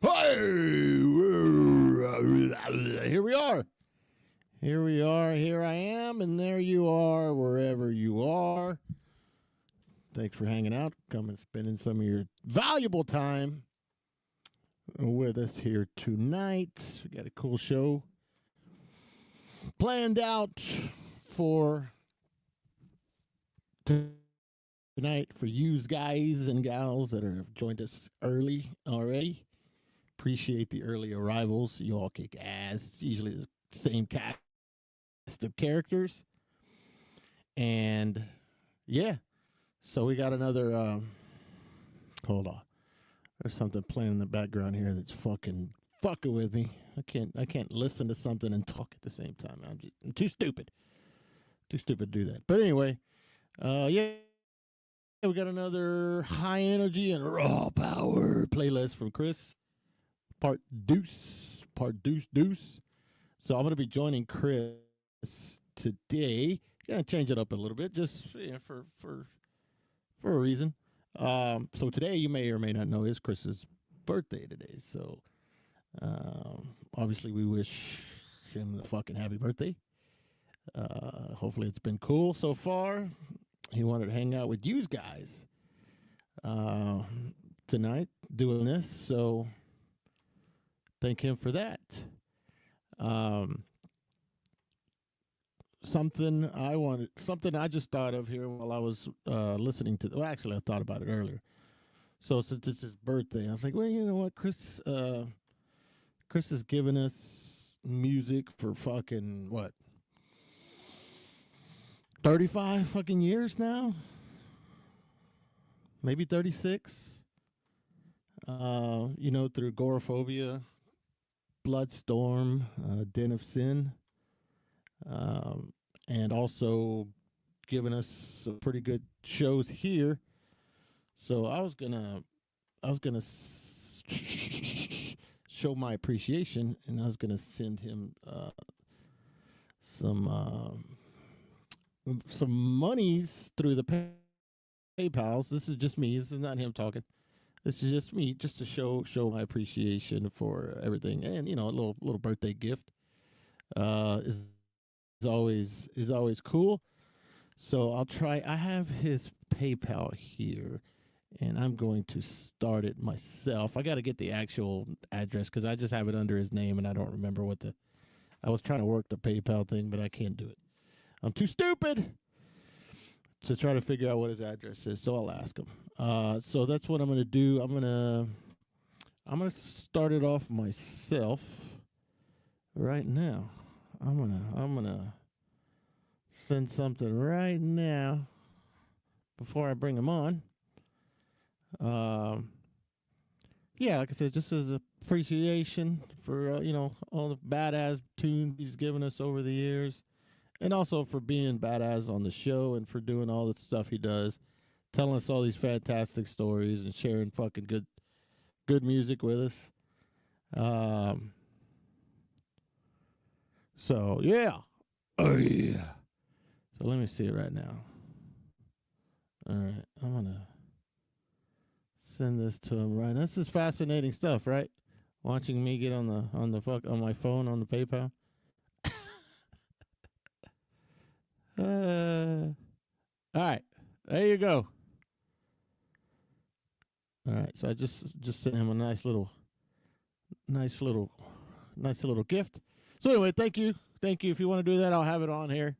Hey, here we are. Here we are. Here I am, and there you are, wherever you are. Thanks for hanging out, coming, spending some of your valuable time with us here tonight. We got a cool show planned out for tonight for you guys and gals that have joined us early already. Appreciate the early arrivals. You all kick ass. It's usually the same cast of characters. And yeah, so we got another. Hold on, there's something playing in the background here that's fucking with me. I can't listen to something and talk at the same time. I'm too stupid. Too stupid to do that. But anyway, yeah, we got another high energy and raw power playlist from Chris. Part deuce. So I'm going to be joining Chris today. Gonna change it up a little bit, just for a reason. So today, you may or may not know, is Chris's birthday today. So obviously, we wish him the fucking happy birthday. Hopefully, it's been cool so far. He wanted to hang out with you guys tonight, doing this. So thank him for that. Something I just thought of here while I was listening to. Well, actually, I thought about it earlier. So since it's his birthday, I was like, well, you know what, Chris has given us music for fucking what, 35 fucking years now, maybe 36. Through Agoraphobia, Bloodstorm, Den of Sin, and also giving us some pretty good shows here. So I was gonna show my appreciation, and I was gonna send him some monies through the PayPals. This is just me. This is not him talking. This is just me, just to show my appreciation for everything, and a little birthday gift is always cool. So I'll try. I have his PayPal here, and I'm going to start it myself. I got to get the actual address because I just have it under his name, and I don't remember what I was trying to work the PayPal thing, but I can't do it. I'm too stupid to try to figure out what his address is, so I'll ask him. So that's what I'm going to do. I'm gonna start it off myself right now. I'm gonna send something right now before I bring him on. Yeah, like I said, just as appreciation for all the badass tunes he's given us over the years. And also for being badass on the show and for doing all the stuff he does, telling us all these fantastic stories and sharing fucking good music with us. So yeah. Oh yeah. So let me see it right now. All right, I'm gonna send this to him right now. This is fascinating stuff, right? Watching me get on my phone on the PayPal. All right, there you go. All right, so I just sent him a nice little gift. So anyway, thank you. If you want to do that, I'll have it on here.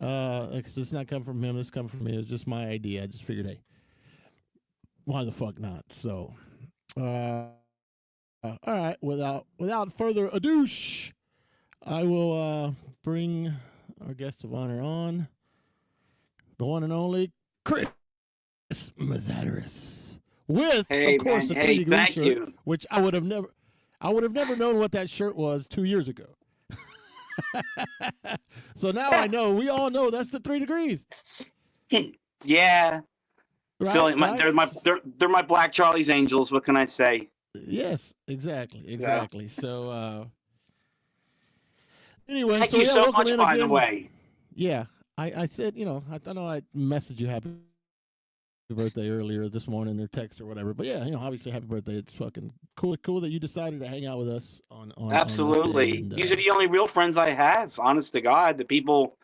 It's not coming from him. It's coming from me. It's just my idea. I just figured, hey, why the fuck not? So, all right. Without further ado, I will bring our guest of honor on, the one and only Chris Mezzadurus, with Hey, of course man. a 3 degree shirt, You. which I would have never known what that shirt was 2 years ago. So now I know. We all know that's the 3 degrees. Yeah. Right, They're my Black Charlie's Angels. What can I say? Yes, exactly. Yeah. So anyway, Thank so you yeah, so welcome much, in by again. the way. Yeah, I said, I know I messaged you happy birthday earlier this morning, their text or whatever. But yeah, obviously, happy birthday. It's fucking cool that you decided to hang out with us on Absolutely. this day. And, These are the only real friends I have, honest to God. The people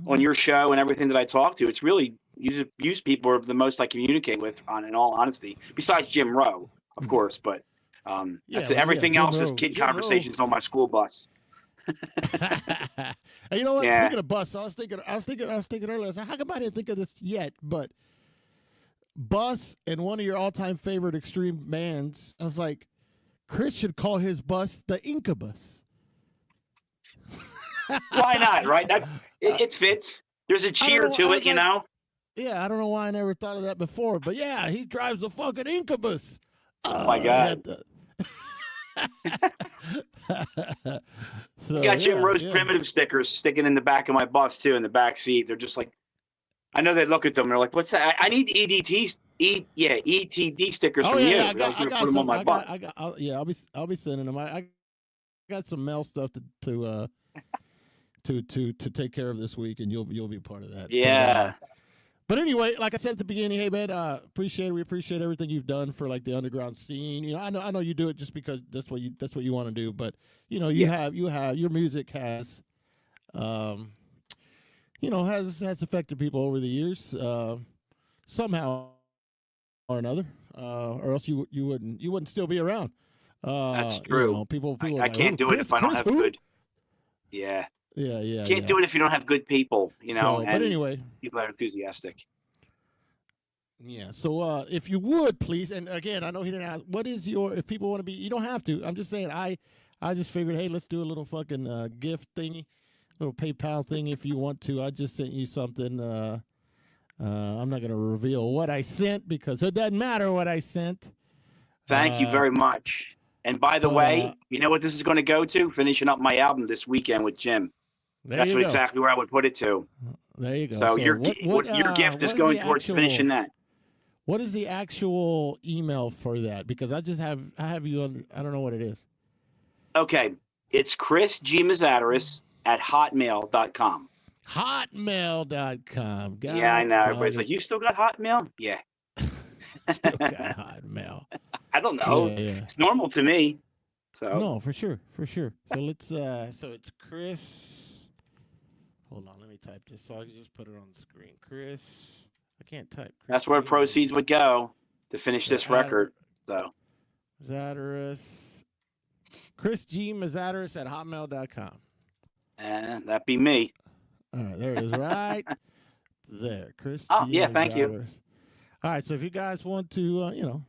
on your show and everything that I talk to, it's really use people are the most I communicate with, in all honesty. Besides Jim Rowe, of course, but everything else is kid conversations on my school bus. Hey, you know what? Yeah. Speaking of bus, I was thinking earlier. I said, how come I didn't think of this yet? But bus and one of your all-time favorite extreme bands, I was like, Chris should call his bus the Incubus. Why not? Right? It fits. There's a cheer to it, Yeah, I don't know why I never thought of that before, but yeah, he drives a fucking Incubus. Oh my God. So, got Jim Rowe's primitive stickers sticking in the back of my bus too, in the back seat. They're just like, I know they look at them. They're like, "What's that?" I need ETD stickers from you. Yeah, I got put them on my bus. I'll be sending them. I got some mail stuff to take care of this week, and you'll be part of that. Yeah. But anyway, like I said at the beginning, hey man, we appreciate everything you've done for like the underground scene. I know you do it just because that's what you want to do. But you have your music has, has affected people over the years, somehow or another, or else you wouldn't still be around. That's true. People I can't do it if I don't have good. Yeah. Yeah. Can't do it if you don't have good people, So, but anyway, people are enthusiastic. Yeah. So if you would please, and again, I know he didn't ask, what is if people want to be, you don't have to. I'm just saying, I just figured, hey, let's do a little fucking gift thingy, little PayPal thing if you want to. I just sent you something. I'm not going to reveal what I sent because it doesn't matter what I sent. Thank you very much. And by the way, you know what this is going to go to? Finishing up my album this weekend with Jim. That's exactly where I would put it to. There you go. So your gift is going towards finishing that. What is the actual email for that? Because I have you on. I don't know what it is. Okay, it's Chris G. Mezzadurus at hotmail.com. Hotmail.com. Yeah, I know. Everybody's like, you still got Hotmail? Yeah. Still got Hotmail. I don't know. Yeah. It's normal to me. So no, for sure. So let's. So it's Chris. Hold on, let me type this so I can just put it on the screen. Chris. I can't type. That's where proceeds would go to finish this record. So Mezzadurus. Chris G. Mezzadurus at hotmail.com. And that'd be me. All right, there it is, right there. Chris Oh, G. yeah, Mezzadurus. thank you. All right, so if you guys want to,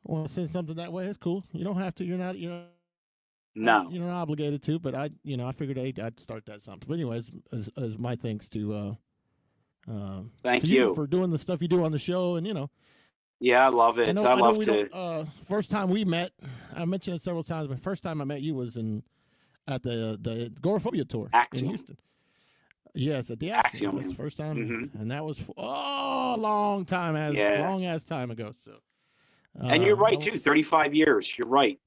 want to send something that way, it's cool. You don't have to. You're not No. You're not obligated to, but I figured I'd start that something. But anyways, as my thanks to thank you for doing the stuff you do on the show, and Yeah, I love it. I love to. First time we met, I mentioned it several times, but first time I met you was at the Agoraphobia tour in Houston. Yes, at the Axiom. That's the first time, and that was a long time, long as time ago. So, and you're right too. 35 years. You're right.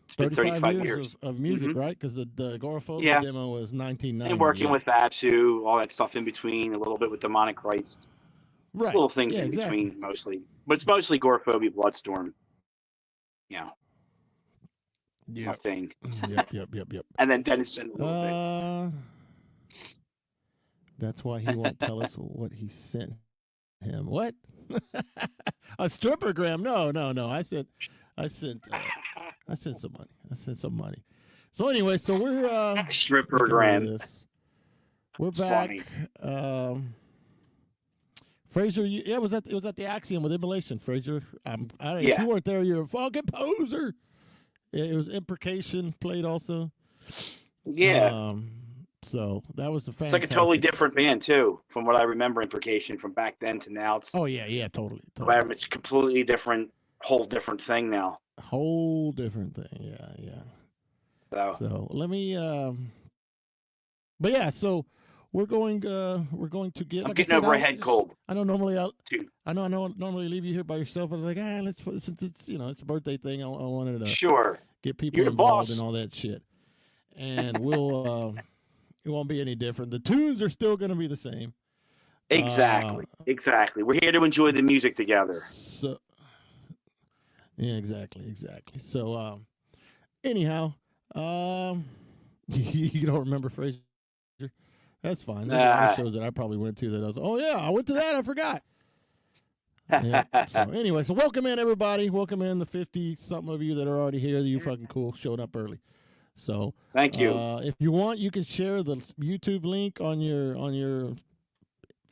It's been 35 years of music, right? Because the Agoraphobia demo was 1990. And working with Absu, all that stuff in between, a little bit with Demonic Christ. Right. Little things in between, mostly. But it's mostly Agoraphobia, Bloodstorm. Yeah. My thing. Yep. And then Dennison a little bit. That's why he won't tell us what he sent him. What? A strippergram? No. I sent some money. So anyway, so we're strippergram. We're back. Fraser, it was at the Axiom with Immolation. Fraser, if you weren't there, you're a fucking poser. It was Imprecation played also. Yeah. So that was a fantastic. It's like a totally different band too, from what I remember. Imprecation from back then to now. Totally. It's completely different, whole different thing now. Whole different thing, yeah. So let me. But yeah, so we're going to get. I'm getting over a head cold. I don't normally leave you here by yourself. I was like, since it's it's a birthday thing, I wanted to get people involved and all that shit, and we'll. It won't be any different. The tunes are still going to be the same. Exactly. Exactly. We're here to enjoy the music together. So yeah, exactly. So anyhow, you don't remember Fraser? That's fine. There's a lot of shows that I probably went to that I was, oh yeah, I went to that. I forgot. Yeah. So anyway, so welcome in everybody. Welcome in the 50 something of you that are already here. You fucking cool. Showed up early. So Thank you. If you want, you can share the YouTube link on your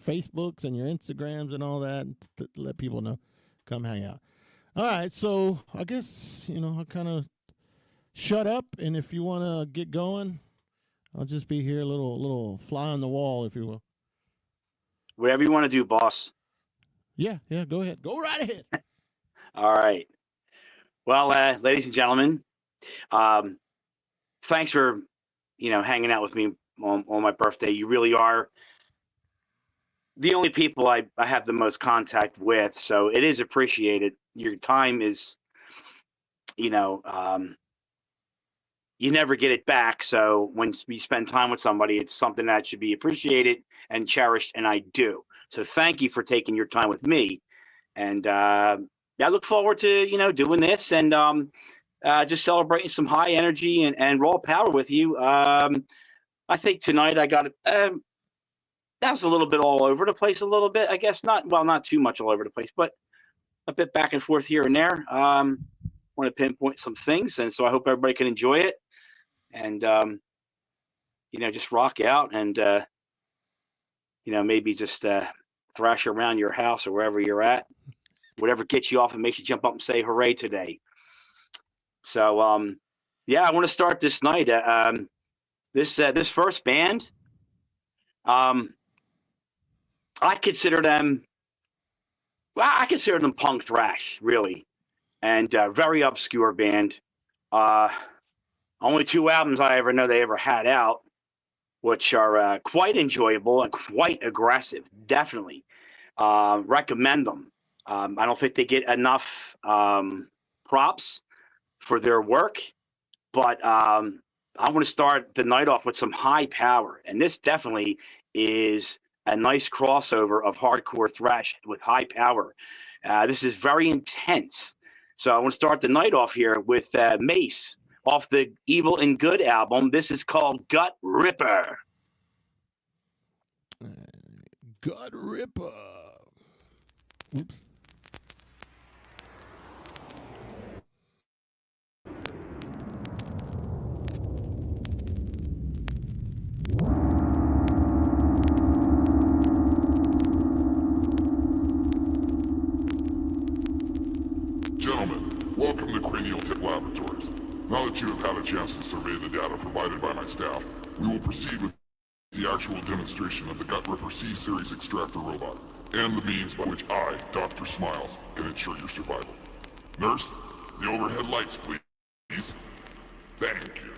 Facebooks and your Instagrams and all that to let people know. Come hang out. All right. So I guess I'll kind of shut up, and if you want to get going, I'll just be here, a little fly on the wall, if you will. Whatever you want to do, boss. Yeah, go ahead. Go right ahead. All right. Well, ladies and gentlemen, thanks for, hanging out with me on my birthday. You really are the only people I have the most contact with, so it is appreciated. Your time is, you never get it back. So when you spend time with somebody, it's something that should be appreciated and cherished, and I do. So thank you for taking your time with me. And I look forward to, doing this and just celebrating some high energy and raw power with you. I think tonight I got that was a little bit all over the place, a little bit, I guess. Not too much all over the place, but a bit back and forth here and there. Want to pinpoint some things, and so I hope everybody can enjoy it. And just rock out and maybe just thrash around your house or wherever you're at, whatever gets you off and makes you jump up and say hooray today. So I want to start this night. This first band, I consider them punk thrash, really, and very obscure band. Only 2 albums I ever know they ever had out, which are quite enjoyable and quite aggressive. Definitely recommend them. I don't think they get enough props for their work, but I want to start the night off with some high power, and this definitely is a nice crossover of hardcore thrash with high power. This is very intense, so I want to start the night off here with Mace off the Evil and Good album. This is called Gut Ripper. Gut Ripper. Oops. Gentlemen, welcome to Cranial Tip Laboratories. Now that you have had a chance to survey the data provided by my staff, we will proceed with the actual demonstration of the Gut Ripper C-Series extractor robot, and the means by which I, Dr. Smiles, can ensure your survival. Nurse, the overhead lights, please. Thank you.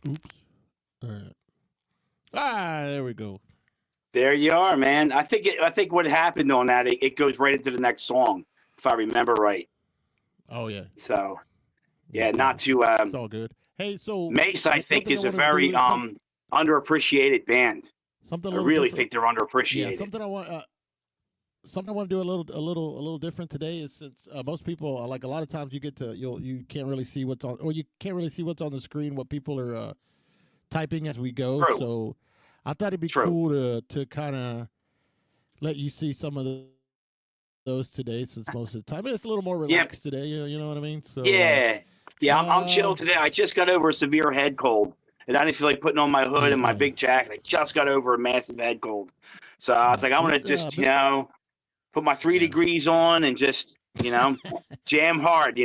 Oops. All right. Ah, there we go. There you are, man. I think what happened on that, it goes right into the next song, if I remember right. Oh yeah. So, yeah, not to It's all good. Hey, so Mace, I think, is a wanted to do very is underappreciated band. something a I little really different. think they're underappreciated. Yeah, something I want to do a little different today is since most people like a lot of times you can't really see what's on, or you can't really see what's on the screen, what people are typing as we go. True. So I thought it'd be True. cool to kind of let you see some of those today, since most of the time it's a little more relaxed today. You know what I mean? So Yeah. I'm chill today. I just got over a severe head cold, and I didn't feel like putting on my hood and my big jacket. I just got over a massive head cold. So I was like, I'm going to just, put my 3 degrees on and just, jam hard,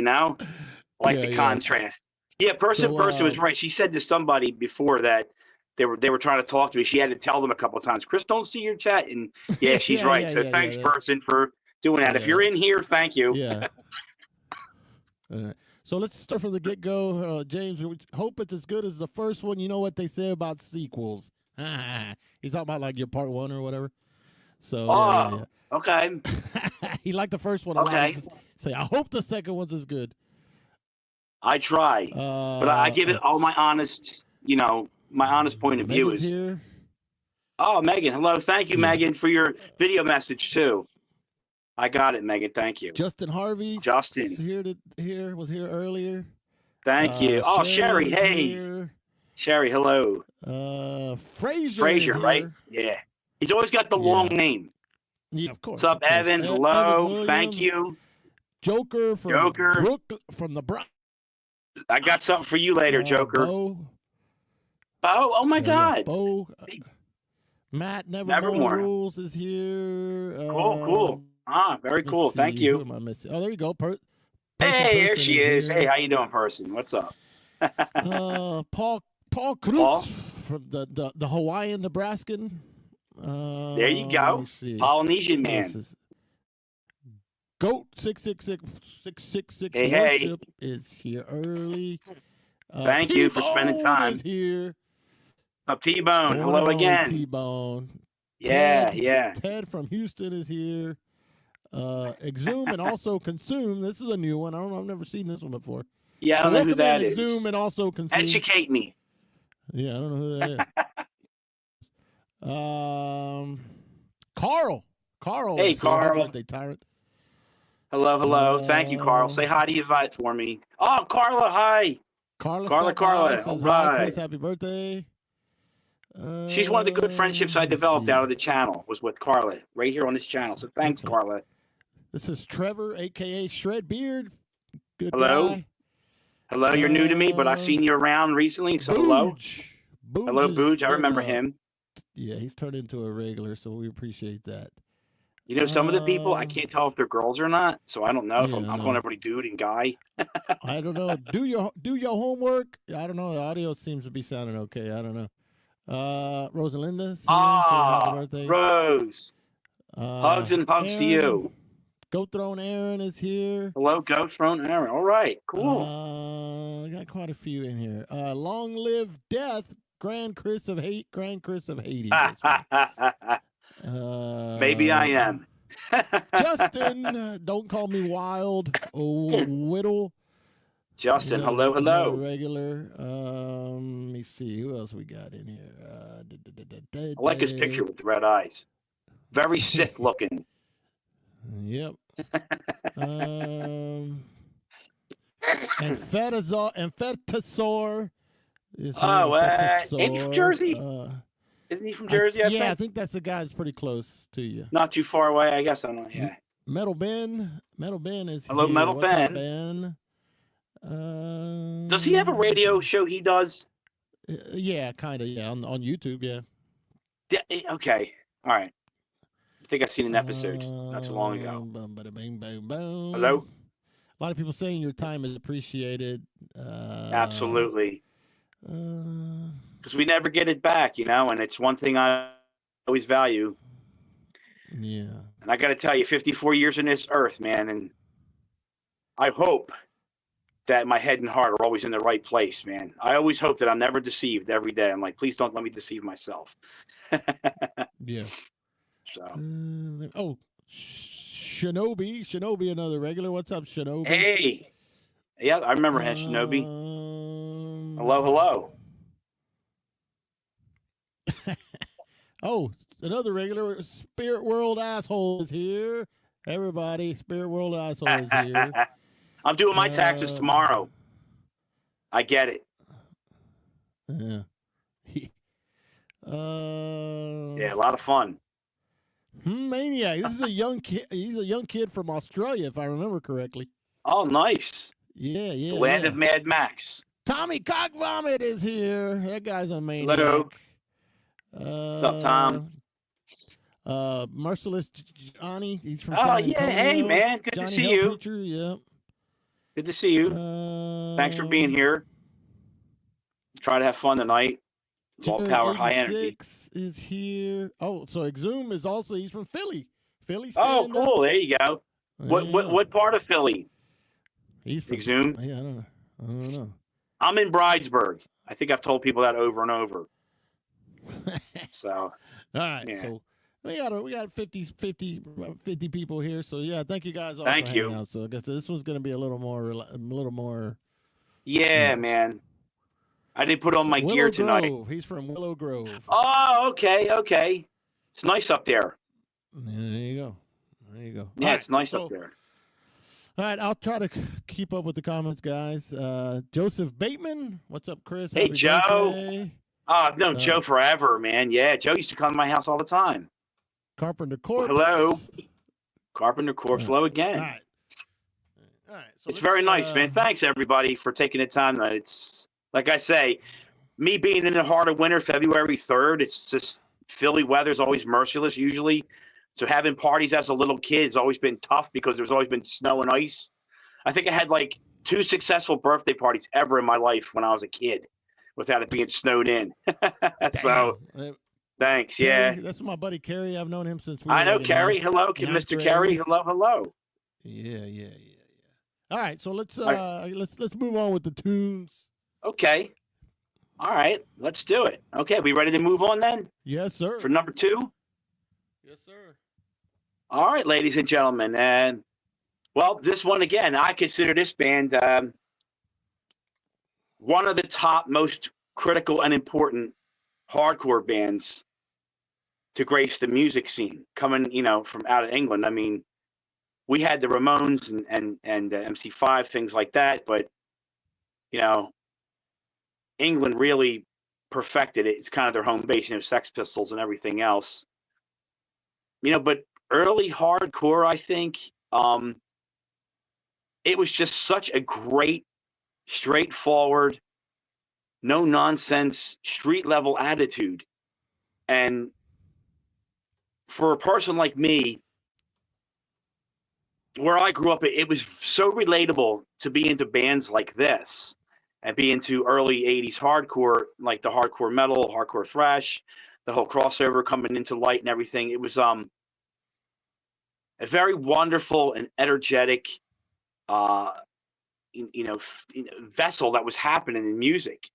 like the contrast. Yeah, person was right. She said to somebody before that they were trying to talk to me. She had to tell them a couple of times, Chris, don't see your chat. And yeah, she's right. So thanks, person, for doing that. If you're in here, thank you. Yeah. All right. So let's start from the get-go. James, we hope it's as good as the first one. You know what they say about sequels. He's talking about like your part 1 or whatever. So okay. He liked the first one a lot. Say, I hope the second one's as good. I try, but I give it all my honest, my honest point of view Megan's is. Here. Oh, Megan, hello. Thank you, Megan, for your video message too. I got it, Megan. Thank you. Justin Harvey. Justin. Was here earlier. Thank you. Oh, Sherry. Hey. Here. Sherry, hello. Frazier, right? Yeah. He's always got the long name. Yeah, of course. What's up, Evan? Hello. Evan Thank you. Joker from the Bronx. I got something for you later, Joker. Bo. Oh my God. Bo. Matt Nevermore Rules is here. Cool. Very cool. Thank you. Who am I missing? Oh, there you go. Hey, there she is. Hey, how you doing, person? What's up? Paul Krutz from the Hawaiian Nebraskan. There you go. Polynesian man. Goat 666 Worship is here early. Thank you for spending time. Is here. Up T-Bone. Hello again. T-Bone. Yeah. Ted from Houston is here. Exhume and also Consume. This is a new one. I don't know. I've never seen this one before. Yeah, I don't know who that is. Exhume and also Consume. Educate me. Yeah, I don't know who that is. Carl. Hey, Carl. Birthday tyrant. Hello. Thank you, Carl. Say hi to Yvette for me. Oh, Carla, hi. Carla. All right. Chris, happy birthday. She's one of the good friendships I developed out of the channel was with Carla right here on this channel. So thanks, Carla. This is Trevor, a.k.a. Shred Beard. Good hello. Guy. Hello, you're new to me, but I've seen you around recently, so hello. Hello, Booj. I remember him. Yeah, he's turned into a regular, so we appreciate that. Some of the people, I can't tell if they're girls or not, so I don't know if I'm calling everybody dude and guy. I don't know. Do your homework. I don't know. The audio seems to be sounding okay. I don't know. Rosalinda. Happy birthday. Rose. Hugs and hugs Aaron, to you. Goat Throne Aaron is here. Hello, Goat Throne Aaron. All right, cool. I got quite a few in here. Long Live Death, Grand Chris of Hades. Maybe I am. Justin, don't call me wild. Whittle. Justin, hello. Regular. Let me see who else we got in here. I like his picture with the red eyes. Very Sith looking. Yep. And Fetasaur is here. Ain't he from Jersey? Isn't he from Jersey? I think that's the guy that's pretty close to you. Not too far away, I guess. I don't know. Yeah. Metal Ben is hello, here. Metal What's Ben. Up, Ben? Does he have a radio show he does? Yeah, kind of. Yeah, on YouTube. Yeah. Okay. All right. I think I've seen an episode not too long ago. Hello? A lot of people saying your time is appreciated. Absolutely. Because we never get it back, and it's one thing I always value. Yeah. And I got to tell you, 54 years on this earth, man, and I hope that my head and heart are always in the right place, man. I always hope that I'm never deceived every day. I'm like, please don't let me deceive myself. Yeah. So. Oh, Shinobi, another regular. What's up, Shinobi? Hey. Yeah, I remember him, Shinobi. Hello. Oh, another regular. Spirit World Asshole is here. Everybody, Spirit World Asshole is here. I'm doing my taxes tomorrow. I get it. Yeah. Yeah, a lot of fun. Maniac. This is a young kid. He's a young kid from Australia, if I remember correctly. Oh, nice. Yeah. The land of Mad Max. Tommy Cock Vomit is here. That guy's a maniac. Hello. What's up, Tom? Merciless Johnny. He's from San Antonio. Yeah. Hey, man. Good Johnny to see you. Preacher, yeah. Good to see you. Thanks for being here. Try to have fun tonight. All power, high energy. Is here. Oh, so Exhume is also. He's from Philly. Philly. Oh, cool. There you go. What part of Philly? He's from Exhume. Yeah, I don't know. I'm in Bridesburg. I think I've told people that over and over. So. All right. Yeah. So we got 50 people here. So yeah, thank you guys all. Thank for you. hanging out. So I guess this one's gonna be a little more. Yeah, man. I did put on my gear tonight. He's from Willow Grove. Oh, okay. It's nice up there. There you go. Yeah, all it's nice up there. All right, I'll try to keep up with the comments, guys. Joseph Bateman, what's up, Chris? Hey, Happy Joe. birthday. Oh, I've known Joe forever, man. Yeah, Joe used to come to my house all the time. Carpenter Corpse. Hello. Carpenter Corpse. Hello again. All right. So it's very nice, man. Thanks, everybody, for taking the time. It's like I say, me being in the heart of winter, February 3rd, it's just Philly weather's always merciless usually. So having parties as a little kid has always been tough because there's always been snow and ice. I think I had like 2 successful birthday parties ever in my life when I was a kid without it being snowed in. So thanks. Kerry, yeah. That's my buddy Kerry. I've known him since I know Kerry. Hello, Mr. Kerry. Hello. Yeah. All right, so let's move on with the tunes. Okay. All right, let's do it. Okay, we ready to move on then? Yes, sir. For number 2? Yes, sir. All right, ladies and gentlemen. And, well, this one, again, I consider this band one of the top most critical and important hardcore bands to grace the music scene coming, from out of England. I mean, we had the Ramones and MC5, things like that, but, England really perfected it. It's kind of their home base, Sex Pistols and everything else. But early hardcore, I think, it was just such a great, straightforward, no nonsense, street level attitude. And for a person like me, where I grew up, it was so relatable to be into bands like this and be into early 80s hardcore, like the hardcore metal, hardcore thrash, the whole crossover coming into light and everything. It was a very wonderful and energetic vessel that was happening in music.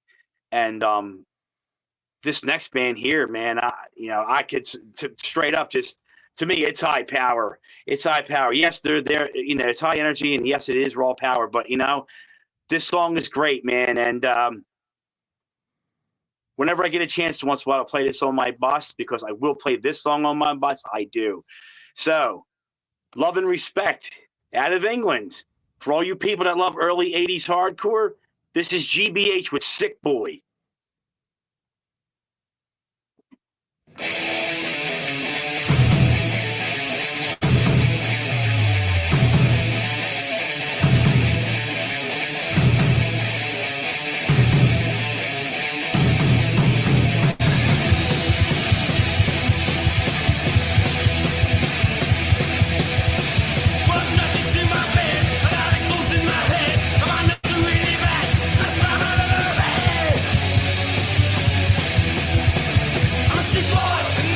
And this next band here, man, I could straight up just, to me, it's high power. It's high power. Yes, they're there. It's high energy, and yes, it is raw power. But this song is great, man. And whenever I get a chance to once in a while to play this on my bus, because I will play this song on my bus, I do. So, love and respect out of England for all you people that love early 80s hardcore. This is GBH with Sick Boy. I'm a sick boy.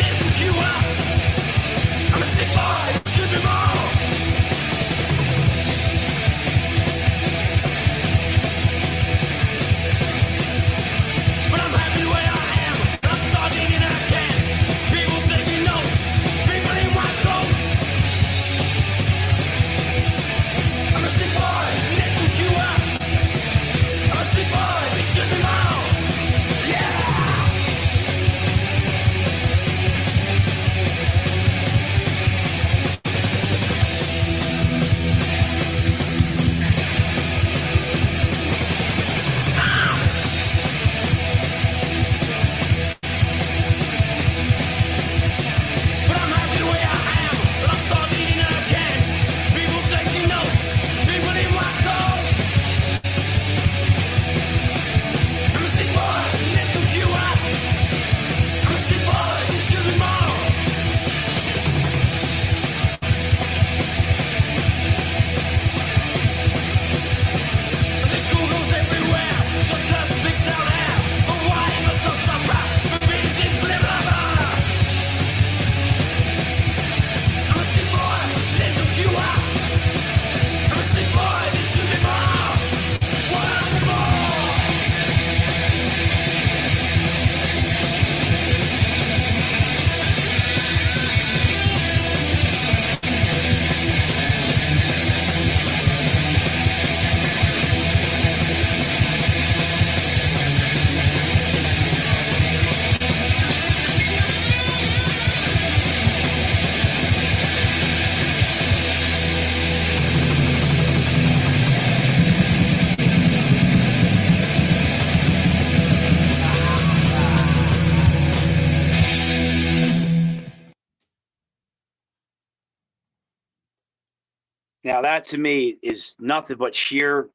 Now that to me is nothing but sheer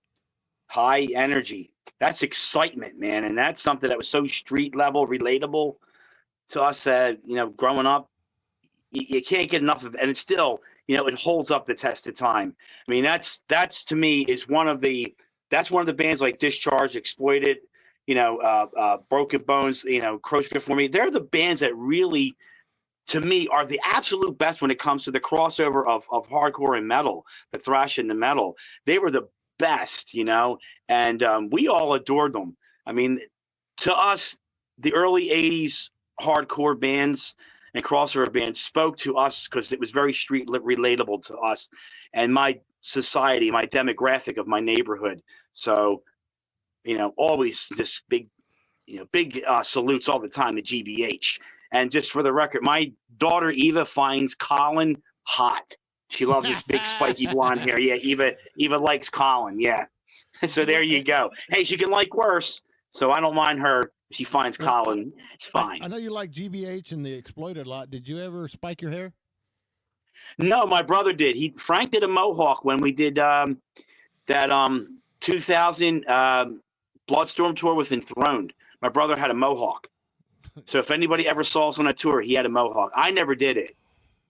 high energy. That's excitement, man, and that's something that was so street level, relatable to us that growing up, you can't get enough of it, and it's still, it holds up the test of time. I mean, that's to me is one of the bands like Discharge, Exploited, Broken Bones, Crosscut for me. They're the bands that really, to me, are the absolute best when it comes to the crossover of hardcore and metal, the thrash and the metal. They were the best, and we all adored them. I mean, to us, the early 80s hardcore bands and crossover bands spoke to us because it was very street relatable to us and my society, my demographic of my neighborhood. So, always just big salutes all the time to GBH. And just for the record, my daughter Eva finds Colin hot. She loves this big spiky blonde hair. Yeah, Eva likes Colin. Yeah. So there you go. Hey, she can like worse, so I don't mind her. She finds Colin. It's fine. I know you like GBH and the Exploited a lot. Did you ever spike your hair? No, my brother did. Frank did a mohawk when we did that 2000 Bloodstorm tour with Enthroned. My brother had a mohawk. So if anybody ever saw us on a tour, he had a mohawk. I never did it.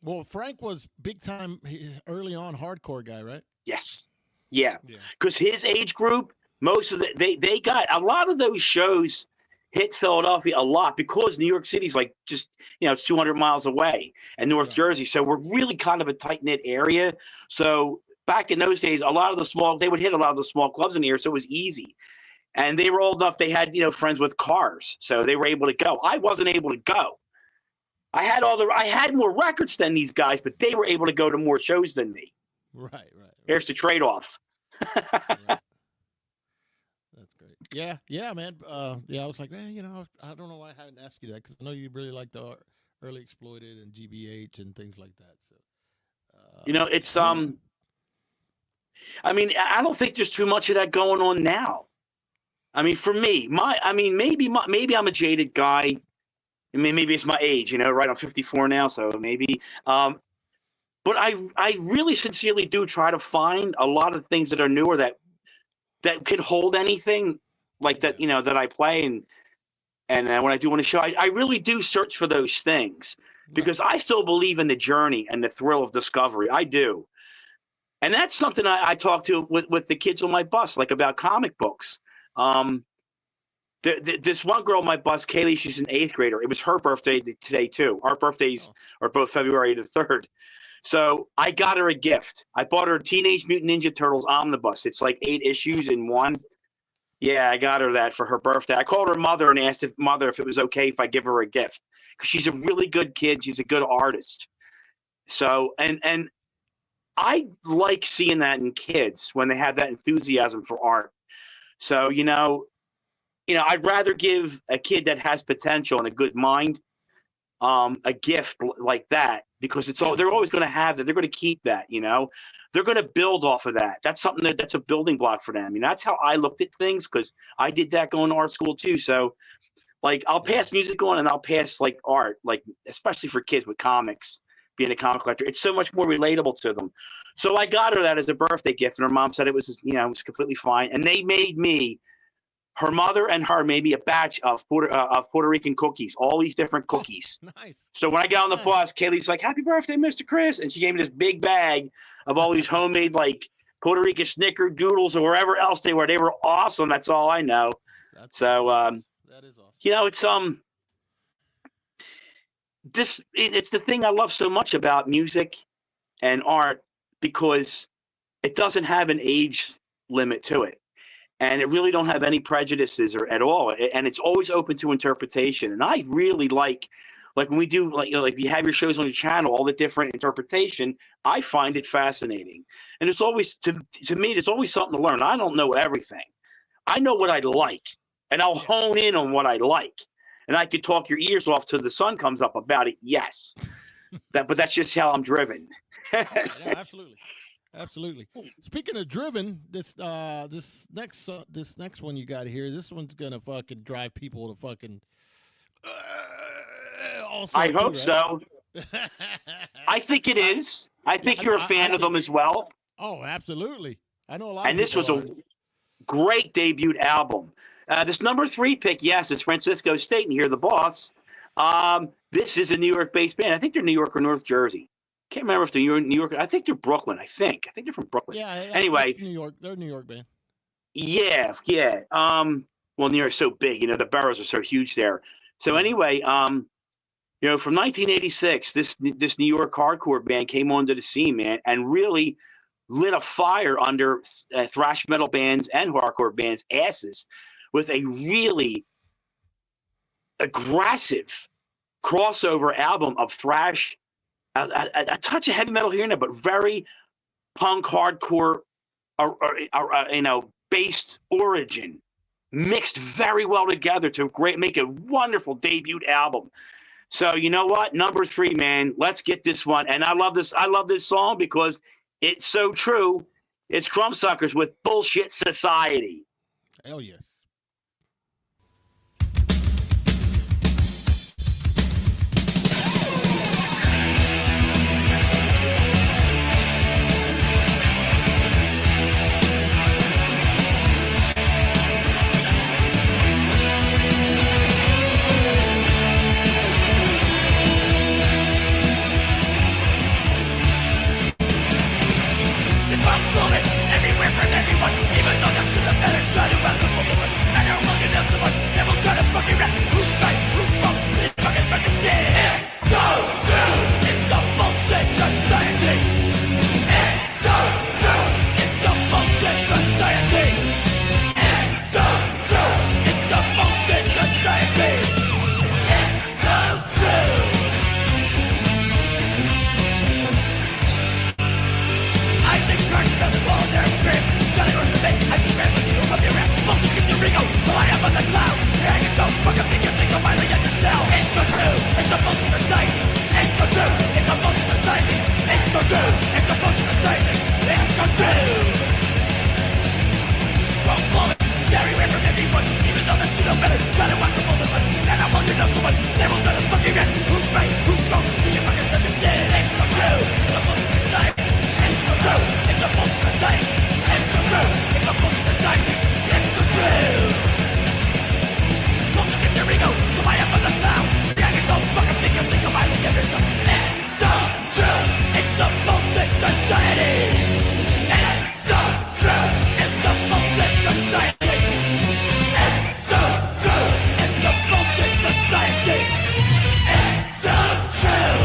Well, Frank was big time early on hardcore guy, right? Yes. Yeah. Because his age group, most of they got a lot of those shows hit Philadelphia a lot because New York City's like just, it's 200 miles away, and North Jersey. So we're really kind of a tight knit area. So back in those days, they would hit a lot of the small clubs in here. So it was easy. And they were old enough, they had, friends with cars. So they were able to go. I wasn't able to go. I had more records than these guys, but they were able to go to more shows than me. Right. Here's the trade-off. Right. That's great. Yeah, man. I was like, man, I don't know why I hadn't asked you that because I know you really like the early Exploited and GBH and things like that. So, it's I mean, I don't think there's too much of that going on now. I mean, for me, maybe I'm a jaded guy. I mean, maybe it's my age, right? I'm 54 now, so maybe. But I really sincerely do try to find a lot of things that are newer that can hold anything like that, that I play and when I do on a show, I really do search for those things because I still believe in the journey and the thrill of discovery. I do. And that's something I talk to with the kids on my bus, like about comic books. This one girl on my bus, Kaylee, she's an 8th grader. It was her birthday today too. Our birthdays are both February the 3rd. So I got her a gift. I bought her Teenage Mutant Ninja Turtles Omnibus. It's like 8 issues in one. Yeah, I got her that for her birthday. I called her mother and asked if it was okay if I give her a gift because she's a really good kid. She's a good artist. So and I like seeing that in kids when they have that enthusiasm for art. So, I'd rather give a kid that has potential and a good mind a gift like that because they're always going to have that. They're going to keep that, They're going to build off of that. That's something that's a building block for them. That's how I looked at things because I did that going to art school too. So, like, I'll pass music on and I'll pass, like, art, like, especially for kids with comics, being a comic collector. It's so much more relatable to them. So I got her that as a birthday gift, and her mom said it was, it was completely fine. And they made me, her mother and her, made me a batch of Puerto Rican cookies, all these different cookies. Oh, nice. So when I got on the bus, Kaylee's like, "Happy birthday, Mr. Chris," and she gave me this big bag of all these homemade, like, Puerto Rican snickerdoodles or wherever else they were. They were awesome. That's all I know. That is awesome. It's the thing I love so much about music and art because it doesn't have an age limit to it, and it really don't have any prejudices or at all, and it's always open to interpretation. And I really like when we do like you have your shows on your channel, all the different interpretation. I find it fascinating, and it's always to me there's always something to learn. I don't know everything. I know what I like, and I'll hone in on what I like. And I could talk your ears off till the sun comes up about it. Yes, but that's just how I'm driven. Yeah, absolutely. Speaking of driven, this next one you got here, this one's gonna fucking drive people to fucking. I hope so. I think it is. I think you're a fan of them as well. Oh, absolutely. I know a lot And of this people was are. a great debut album. This number 3 pick, yes, is Francisco State, and Hear the Boss. This is a New York-based band. I think they're New York or North Jersey. Can't remember if they're New York. I think they're Brooklyn. I think they're from Brooklyn. Yeah, Anyway, it's New York. They're a New York band. yeah. Well, New York's so big. The boroughs are so huge there. So anyway, from 1986, this New York hardcore band came onto the scene, man, and really lit a fire under thrash metal bands and hardcore bands' asses with a really aggressive crossover album of thrash, a touch of heavy metal here and there, but very punk hardcore, based origin, mixed very well together to make a wonderful debut album. So you know what? Number 3, man. Let's get this one. And I love this. I love this song because it's so true. It's Crumbsuckers with Bullshit Society. Hell yes. Everywhere from everyone, even though that's to the better side of us. And they're looking at someone, they will try to fucking rap. Who's right, who's wrong, this fucking dead. It's so true, it's a bullshit society. It's so true, it's a bullshit society. It's so true, it's a bullshit society. It's so true. I think cracks down the wall, their experience. Johnny goes to bed, I see red with you up your ass. Bullshit get your ego, fly up on the clouds. Hanging so fucking big, you think you'll finally get yourself. It's so true, it's a bullshit society. It's so true, it's a bullshit society. It's so true, it's a bullshit society. It's so true. Strong vomit, everywhere from everyone. Even though that shit don't matter, try to watch the bullshit one. And I want to know someone, they will try to fucking rap. Who's right, who's wrong, do you fucking understand? It's so true, it's a bullshit society. It's so true, it's a bullshit society. It's so true, it's a bullshit society. It's so true. Bullshit get your ego, so I am on the cloud. Yeah, it's so fucking big, you think you'll finally get yourself. It's so true, it's a bullshit society. It's so true, it's a bullshit society. It's so true, it's a bullshit society. It's so true.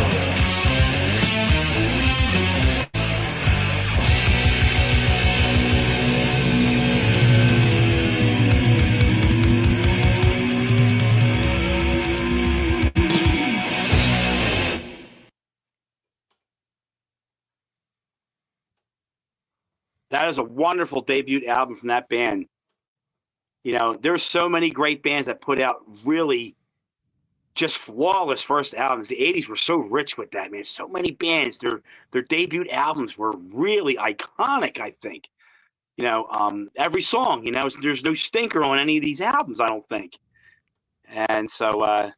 That is a wonderful debut album from that band. There's so many great bands that put out really just flawless first albums. The 80s were so rich with that, man. So many bands, their debut albums were really iconic, I think. Every song, there's no stinker on any of these albums, I don't think. And so,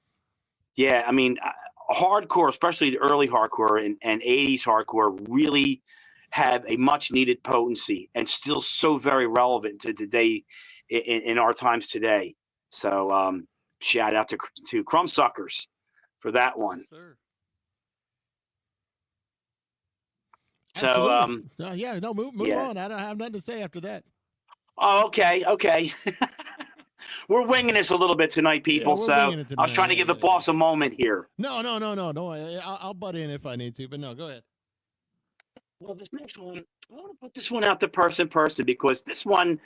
hardcore, especially the early hardcore and 80s hardcore, really had a much needed potency and still so very relevant to today in our times today. So shout out to Crumbsuckers for that one. Sir. So move on. I don't have nothing to say after that. Oh, okay. We're winging this a little bit tonight, people. Yeah, so I'm trying to give the boss a moment here. No. I'll butt in if I need to, but no, go ahead. Well, this next one, I want to put this one out to person because this one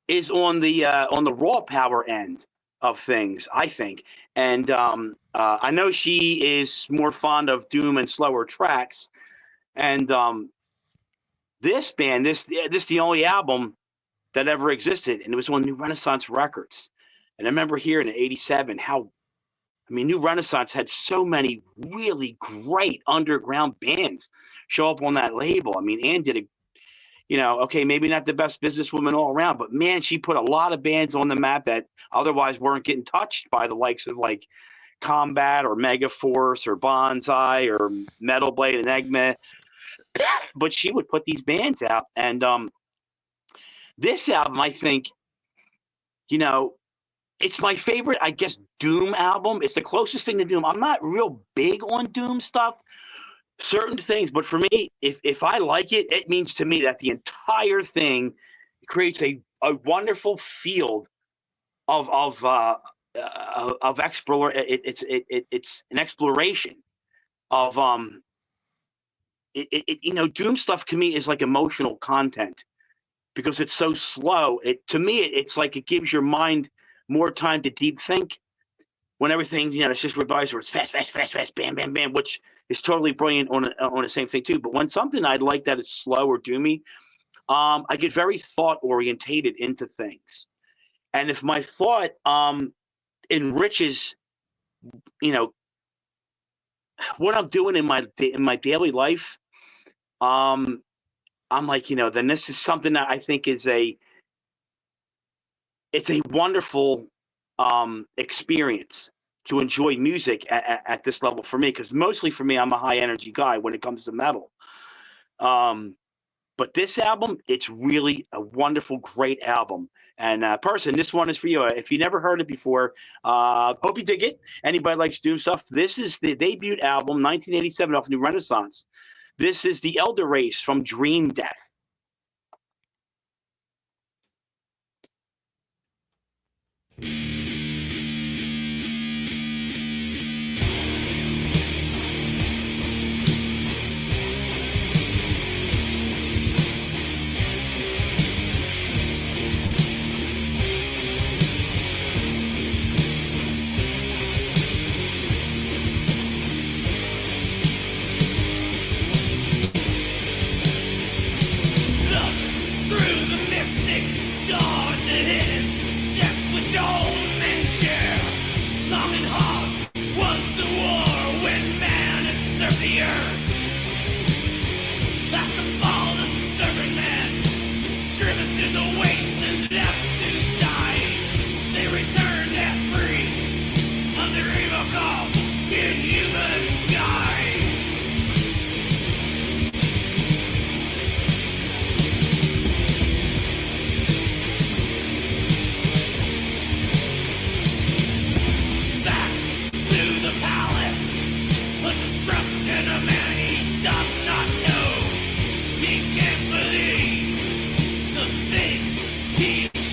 is on the raw power end of things, I think. And I know she is more fond of doom and slower tracks. And this band, this the only album that ever existed, and it was on New Renaissance Records. And I remember hearing in '87 how, New Renaissance had so many really great underground bands show up on that label. Ann did maybe not the best businesswoman all around, but man, she put a lot of bands on the map that otherwise weren't getting touched by the likes of like Combat or Megaforce or Bonsai or Metal Blade and Enigma. but she would put these bands out, and this album, I think, you know, it's my favorite, I guess, Doom album. It's the closest thing to Doom. I'm not real big on Doom stuff, certain things, but for me, if I like it, it means to me that the entire thing creates a wonderful field of it's an exploration of you know, Doom stuff to me is like emotional content because it's so slow. To me, it's like it gives your mind more time to deep think when everything, you know, it's just revised or it's fast, bam, bam, bam, which is totally brilliant on the same thing too. But when something I like that is slow or doomy, I get very thought orientated into things. And if my thought enriches, you know, what I'm doing in my daily life, I'm like, you know, then this is something that I think is it's a wonderful experience to enjoy music at this level for me, because mostly for me, I'm a high energy guy when it comes to metal. But this album, it's really a wonderful, great album. And person, this one is for you. If you never heard it before, hope you dig it. Anybody likes Doom stuff, this is the debut album, 1987, off New Renaissance. This is The Elder Race from Dream Death.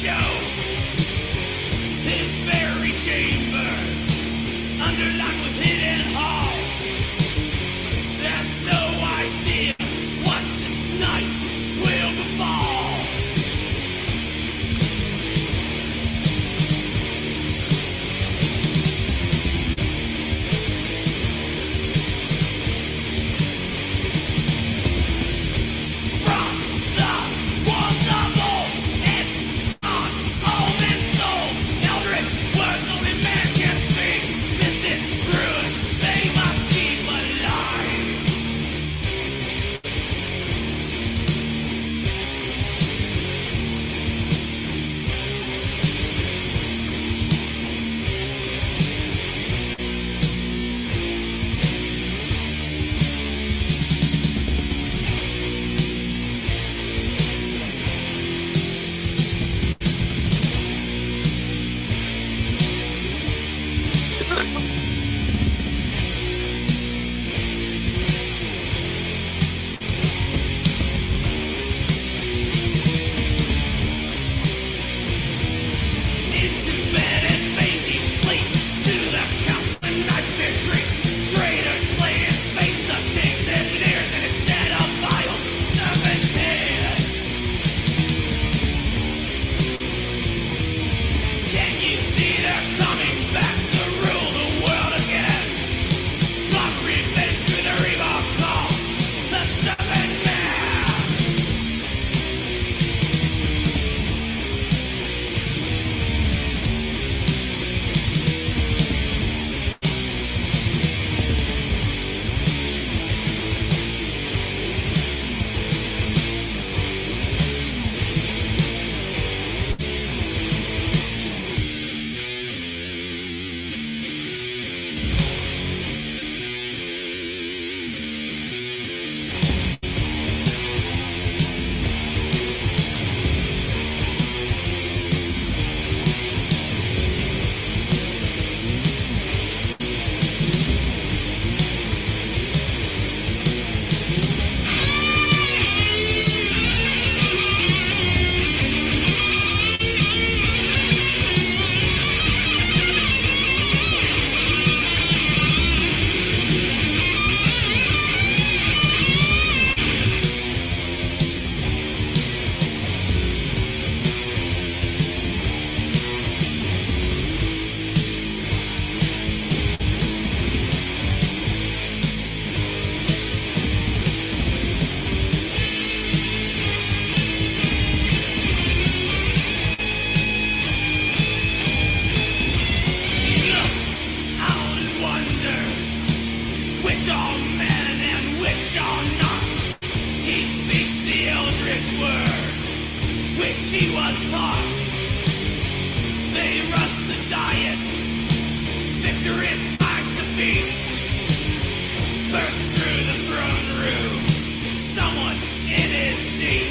Show was taught. They rushed the dais. Victory finds defeat. Burst through the throne room. Someone in his seat.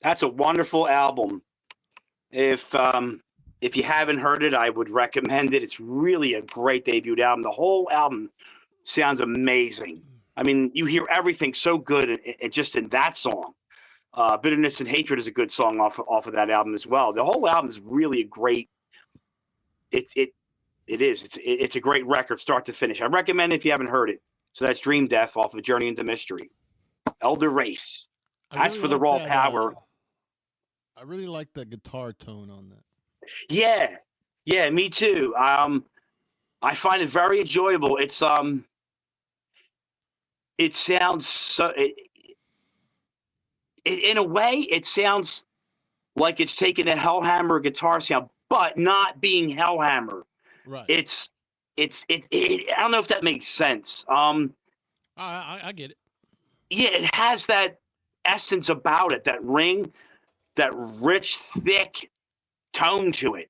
That's a wonderful album. If you haven't heard it, I would recommend it. It's really a great debut album. The whole album sounds amazing. I mean, you hear everything so good just in that song. Bitterness and Hatred is a good song off of that album as well. The whole album is really a great. It's a great record, start to finish. I recommend it if you haven't heard it. So that's Dream Death off of Journey into Mystery. Elder Race. That's for the raw power. I really like the guitar tone on that. Yeah, me too. I find it very enjoyable. It sounds so. In a way, it sounds like it's taking a Hellhammer guitar sound, but not being Hellhammer. Right. I don't know if that makes sense. I get it. Yeah, it has that essence about it, that ring, that rich, thick tone to it.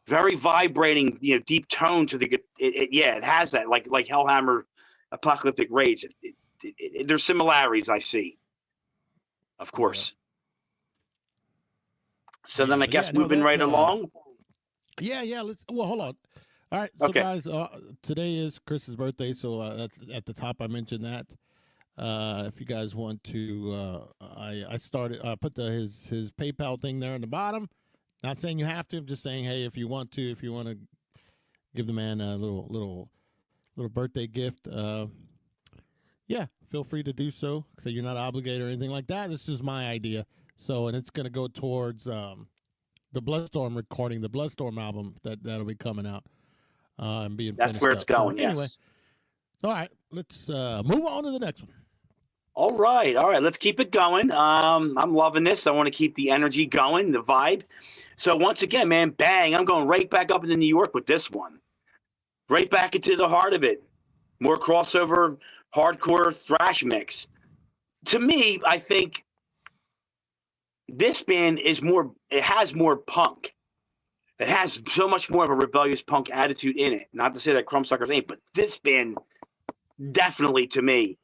Very vibrating, deep tone to the. It has that, like Hellhammer, Apocalyptic Rage. There's similarities I see, of course. Yeah. So then I guess moving right along. Yeah. Well, hold on. All right, so okay. Guys, today is Chris's birthday, so that's at the top. I mentioned that. If you guys want to, I put his PayPal thing there on the bottom. Not saying you have to. I'm just saying, hey, if you want to give the man a little birthday gift, yeah, feel free to do so. So you're not obligated or anything like that. This is my idea. So, and it's gonna go towards the Bloodstorm recording, the Bloodstorm album that'll be coming out and being finished. That's where it's going. So, yes. Anyway, all right, let's move on to the next one. All right. Let's keep it going. I'm loving this. I want to keep the energy going, the vibe. So once again, man, bang! I'm going right back up into New York with this one. Right back into the heart of it. More crossover, hardcore thrash mix. To me, I think this band is more. It has more punk. It has so much more of a rebellious punk attitude in it. Not to say that Crumbsuckers ain't, but this band definitely, to me,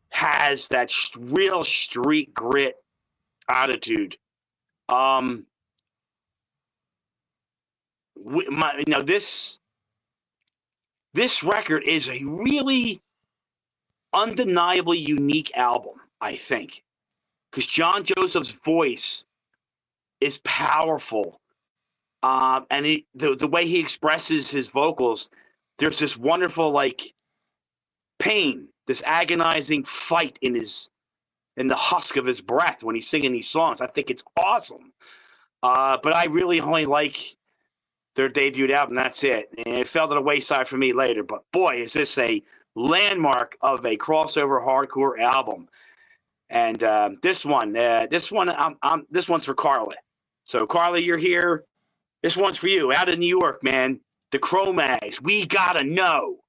has that real street grit attitude. This record is a really undeniably unique album, I think, because John Joseph's voice is powerful, and the way he expresses his vocals, there's this wonderful pain, this agonizing fight in the husk of his breath when he's singing these songs. I think it's awesome. But I really only like their debut album. That's it. And it fell to the wayside for me later. But boy, is this a landmark of a crossover hardcore album. And this one's for Carla. So Carla, you're here. This one's for you. Out of New York, man. The Cro-Mags. We gotta know.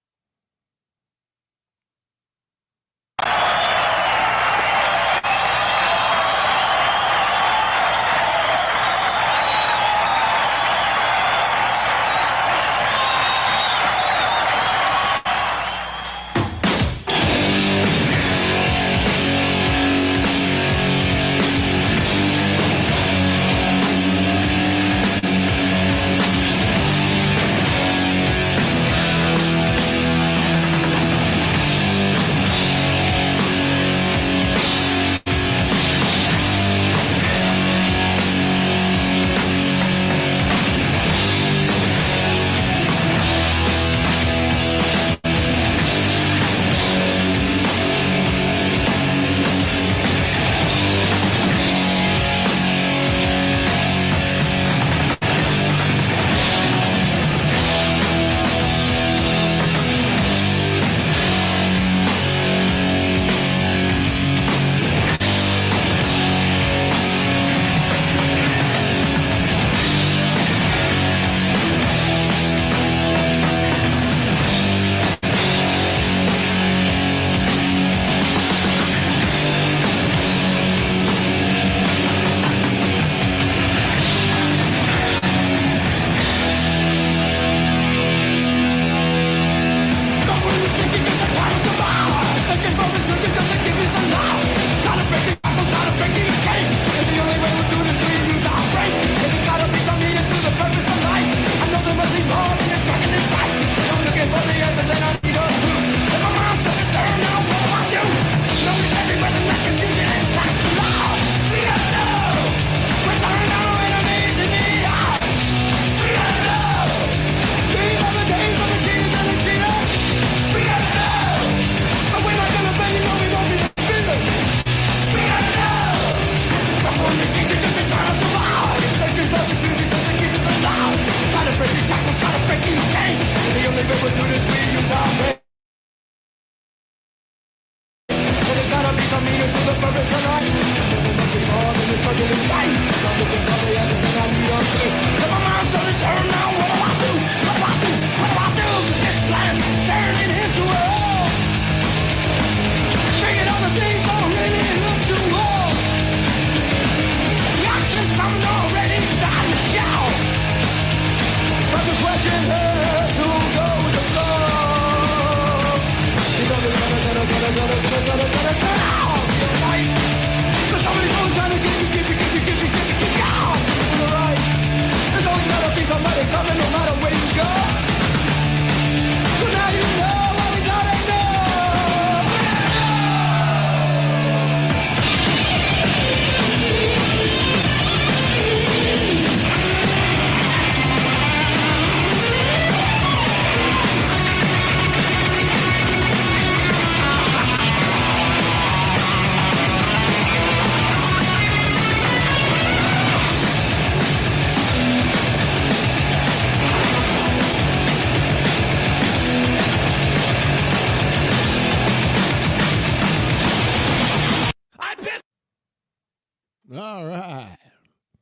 All right.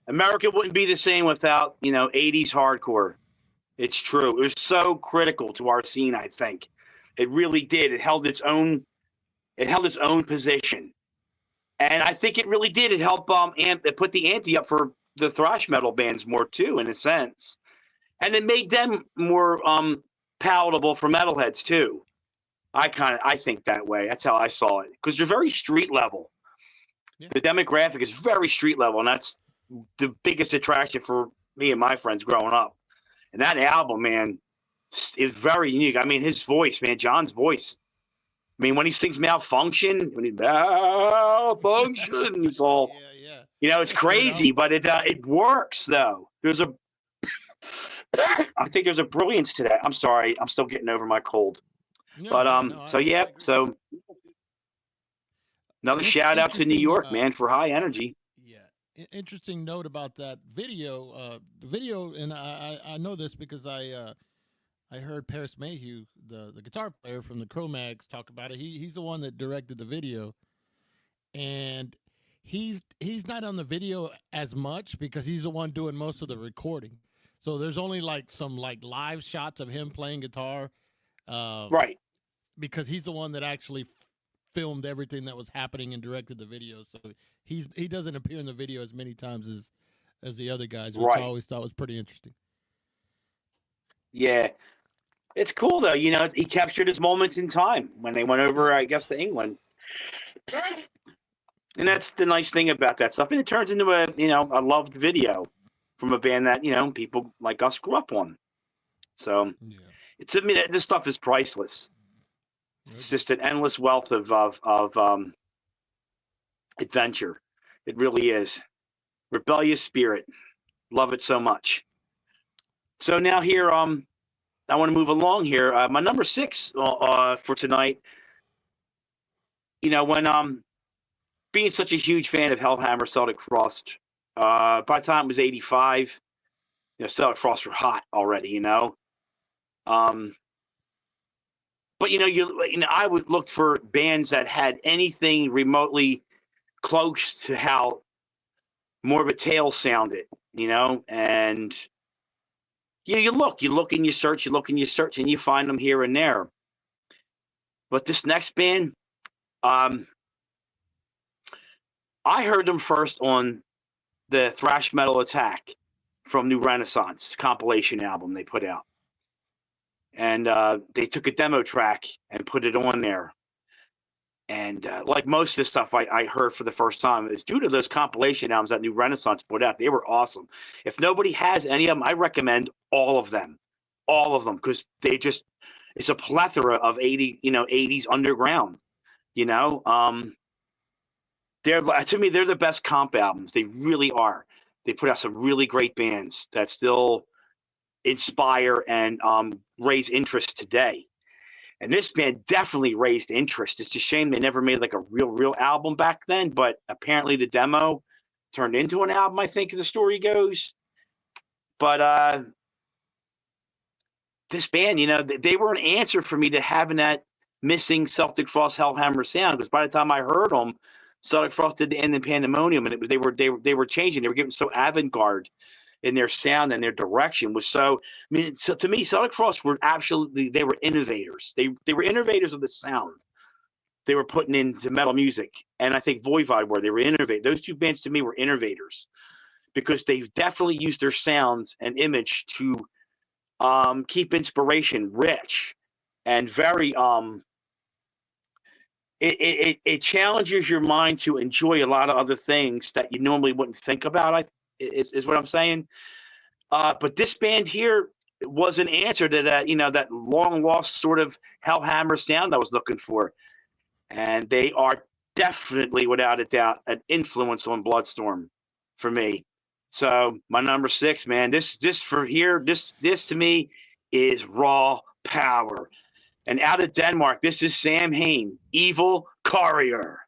America wouldn't be the same without, 80s hardcore. It's true. It was so critical to our scene, I think. It really did. It held its own position. And I think it really did. It helped it put the ante up for the thrash metal bands more too, in a sense. And it made them more palatable for metalheads too. I think that way. That's how I saw it. Because they're very street level. Yeah. The demographic is very street level, and that's the biggest attraction for me and my friends growing up. And that album, man, is very unique. I mean, his voice, man, John's voice. I mean, when he sings Malfunction, Malfunction, it's all, it's crazy, but it works, though. I think there's a brilliance to that. I'm sorry. I'm still getting over my cold. So another shout out to New York, man, for high energy. Yeah. Interesting note about that video. The video, and I know this because I heard Paris Mayhew, the guitar player from the Cro-Mags, talk about it. He's the one that directed the video, and he's not on the video as much because he's the one doing most of the recording. So there's only some live shots of him playing guitar, right? Because he's the one that actually filmed everything that was happening and directed the video. So he doesn't appear in the video as many times as the other guys, which I always thought was pretty interesting. Yeah. It's cool, though. He captured his moments in time when they went over, I guess, to England. And that's the nice thing about that stuff. And it turns into a loved video from a band that, people like us grew up on. So this stuff is priceless. It's just an endless wealth of adventure. It really is. Rebellious spirit. Love it so much. So now here, I want to move along here. My number 6 for tonight, when being such a huge fan of Hellhammer, Celtic Frost, by the time it was 85, Celtic Frost were hot already, But, I would look for bands that had anything remotely close to how Morbid Tale sounded, and you look and you search, and you find them here and there. But this next band, I heard them first on the Thrash Metal Attack from New Renaissance compilation album they put out. And they took a demo track and put it on there. And like most of the stuff I heard for the first time, is due to those compilation albums that New Renaissance put out. They were awesome. If nobody has any of them, I recommend all of them, because it's a plethora of 80s underground. To me, they're the best comp albums. They really are. They put out some really great bands that still inspire and raise interest today. And this band definitely raised interest. It's a shame they never made like a real album back then, but apparently the demo turned into an album, I think the story goes. But this band, they were an answer for me to having that missing Celtic Frost Hellhammer sound, because by the time I heard them, Celtic Frost did the End in Pandemonium, and they were changing. They were getting so avant-garde in their sound and their direction was so. To me, Celtic Frost were they were innovators. They were innovators of the sound they were putting into metal music, and I think Voivod were. They were innovators. Those two bands to me were innovators because they've definitely used their sounds and image to keep inspiration rich and very it challenges your mind to enjoy a lot of other things that you normally wouldn't think about. Is what I'm saying. But this band here was an answer to that, that long lost sort of Hellhammer sound I was looking for, and they are definitely, without a doubt, an influence on Bloodstorm for me. So my number 6, man, this to me is raw power. And out of Denmark, this is Samhain, Evil Courier.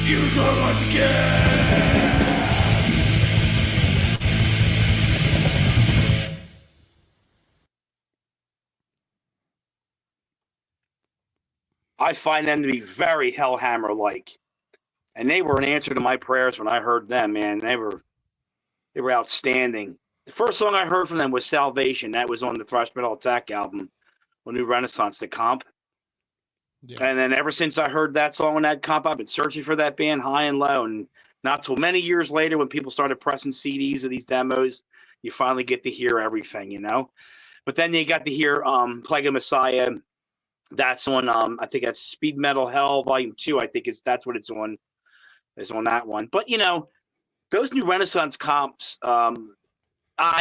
You go once again. I find them to be very Hellhammer-like, and they were an answer to my prayers when I heard them. Man, they were outstanding. The first song I heard from them was "Salvation." That was on the Thrash Metal Attack album, on New Renaissance, the comp. Yeah. And then ever since I heard that song on that comp, I've been searching for that band high and low. And not till many years later, when people started pressing CDs of these demos, you finally get to hear everything, you know. But then you got to hear Plague of Messiah. That's on I think that's Speed Metal Hell Volume 2. I think that's what it's on. Is on that one. But you know, those New Renaissance comps. I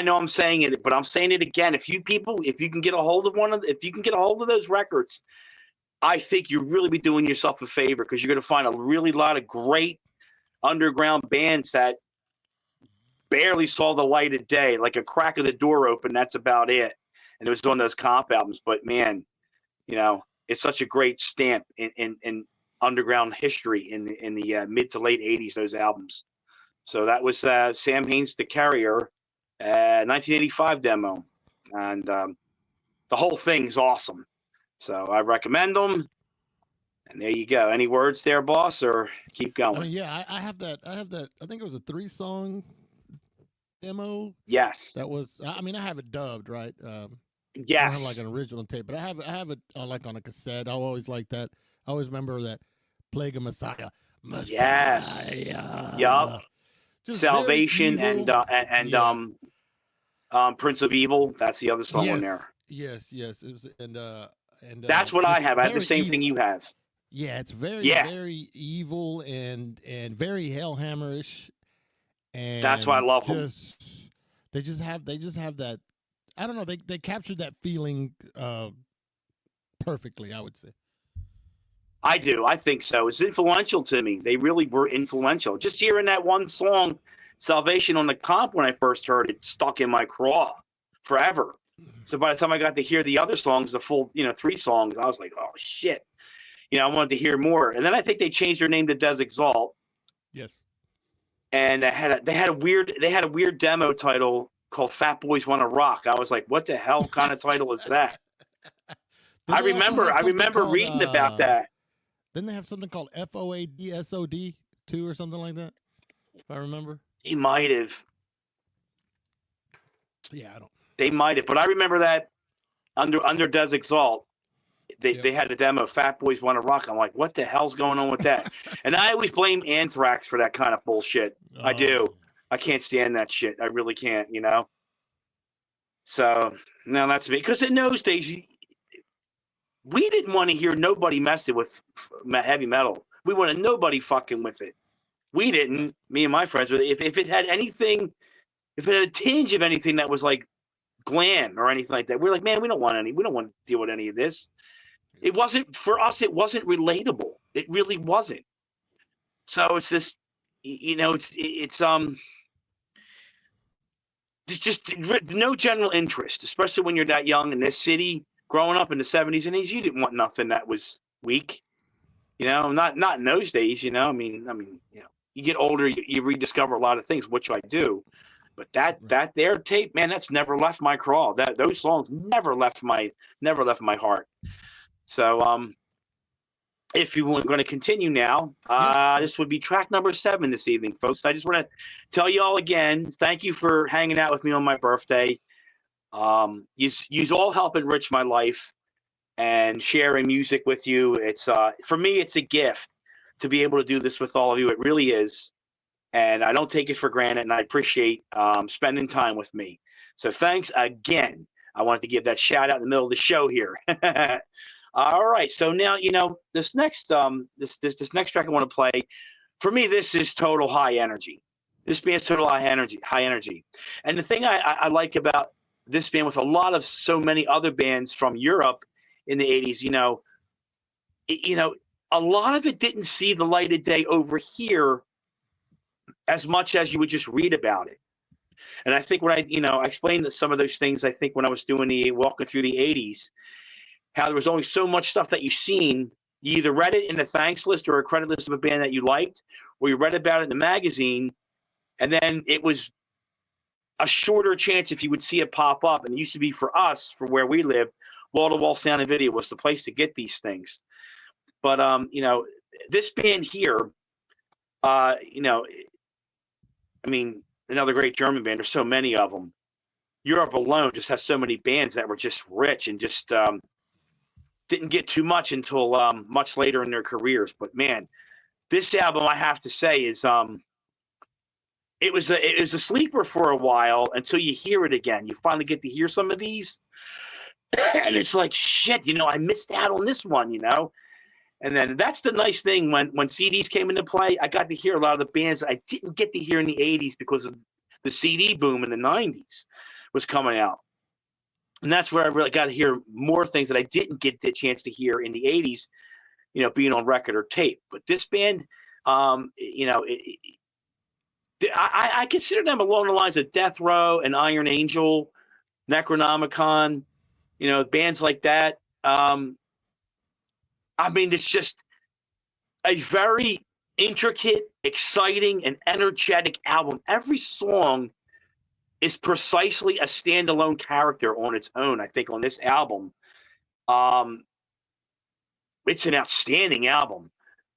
know I'm saying it, but I'm saying it again. If you can get a hold of those records, I think you really be doing yourself a favor, because you're going to find a really lot of great underground bands that barely saw the light of day, like a crack of the door open. That's about it. And it was on those comp albums. But man, you know, it's such a great stamp in underground history in the mid to late 80s, those albums. So that was Samhain's The Carrier, 1985 demo. And the whole thing's awesome. So I recommend them. And there you go. Any words there, boss, or keep going? I mean, yeah, I have that. I think it was a 3-song demo. Yes. That was. I mean, I have it dubbed, right? Yes. I don't have like an original tape, but I have it like on a cassette. I always like that. I always remember that Plague of Messiah. Yes. Yup. Salvation and Prince of Evil. That's the other song on there. Yes. It was, and that's what I have. I have the same thing you have. Yeah, it's very evil and very Hellhammerish. And that's why I love them. They just have that. I don't know. They captured that feeling perfectly, I would say. I do. I think so. It's influential to me. They really were influential. Just hearing that one song, Salvation, on the comp when I first heard it, stuck in my craw forever. So by the time I got to hear the other songs, the full, 3 songs, I was like, oh shit. I wanted to hear more. And then I think they changed their name to Des Exalt. Yes. And they had a weird demo title called Fat Boys Wanna Rock. I was like, what the hell kind of title is that? I remember reading about that. Didn't they have something called FOADSOD too, or something like that? If I remember. He might have. Yeah, I don't. They might have, but I remember that under Des Exalt, they had a demo, Fat Boys Wanna Rock. I'm like, what the hell's going on with that? And I always blame Anthrax for that kind of bullshit. I do. I can't stand that shit. I really can't, So, now that's me. Because in those days, we didn't want to hear nobody messing with heavy metal. We wanted nobody fucking with it. We didn't, me and my friends, if it had anything, if it had a tinge of anything that was like glam or anything like that, we're like, man, we don't want to deal with any of this. It wasn't, for us, it wasn't relatable. It really wasn't. So it's this, it's just no general interest, especially when you're that young in this city, growing up in the 70s and 80s. You didn't want nothing that was weak, not in those days, I mean, you get older, you rediscover a lot of things, which I do. But that their tape, man, that's never left my craw. Those songs never left my heart. So if you were going to continue now, this would be track number 7 this evening, folks. I just want to tell you all again, thank you for hanging out with me on my birthday. You all help enrich my life and sharing music with you. It's for me, it's a gift to be able to do this with all of you. It really is. And I don't take it for granted, and I appreciate spending time with me. So thanks again. I wanted to give that shout out in the middle of the show here. All right. So now, this next this next track I want to play, for me, this is total high energy. This band's total high energy. And the thing I like about this band, with a lot of so many other bands from Europe in the 80s, a lot of it didn't see the light of day over here as much as you would just read about it. And I think when I explained some of those things, I think when I was doing walking through the 80s, how there was only so much stuff that you've seen you either read it in the thanks list or a credit list of a band that you liked, or you read about it in the magazine, and then it was a shorter chance if you would see it pop up. And it used to be for us, for where we lived, wall-to-wall sound and video was the place to get these things. But you know, this band here, you know, I mean, another great German band. There's so many of them. Europe alone just has so many bands that were just rich and just didn't get too much until much later in their careers. But man, this album, I have to say, is it was a sleeper for a while until you hear it again. You finally get to hear some of these, and it's like, shit, you know, I missed out on this one, you know. And then that's the nice thing when CDs came into play. I got to hear a lot of the bands I didn't get to hear in the 80s because of the CD boom in the 90s was coming out. And that's where I really got to hear more things that I didn't get the chance to hear in the 80s, you know, being on record or tape. But this band, you know, I consider them along the lines of Death Row and Iron Angel, Necronomicon, you know, bands like that. I mean, it's just a very intricate, exciting, and energetic album. Every song is precisely a standalone character on its own, I think, on this album. It's an outstanding album.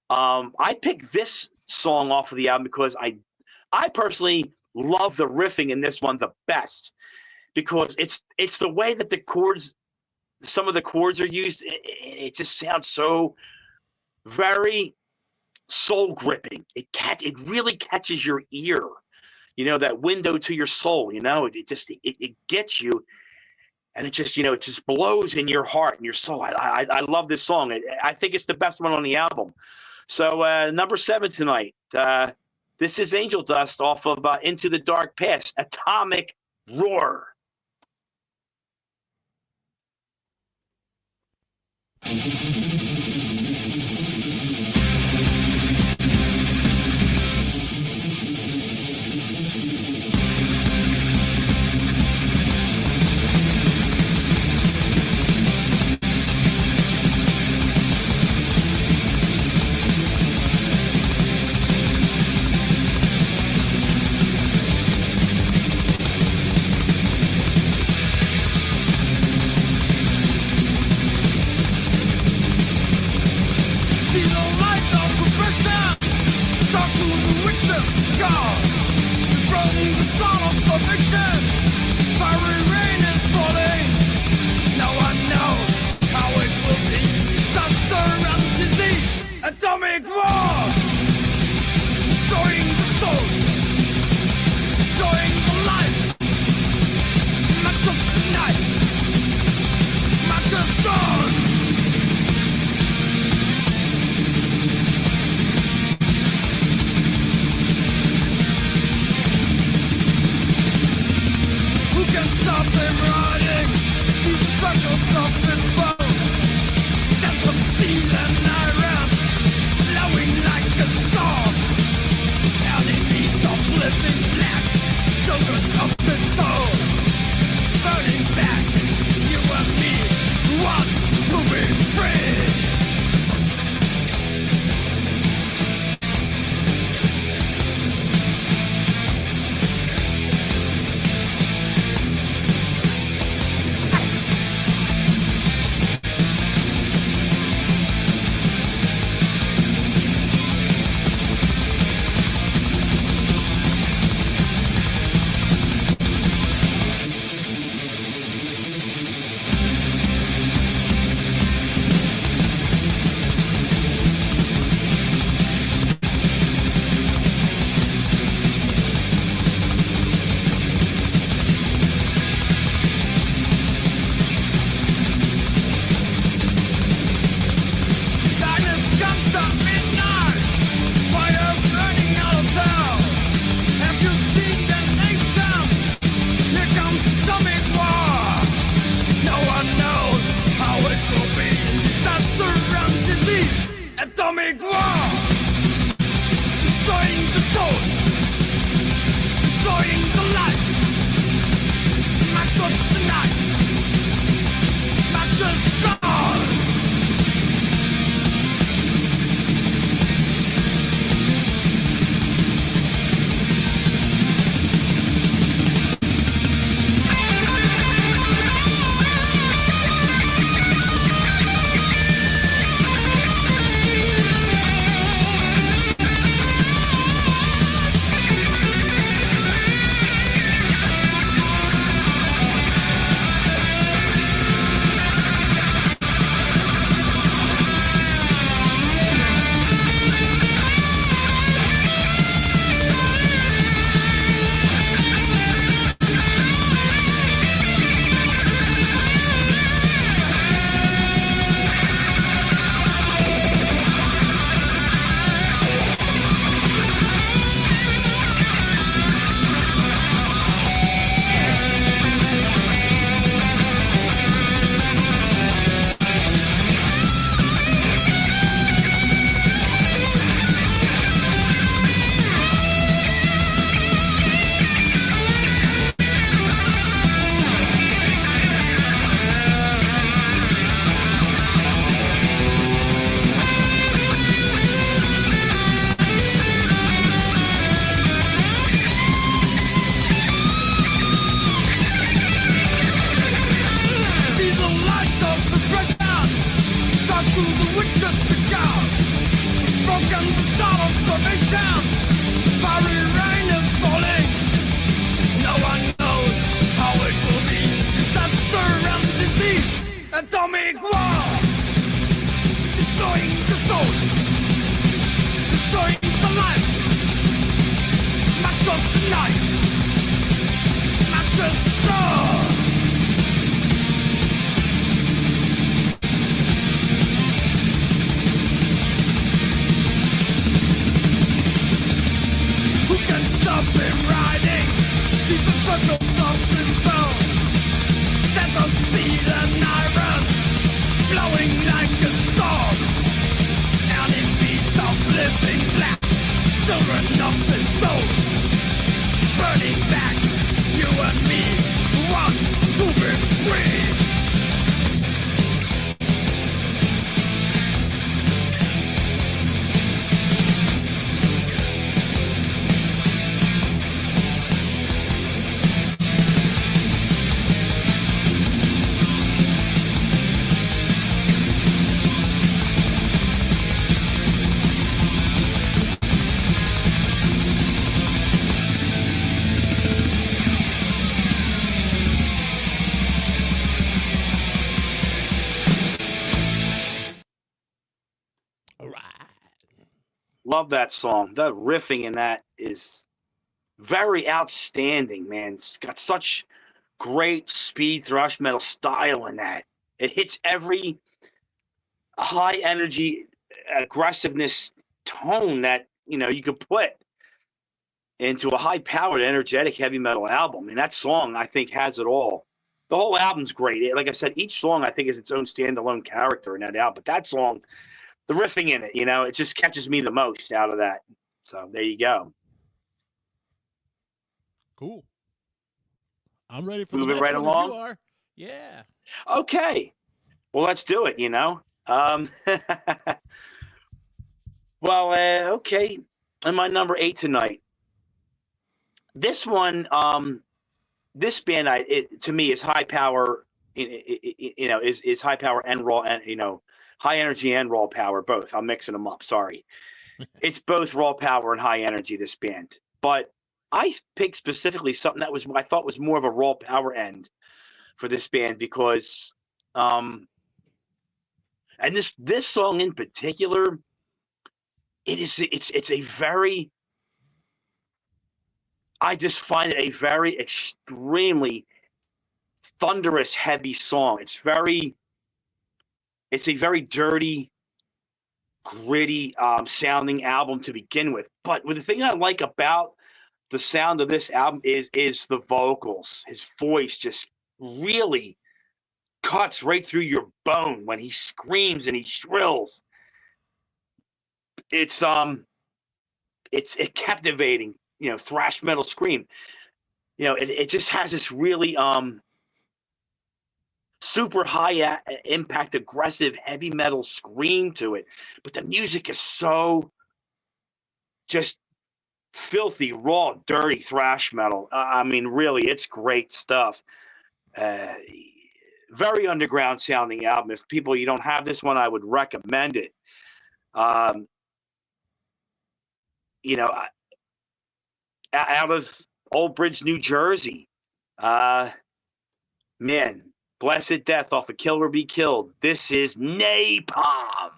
I picked this song off of the album because I personally love the riffing in this one the best, because it's the way that the chords, some of the chords are used. It just sounds so very soul gripping. It really catches your ear, you know, that window to your soul. You know, it gets you, and it just, you know, it just blows in your heart and your soul. I love this song. I think it's the best one on the album. So number 7 tonight. This is Angel Dust off of Into the Dark Past, Atomic Roar. Atomic war! Destroying the souls, destroying the life. Much of the night, much of dawn. Who can stop them running through the circles of this bones? Death of steel and iron, blowing like out of formation. Fiery rain is falling. No one knows how it will be. Disaster and disease. Atomic war. Destroying the soul. Destroying the life. Match of the night. Match of the soul. Who can stop him riding? See the circles of his bones. That's of steel and iron, blowing like a storm. Enemies of living black, children of the soul. Burning back, you and me want to be free. All right. Love that song. The riffing in that is very outstanding, man. It's got such great speed thrash metal style in that. It hits every high energy aggressiveness tone that you could put into a high powered energetic heavy metal album. And that song I think has it all. The whole album's great. Like I said, each song I think is its own standalone character in that album. But that song, the riffing in it, it just catches me the most out of that. So there you go. Cool. I'm ready for Moving the next right one if along? you are. Yeah. Okay. Well, let's do it, Well, okay. And my number 8 tonight. This one, this band, to me, is high power, is high power and raw, and, high energy and raw power, both. I'm mixing them up. Sorry. It's both raw power and high energy, this band. But I picked specifically something that I thought was more of a raw power end for this band because, and this song in particular, it's a very, I just find it a very extremely thunderous, heavy song. It's a very dirty, gritty sounding album to begin with. But the thing I like about the sound of this album is the vocals. His voice just really cuts right through your bone when he screams and he shrills. It's a captivating, thrash metal scream. It just has this really super high impact, aggressive, heavy metal scream to it. But the music is so just filthy, raw, dirty thrash metal. I mean, really, it's great stuff. Very underground sounding album. If you don't have this one, I would recommend it. Out of Old Bridge, New Jersey. Man, Blessed Death off of Kill or Be Killed. This is Napalm.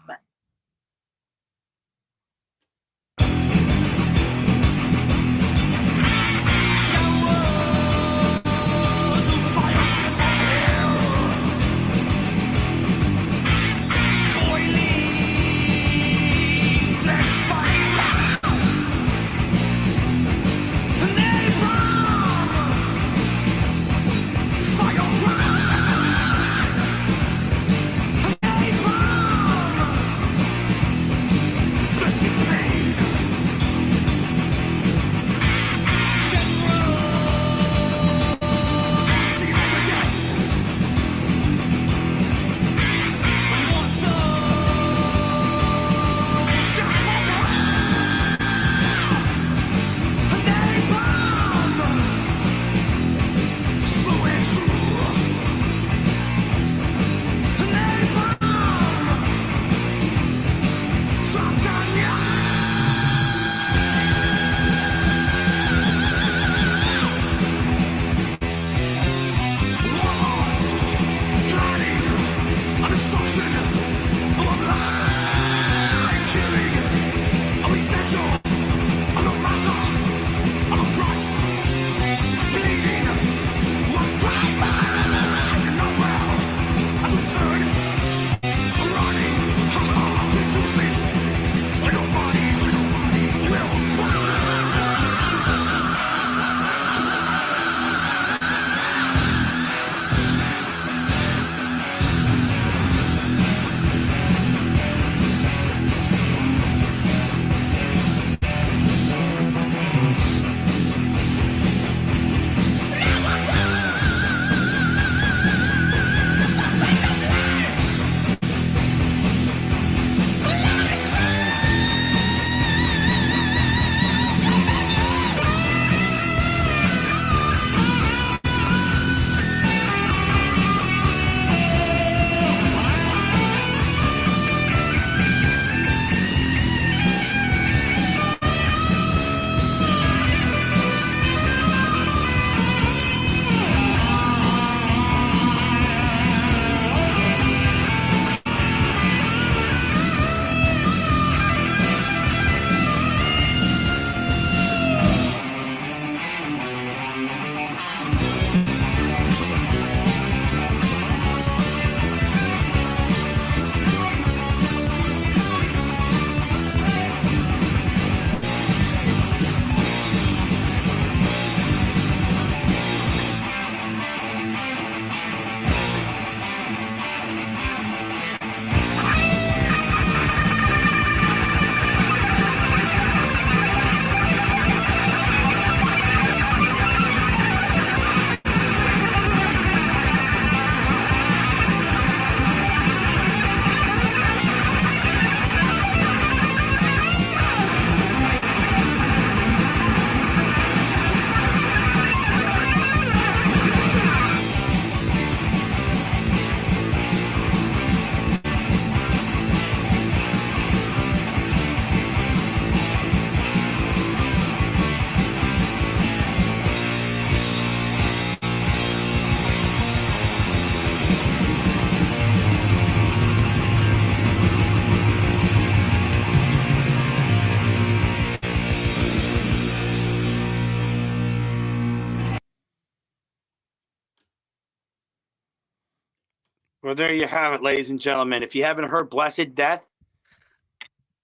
Well, there you have it, ladies and gentlemen. If you haven't heard Blessed Death,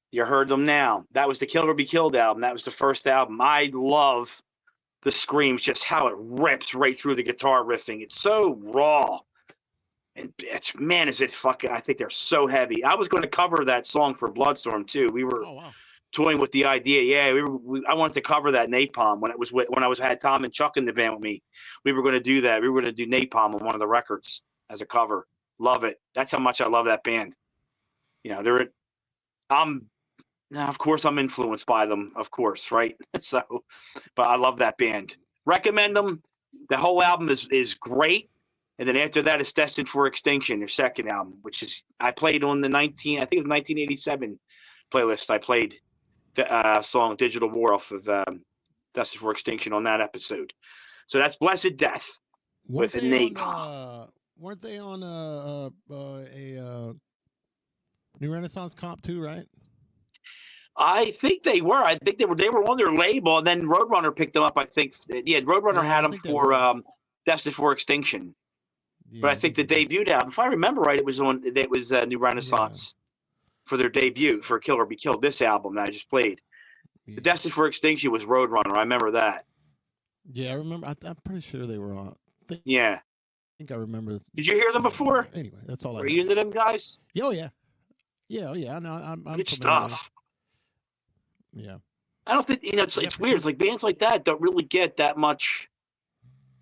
you heard them now. That was the Kill or Be Killed album. That was the first album. I love the screams, just how it rips right through the guitar riffing. It's so raw. And it's, man, is it fucking, I think they're so heavy. I was going to cover that song for Bloodstorm too. We were toying with the idea. Yeah, I wanted to cover that Napalm when I had Tom and Chuck in the band with me. We were going to do that. We were going to do Napalm on one of the records as a cover. Love it. That's how much I love that band. You know, of course I'm influenced by them, of course, right? So, but I love that band. Recommend them. The whole album is great. And then after that, it's Destined for Extinction, their second album, which is, I played on the 1987 playlist. I played the song Digital War off of Destined for Extinction on that episode. So that's Blessed Death with a Napalm. Weren't they on a New Renaissance comp too, right? I think they were. I think they were on their label, and then Roadrunner picked them up. I think, yeah, Roadrunner had them for Destined for Extinction. Yeah, but I think the debut album, if I remember right, it was New Renaissance for their debut for Kill or Be Killed. This album that I just played, the Destined for Extinction was Roadrunner. I remember that. Yeah, I remember. I'm pretty sure they were on. Yeah. I think I remember. Did you hear them before? Anyway, that's all. Were you into them guys? Oh yeah, yeah, oh yeah. No, I'm good stuff. Yeah. I don't think it's weird. It's like bands like that don't really get that much.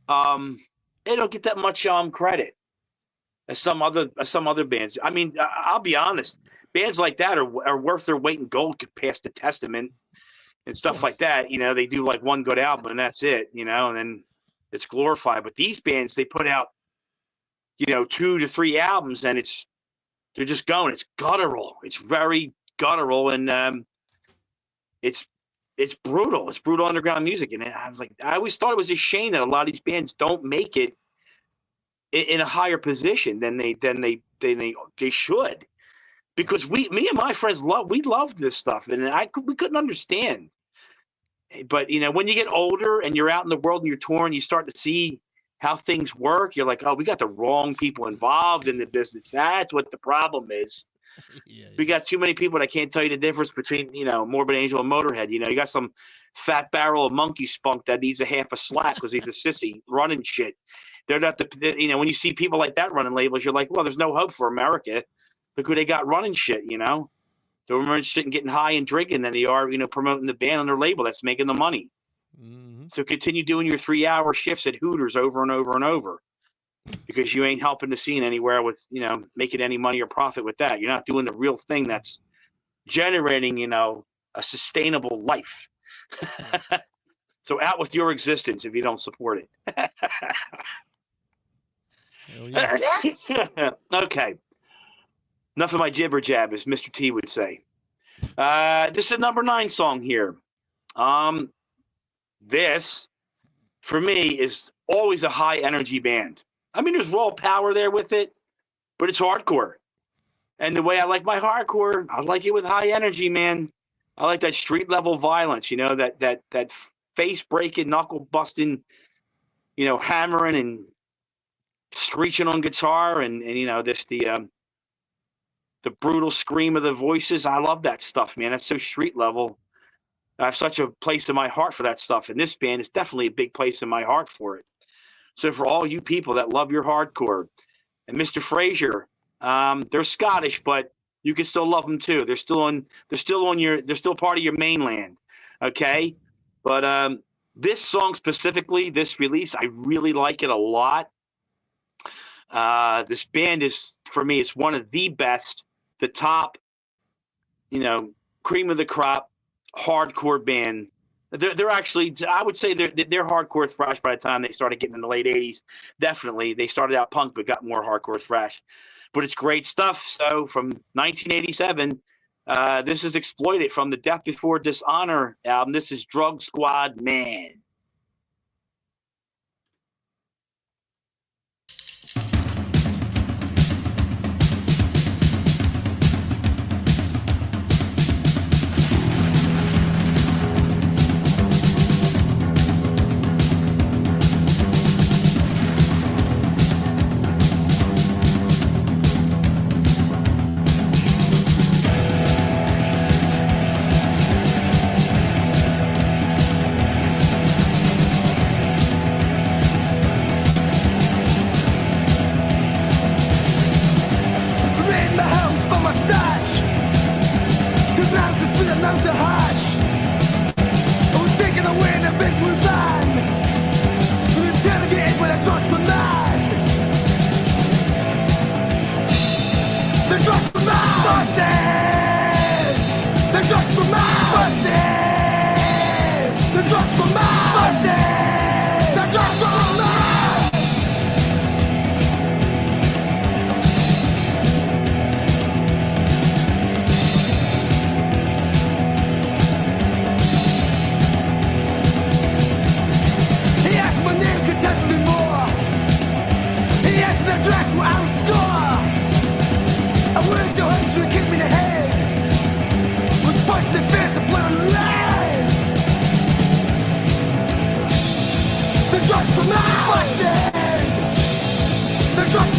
They don't get that much credit as some other bands. I mean, I'll be honest. Bands like that are worth their weight in gold past the Testament and stuff like that. You know, they do like one good album and that's it. You know, and then it's glorified. But these bands, they put out, 2 to 3 albums, and they're just going. It's guttural. It's very guttural, and it's brutal. It's brutal underground music. And I was like, I always thought it was a shame that a lot of these bands don't make it in a higher position than they should, because me and my friends loved this stuff, and we couldn't understand. But when you get older and you're out in the world and you're touring, you start to see how things work. You're like, oh, we got the wrong people involved in the business. That's what the problem is. Yeah. We got too many people that can't tell you the difference between, Morbid Angel and Motorhead. You got some fat barrel of monkey spunk that needs a half a slap because he's a sissy running shit. They're not when you see people like that running labels, you're like, well, there's no hope for America because they got running shit, They're more interested in getting high and drinking than they are, promoting the band on their label that's making the money. Mm-hmm. So continue doing your 3-hour shifts at Hooters over and over and over, because you ain't helping the scene anywhere with, making any money or profit with that. You're not doing the real thing that's generating, a sustainable life. So out with your existence if you don't support it. Okay. Enough of my jibber jab, as Mr. T would say. This is a number 9 song here. This, for me, is always a high energy band. I mean, there's raw power there with it, but it's hardcore. And the way I like my hardcore, I like it with high energy, man. I like that street level violence, that face breaking, knuckle busting, hammering and screeching on guitar, and the brutal scream of the voices. I love that stuff, man. That's so street level. I have such a place in my heart for that stuff, and this band is definitely a big place in my heart for it. So for all you people that love your hardcore, and Mr. Fraser, they're Scottish, but you can still love them too. They're still part of your mainland, okay? But this song specifically, this release, I really like it a lot. This band is, for me, it's one of the best, the top, cream of the crop hardcore band. They're actually, I would say they're hardcore thrash by the time they started getting in the late 80s. Definitely. They started out punk, but got more hardcore thrash. But it's great stuff. So from 1987, this is Exploited from the Death Before Dishonor album. This is Drug Squad Man.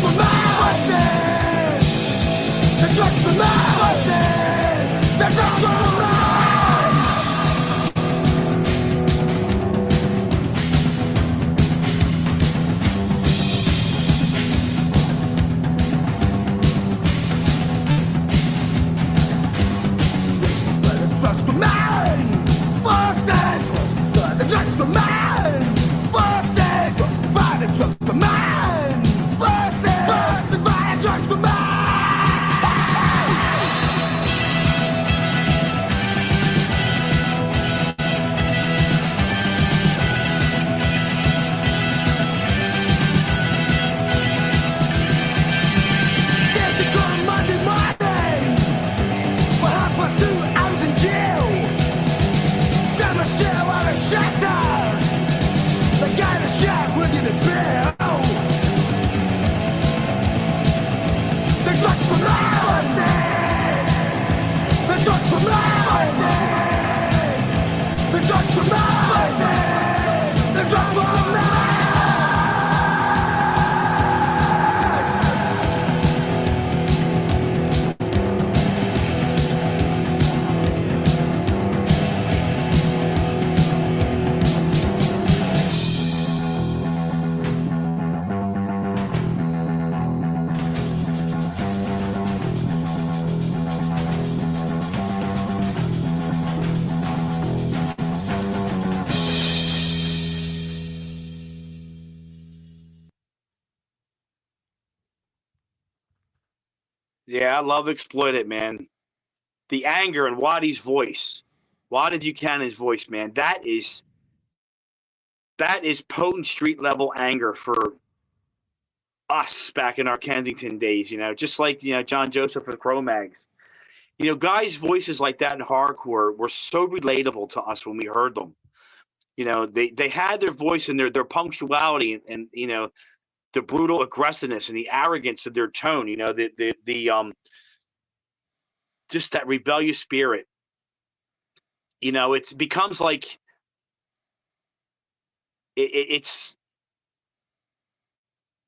for mine. The drugs for mine. The drugs for mine. Drugs for mine, busted. The drugs for mine, busted. Buy the drugs for mine, busted. Busted by the drugs for mine. Take the gun Monday morning. For 2:30 I was in jail. Summer show on a shoutout. The guy in the shop will get a bill. The drugs for mine. The drugs for mine. The drugs for mine. The drugs for mine. Yeah, I love Exploited, man. The anger in Waddy's voice, Waddy Buchanan's voice, man. That is potent street level anger for us back in our Kensington days. You know, just like John Joseph and Cro-Mags. You know, guys' voices like that in hardcore were so relatable to us when we heard them. You know, they had their voice and their punctuality and you know, the brutal aggressiveness and the arrogance of their tone, you know, the just that rebellious spirit. You know, it becomes like it's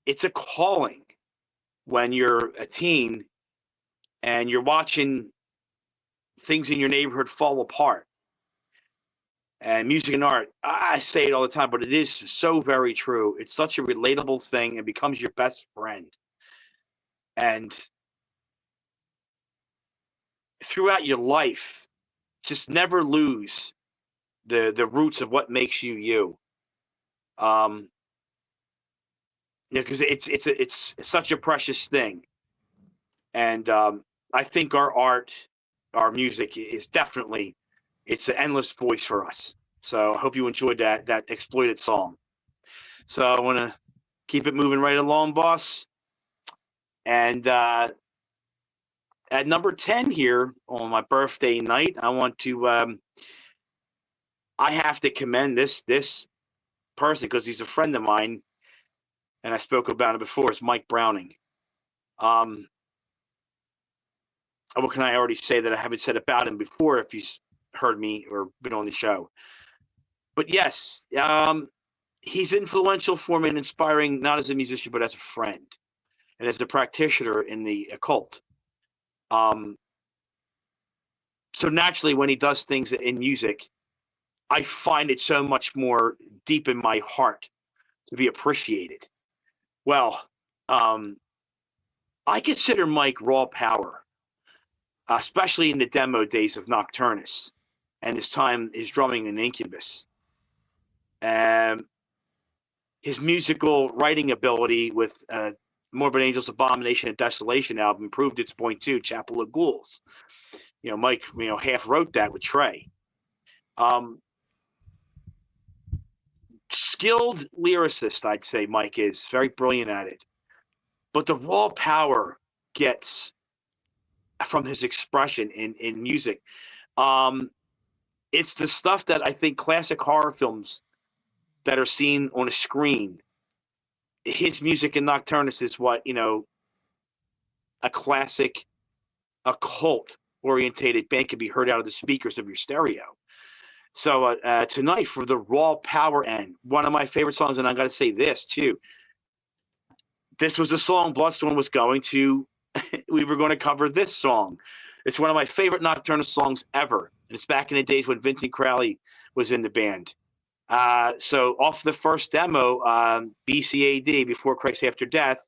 a calling when you're a teen and you're watching things in your neighborhood fall apart. And music and art, I say it all the time, but it is so very true. It's such a relatable thing and becomes your best friend. And throughout your life, just never lose the roots of what makes you you. You know, because it's such a precious thing. And I think our art, our music is definitely, it's an endless voice for us. So I hope you enjoyed that Exploited song. So I want to keep it moving right along, boss. And at number 10 here on my birthday night, I want to I have to commend this person because he's a friend of mine, and I spoke about it before. It's Mike Browning. What can I already say that I haven't said about him before if he's heard me or been on the show? But yes, he's influential for me and inspiring, not as a musician, but as a friend and as a practitioner in the occult. So naturally, when he does things in music, I find it so much more deep in my heart to be appreciated. Well, I consider Mike raw power, especially in the demo days of Nocturnus and his drumming in Incubus. His musical writing ability with Morbid Angel's Abomination and Desolation album proved its point too, Chapel of Ghouls. You know, Mike, half wrote that with Trey. Skilled lyricist, I'd say Mike is very brilliant at it. But the raw power gets from his expression in music. It's the stuff that I think classic horror films that are seen on a screen. His music in Nocturnus is what, a classic, occult orientated band can be heard out of the speakers of your stereo. So tonight, for the raw power end, one of my favorite songs, and I got to say this too, this was the song Bloodstorm was going to. We were going to cover this song. It's one of my favorite Nocturnus songs ever, and it's back in the days when Vincent Crowley was in the band. So off the first demo, BCAD, Before Christ After Death,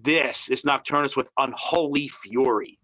this is Nocturnus with Unholy Fury.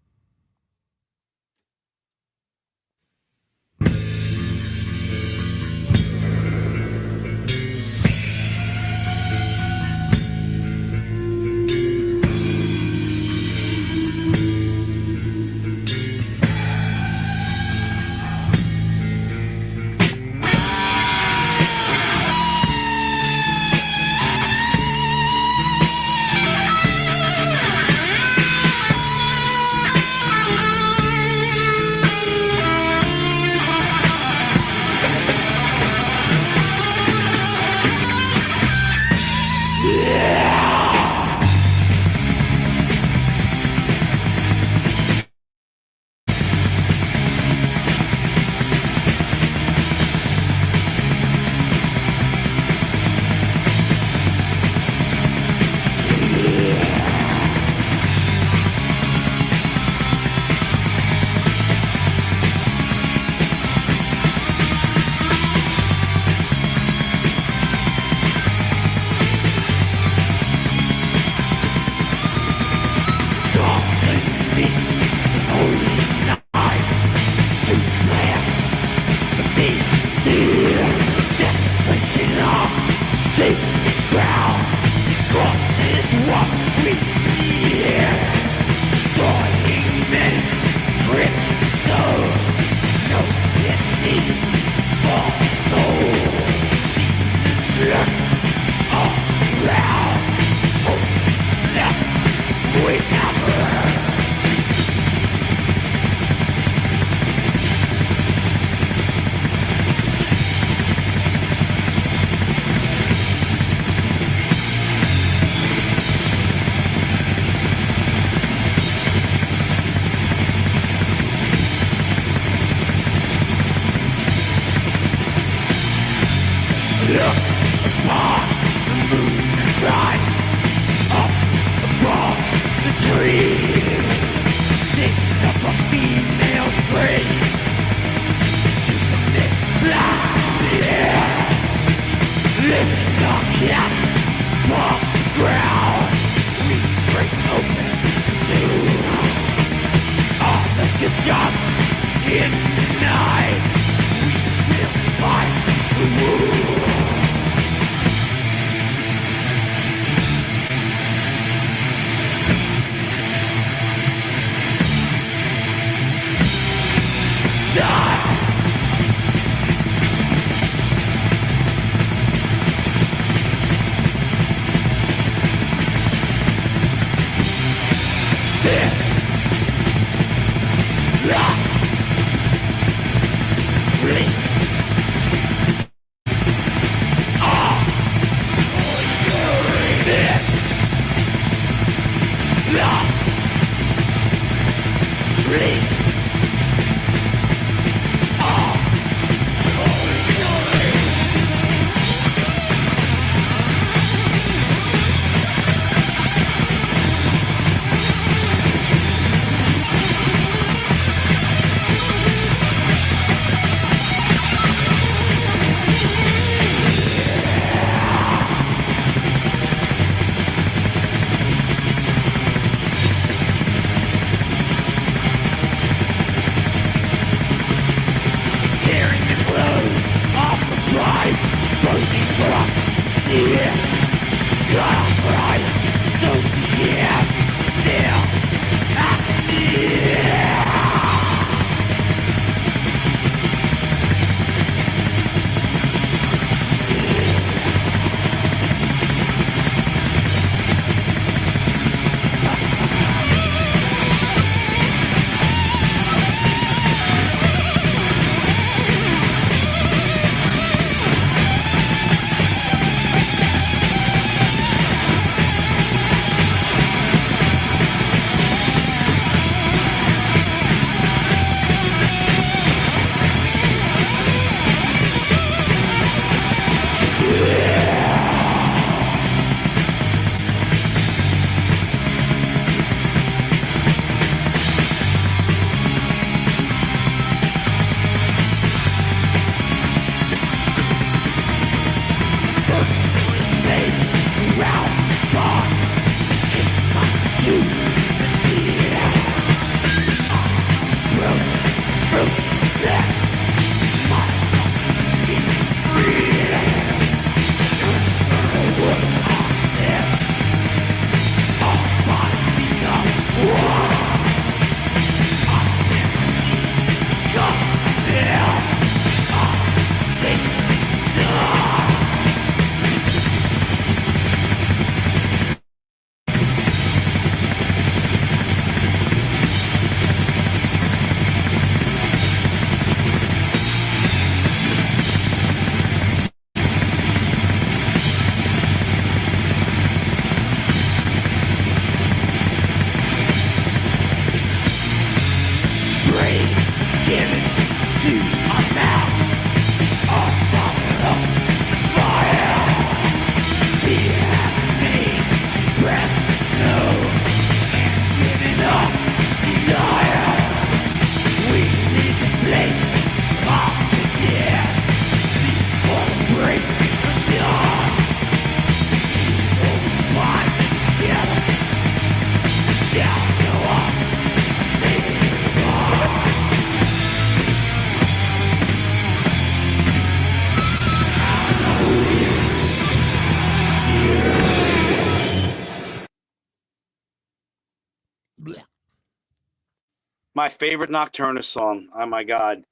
My favorite Nocturnus song. Oh my God.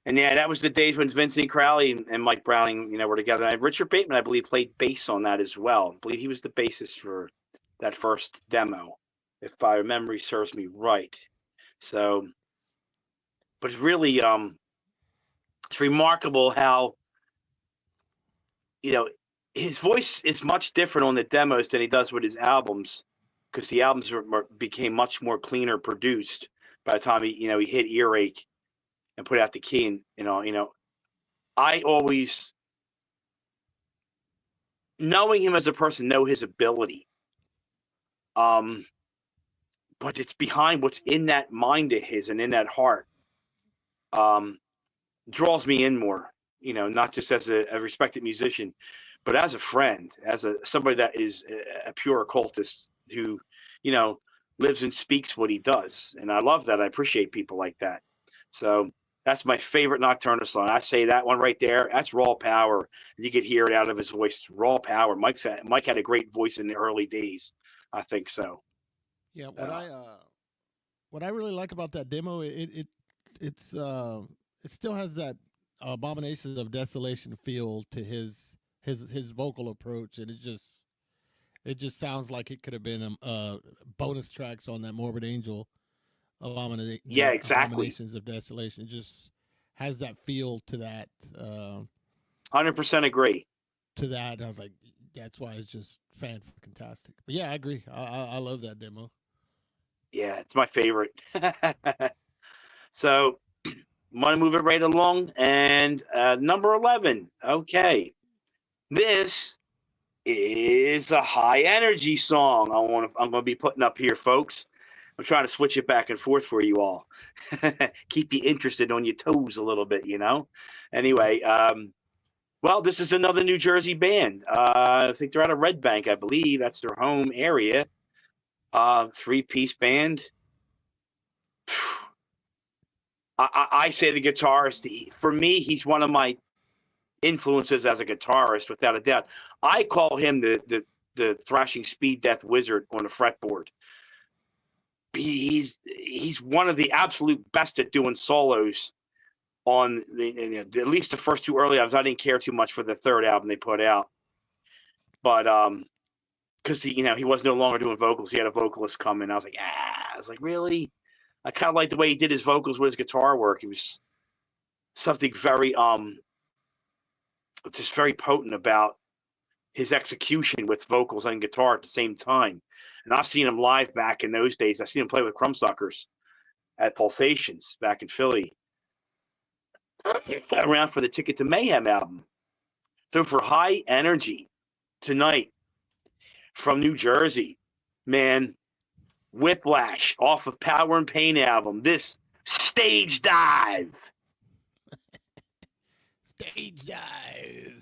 And yeah, that was the days when Vincent Crowley and Mike Browning, were together. And Richard Bateman, I believe, played bass on that as well. I believe he was the bassist for that first demo, if my memory serves me right. So, but it's really, it's remarkable how, his voice is much different on the demos than he does with his albums, because the albums became much more cleaner produced by the time he hit Earache and put out the key. And I always, knowing him as a person, know his ability. But it's behind what's in that mind of his and in that heart. Draws me in more, not just as a respected musician, but as a friend, as somebody that is a pure occultist who, lives and speaks what he does. And I love that. I appreciate people like that. So that's my favorite Nocturnus song. I say that one right there. That's raw power. You could hear it out of his voice. It's raw power. Mike had a great voice in the early days. I think so. Yeah. What I really like about that demo, it still has that Abominations of Desolation feel to his vocal approach, and it just sounds like it could have been bonus tracks on that Morbid Angel Yeah, exactly. Abominations of Desolation. It just has that feel to that. 100% agree. To that, I was like, that's why it's just fantastic. But yeah, I agree. I love that demo. Yeah, it's my favorite. So, want to move it right along, and number 11. Okay, this is a high energy song. I'm going to be putting up here, folks. I'm trying to switch it back and forth for you all. Keep you interested on your toes a little bit, Anyway, well, this is another New Jersey band. I think they're out of Red Bank, I believe. That's their home area. 3-piece band. I say the guitarist, for me, he's one of my influences as a guitarist, without a doubt. I call him the thrashing speed death wizard on the fretboard. He's one of the absolute best at doing solos on at least the first two early albums. I didn't care too much for the third album they put out, but because he was no longer doing vocals, he had a vocalist come in. I was like, really? I kind of like the way he did his vocals with his guitar work. It was something very just very potent about his execution with vocals and guitar at the same time. And I've seen him live back in those days. I've seen him play with Crumbsuckers at Pulsations back in Philly, around for the Ticket to Mayhem album. So for high energy tonight from New Jersey, man, Whiplash off of Power and Pain album. This Stage Dive. Stage Dive.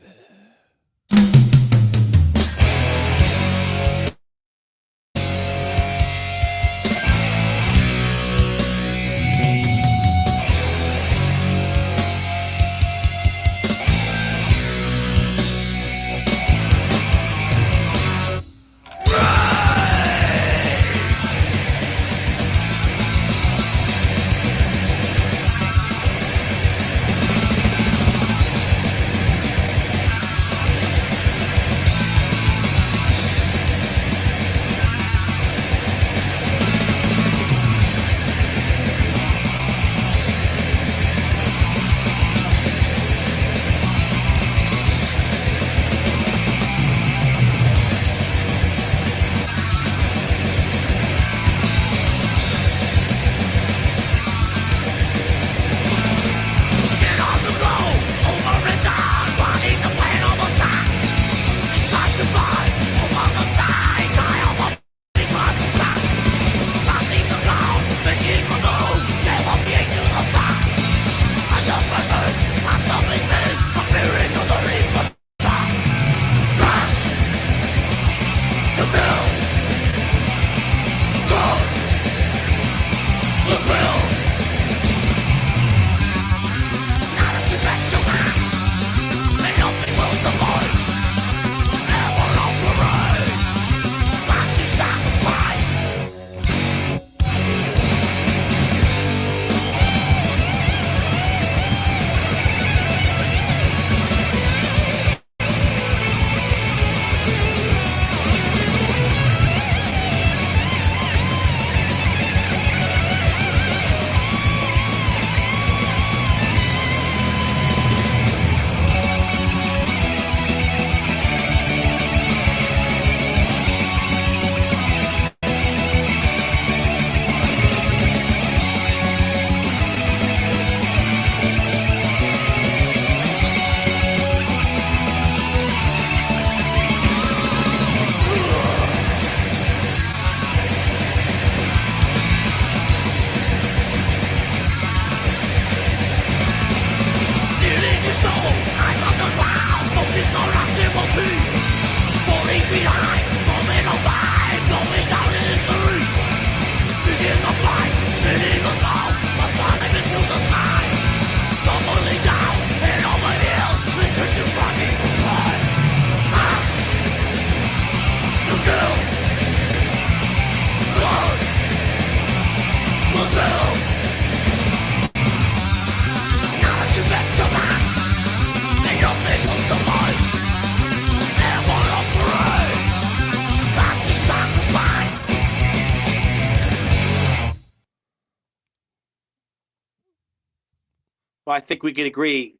I think we could agree,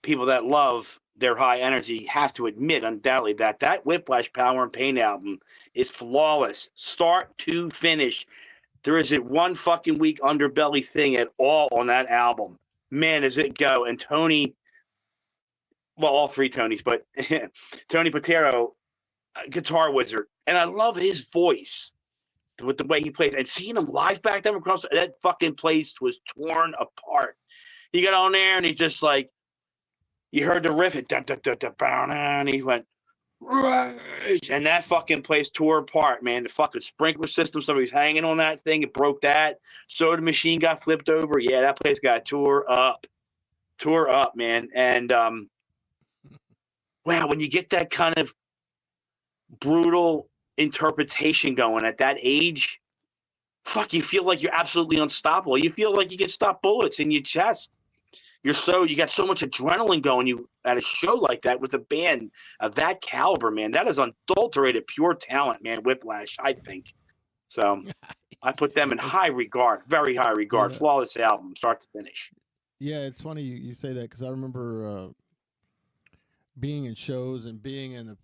people that love their high energy have to admit undoubtedly that Whiplash Power and Pain album is flawless, start to finish. There isn't one fucking weak underbelly thing at all on that album. Man, does it go. And Tony, well, all three Tonys, but Tony Patero, guitar wizard. And I love his voice with the way he plays. And seeing him live back then across that fucking place was torn apart. He got on there and he just like, you heard the riff, and he went, Rage! And that fucking place tore apart, man. The fucking sprinkler system, somebody's hanging on that thing, it broke that. Soda machine got flipped over. Yeah, that place got tore up, man. And wow, when you get that kind of brutal interpretation going at that age, fuck, you feel like you're absolutely unstoppable. You feel like you can stop bullets in your chest. You got so much adrenaline going you at a show like that with a band of that caliber, man. That is unadulterated pure talent, man. Whiplash, I think. So I put them in high regard, very high regard. Yeah. Flawless album, start to finish. Yeah, it's funny you say that because I remember being in shows and being in the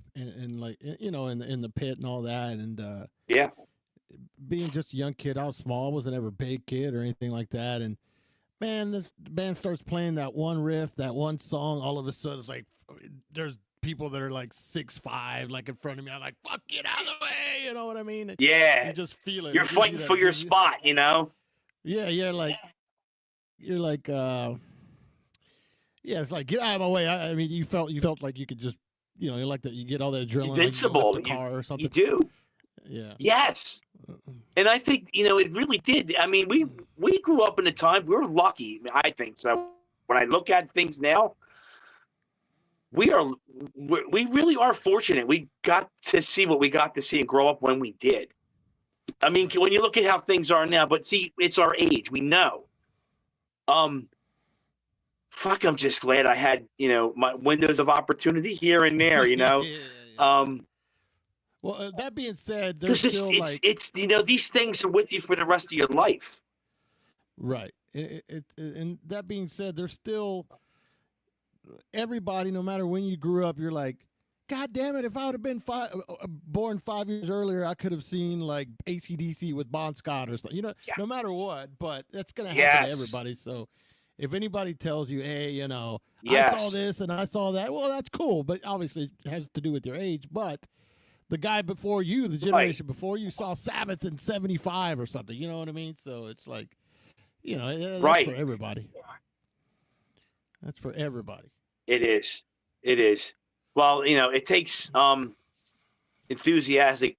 pit and all that, and yeah, being just a young kid. I was small, wasn't ever a big kid or anything like that, and man, the band starts playing that one riff, that one song. All of a sudden, it's like there's people that are like 6'5", like in front of me. I'm like, "Fuck, get out of the way!" You know what I mean? Yeah, you just feel it. You're fighting for your spot, you know. Yeah, you're like, yeah, it's like get out of my way. I mean, you felt like you could just, you're like that. You get all that adrenaline, invincible, like the car or something. You do. Yeah. Yes. And I think, it really did. I mean, we grew up in a time, we were lucky, I think. So when I look at things now, we really are fortunate. We got to see what we got to see and grow up when we did. I mean, when you look at how things are now, but see, it's our age. We know. Fuck, I'm just glad I had, my windows of opportunity here and there, yeah. Well, that being said, there's still it's these things are with you for the rest of your life. Right. And that being said, there's still everybody, no matter when you grew up, you're like, God damn it, if I would have been born 5 years earlier, I could have seen like AC/DC with Bon Scott or something, no matter what, but that's going to happen to everybody. So if anybody tells you, hey, I saw this and I saw that, well, that's cool. But obviously it has to do with your age, but the guy before you, the generation before you, saw Sabbath in 75 or something. You know what I mean? So it's like, that's for everybody. That's for everybody. It is. It is. Well, it takes enthusiastic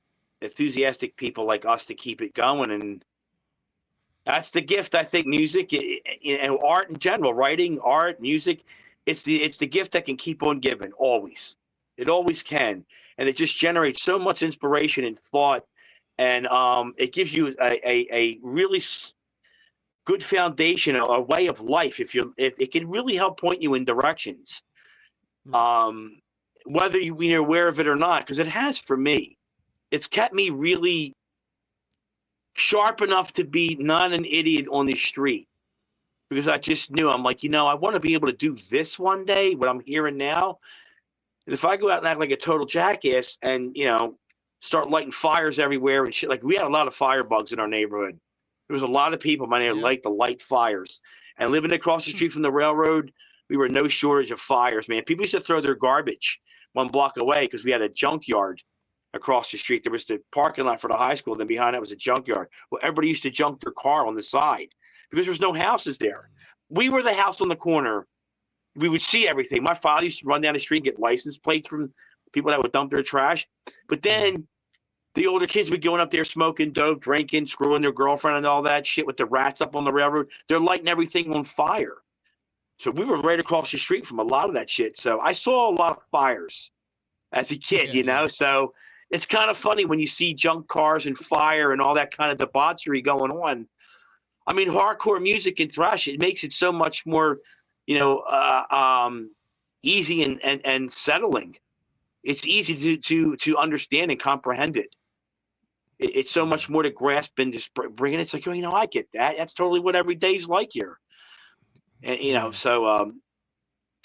people like us to keep it going, and that's the gift. I think music and art in general, writing, art, music, it's the gift that can keep on giving. Always, it always can. And it just generates so much inspiration and thought, and it gives you a really good foundation, a way of life. If it can really help point you in directions, whether you're aware of it or not, because it has for me. It's kept me really sharp enough to be not an idiot on the street, because I just knew, I'm like, I want to be able to do this one day, what I'm hearing now. And if I go out and act like a total jackass and, start lighting fires everywhere and shit, like we had a lot of firebugs in our neighborhood. There was a lot of people, my neighborhood, like to light fires. And living across the street from the railroad, we were no shortage of fires, man. People used to throw their garbage 1 block away because we had a junkyard across the street. There was the parking lot for the high school. Then behind that was a junkyard. Well, everybody used to junk their car on the side because there was no houses there. We were the house on the corner. We would see everything. My father used to run down the street and get license plates from people that would dump their trash. But then the older kids would be going up there smoking dope, drinking, screwing their girlfriend and all that shit with the rats up on the railroad. They're lighting everything on fire. So we were right across the street from a lot of that shit. So I saw a lot of fires as a kid, So it's kind of funny when you see junk cars and fire and all that kind of debauchery going on. I mean, hardcore music and thrash, it makes it so much more easy and settling. It's easy to understand and comprehend it. It's so much more to grasp and just bring it. It's like, I get that. That's totally what every day's like here. And Yeah. so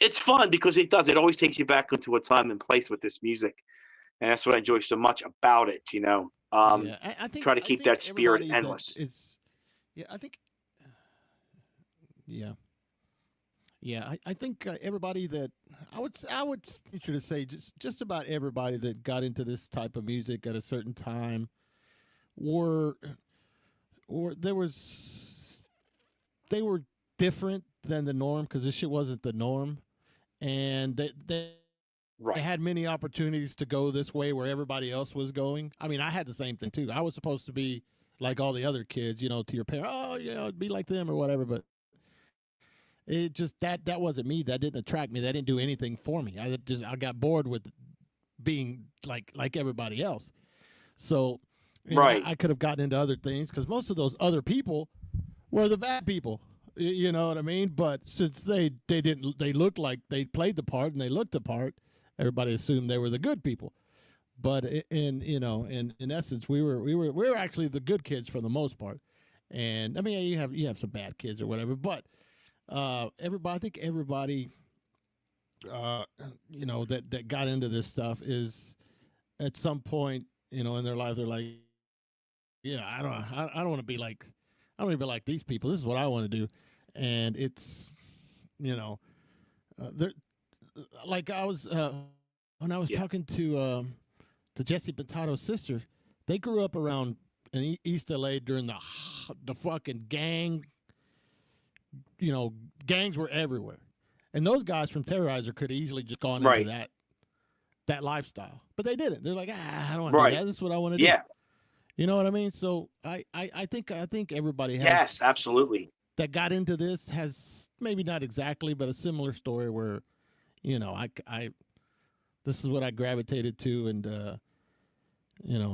it's fun because it always takes you back into a time and place with this music, and that's what I enjoy so much about it. Yeah. Try to I keep think that spirit everybody that endless. is. Yeah. I think. Yeah. Yeah. I think everybody that I would venture to say just about everybody that got into this type of music at a certain time were or there was they were different than the norm because this shit wasn't the norm, and they Right. had many opportunities to go this way where everybody else was going. I mean, I had the same thing too. I was supposed to be like all the other kids, to your parents. Oh, be like them or whatever. But it just that wasn't me. That didn't attract me. That didn't do anything for me. I got bored with being like everybody else. So, Right. I could have gotten into other things because most of those other people were the bad people. You know what I mean? But since they looked like they played the part and they looked the part, everybody assumed they were the good people. But in essence, we were actually the good kids for the most part. And I mean, you have some bad kids or whatever, but everybody, I think everybody, that got into this stuff is at some point, in their life, they're like, yeah, I don't want to be like, I don't want to be like these people. This is what I want to do, and it's, there, like I was when I was Yeah. talking to Jesse Pintato's sister, they grew up around in East LA during the fucking gangs were everywhere, and those guys from Terrorizer could have easily just gone into Right. that lifestyle, but they didn't. They're like, I don't want to do Right. that. This is what I want to do. Yeah. You know what I mean? So I think everybody Yes. has Absolutely. that got into this has maybe not exactly, but a similar story where, I this is what I gravitated to, and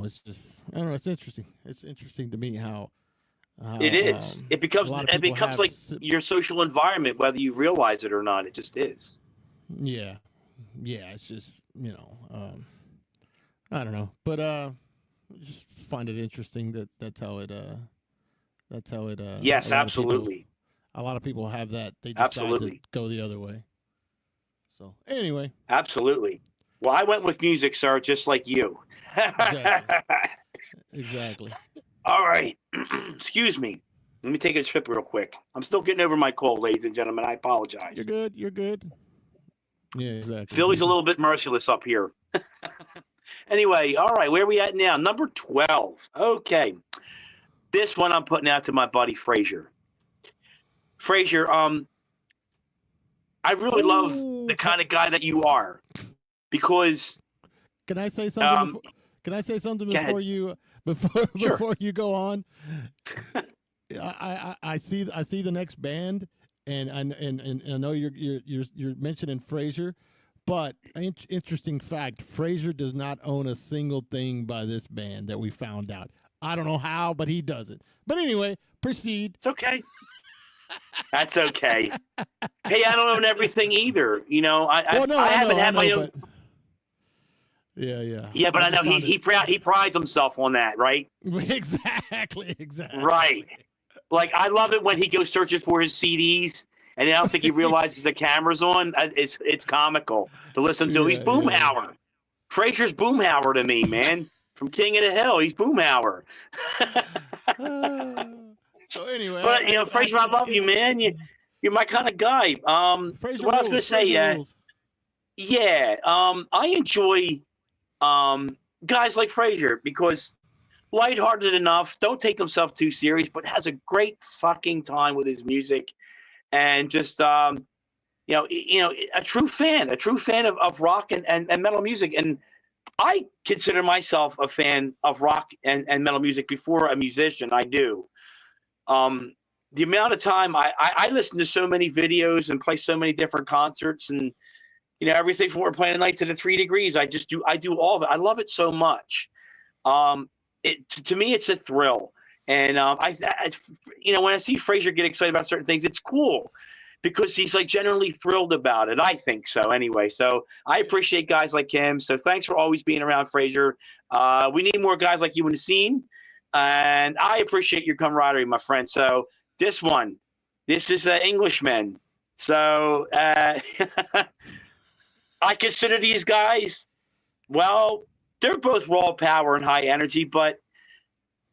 it's just I don't know. It's interesting. It's interesting to me how It is. It a becomes lot of it people becomes have like your social environment, whether you realize it or not. It just is. yeah, yeah. It's just I don't know, but I just find it interesting that that's how it Yes. Absolutely. a lot of people have that they decide to Absolutely. go the other way. So anyway, Absolutely. Well, I went with music, sir, just like you. exactly, exactly. All right. Excuse me. Let me take a trip real quick. I'm still getting over my cold, ladies and gentlemen. I apologize. You're good. You're good. Yeah, exactly. Philly's a little bit merciless up here. Anyway, all right, where are we at now? Number 12. Okay. This one I'm putting out to my buddy Frazier. Frazier, I really love the kind of guy that you are, because Can I say something? Um, Can I say something go before ahead. you Sure. before you go on? I see the next band, and I know you're mentioning Frazier, but interesting fact: Frazier does not own a single thing by this band that we found out. I don't know how, but he doesn't. But anyway, proceed. It's okay. That's okay. Hey, I don't own everything either. Well, no, I I haven't know, had my own. but yeah. Yeah, but I know just he prides himself on that, right? exactly. Right. Like, I love it when he goes searching for his CDs, and I don't think he realizes the camera's on. It's comical to listen to. He's Yeah, Boomhauer. Frazier's Boomhauer to me, man. From King of the Hill, he's Boomhauer. So anyway, But Frazier, I love you, man. You're my kind of guy. Frazier what I was going to say, rules. yeah, I enjoy guys like Frazier because lighthearted enough, don't take himself too serious, but has a great fucking time with his music, and just a true fan of rock and metal music. And I consider myself a fan of rock and metal music before a musician. I do. The amount of time I listen to so many videos and play so many different concerts, and everything from We're Playing Tonight to the 3 Degrees. I do all of it. I love it so much. To me, it's a thrill. And when I see Frazier get excited about certain things, it's cool because he's like generally thrilled about it. I think so anyway. So I appreciate guys like him. So thanks for always being around, Frazier. We need more guys like you in the scene. And I appreciate your camaraderie, my friend. So this is Englishman. So I consider these guys, well, they're both raw power and high energy, but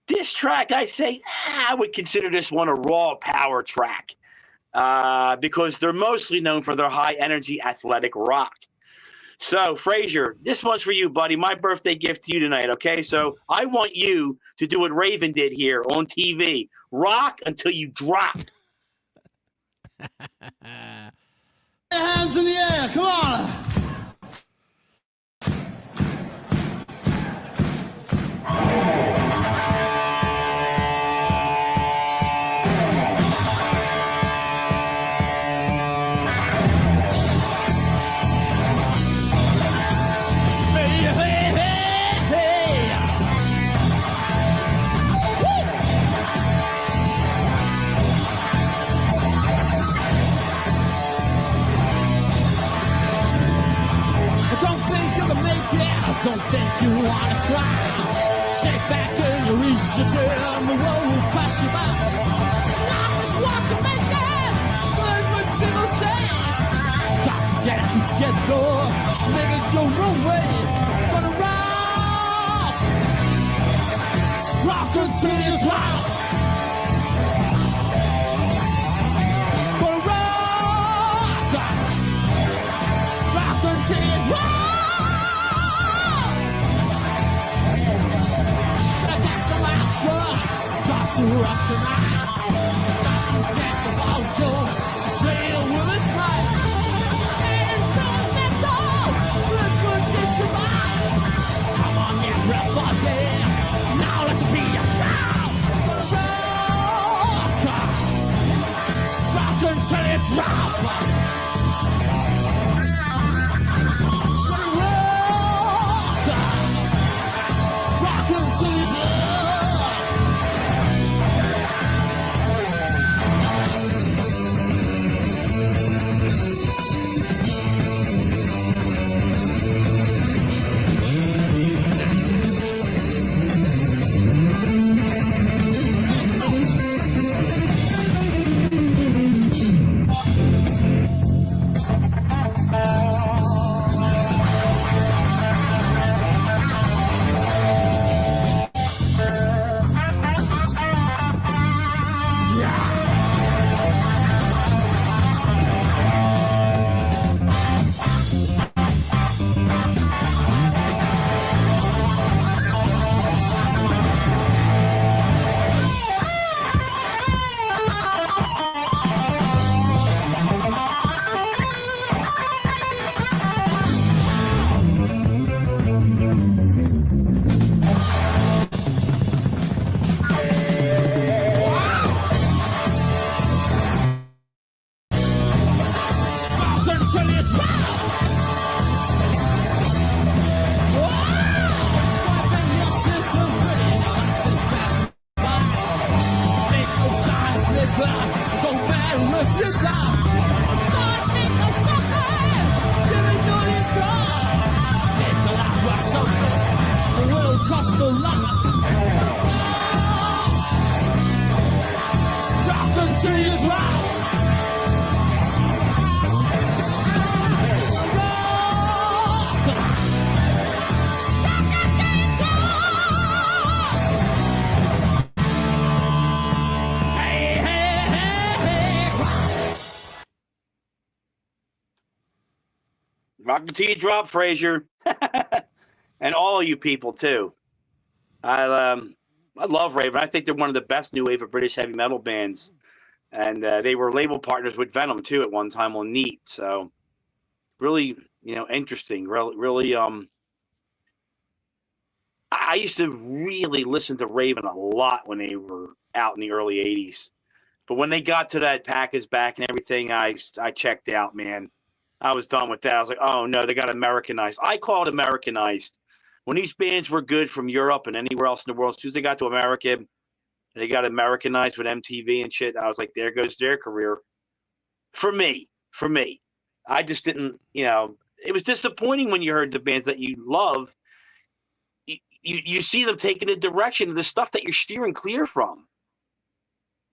this track, I say, I would consider this one a raw power track because they're mostly known for their high energy athletic rock. So, Frazier, this one's for you, buddy. My birthday gift to you tonight, okay? So I want you to do what Raven did here on TV. Rock until you drop. Hands in the air, come on! Don't think you wanna try. Sit back in your easy chair and the world will pass you by. Life is what you make it. That's what people say. Got to get together, make it your own way. Gonna rock until you drop. Gonna rock until you drop. Got to rock tonight. Got to get the ball going. To say it with a smile. And don't let go. Let's forget your mind. Come on, everybody. Now let's see you shout. Rock until you drop. Rock until you drop. Rock the T drop, Frazier. And all of you people, too. I love Raven. I think they're one of the best new wave of British heavy metal bands. And they were label partners with Venom, too, at one time on Neat. So really, interesting. Really, I used to really listen to Raven a lot when they were out in the early 80s. But when they got to that Pack is Back and everything, I checked out, man. I was done with that. I was like, oh, no, they got Americanized. I call it Americanized. When these bands were good from Europe and anywhere else in the world, as soon as they got to America, they got Americanized with MTV and shit. I was like, there goes their career. For me. I just didn't, it was disappointing when you heard the bands that you love. You see them taking a direction of the stuff that you're steering clear from.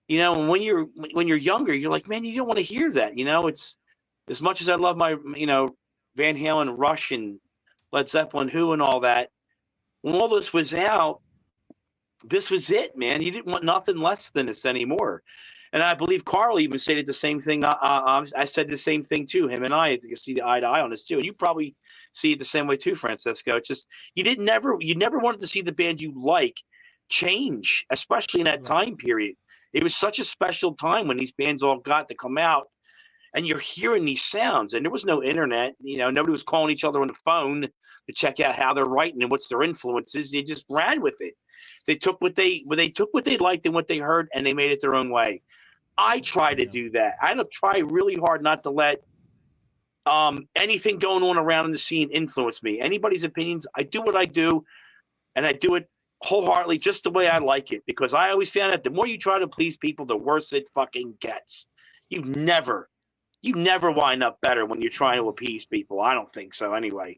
you know, and when you're younger, you're like, man, you don't want to hear that. You know, it's as much as I love my, you know, Van Halen, Rush, and Led Zeppelin, Who, and all that. When all this was out, this was it, man. You didn't want nothing less than this anymore. And I believe Carl even stated the same thing. I said the same thing too. Him and I see the eye to eye on this too. And you probably see it the same way too, Francisco. It's just you never wanted to see the band you like change, especially in that time period. It was such a special time when these bands all got to come out, and you're hearing these sounds. And there was no internet. You know, nobody was calling each other on the phone to check out how they're writing and what's their influences. They just ran with it. They took what they liked and what they heard, and they made it their own way. I try to do that. I try really hard not to let anything going on around in the scene influence me. Anybody's opinions, I do what I do, and I do it wholeheartedly just the way I like it, because I always found that the more you try to please people, the worse it fucking gets. You never wind up better when you're trying to appease people. I don't think so anyway.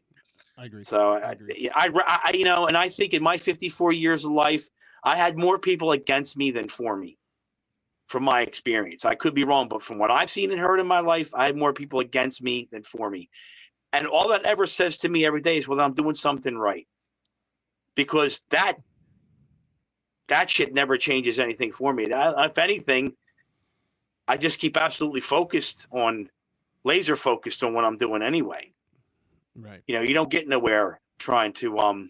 I agree. So I you know, and I think in my 54 years of life, I had more people against me than for me. From my experience, I could be wrong, but from what I've seen and heard in my life, I had more people against me than for me. And all that ever says to me every day is, well, I'm doing something right. Because that shit never changes anything for me. If anything, I just keep absolutely laser focused on what I'm doing anyway. Right. You know, you don't get nowhere trying to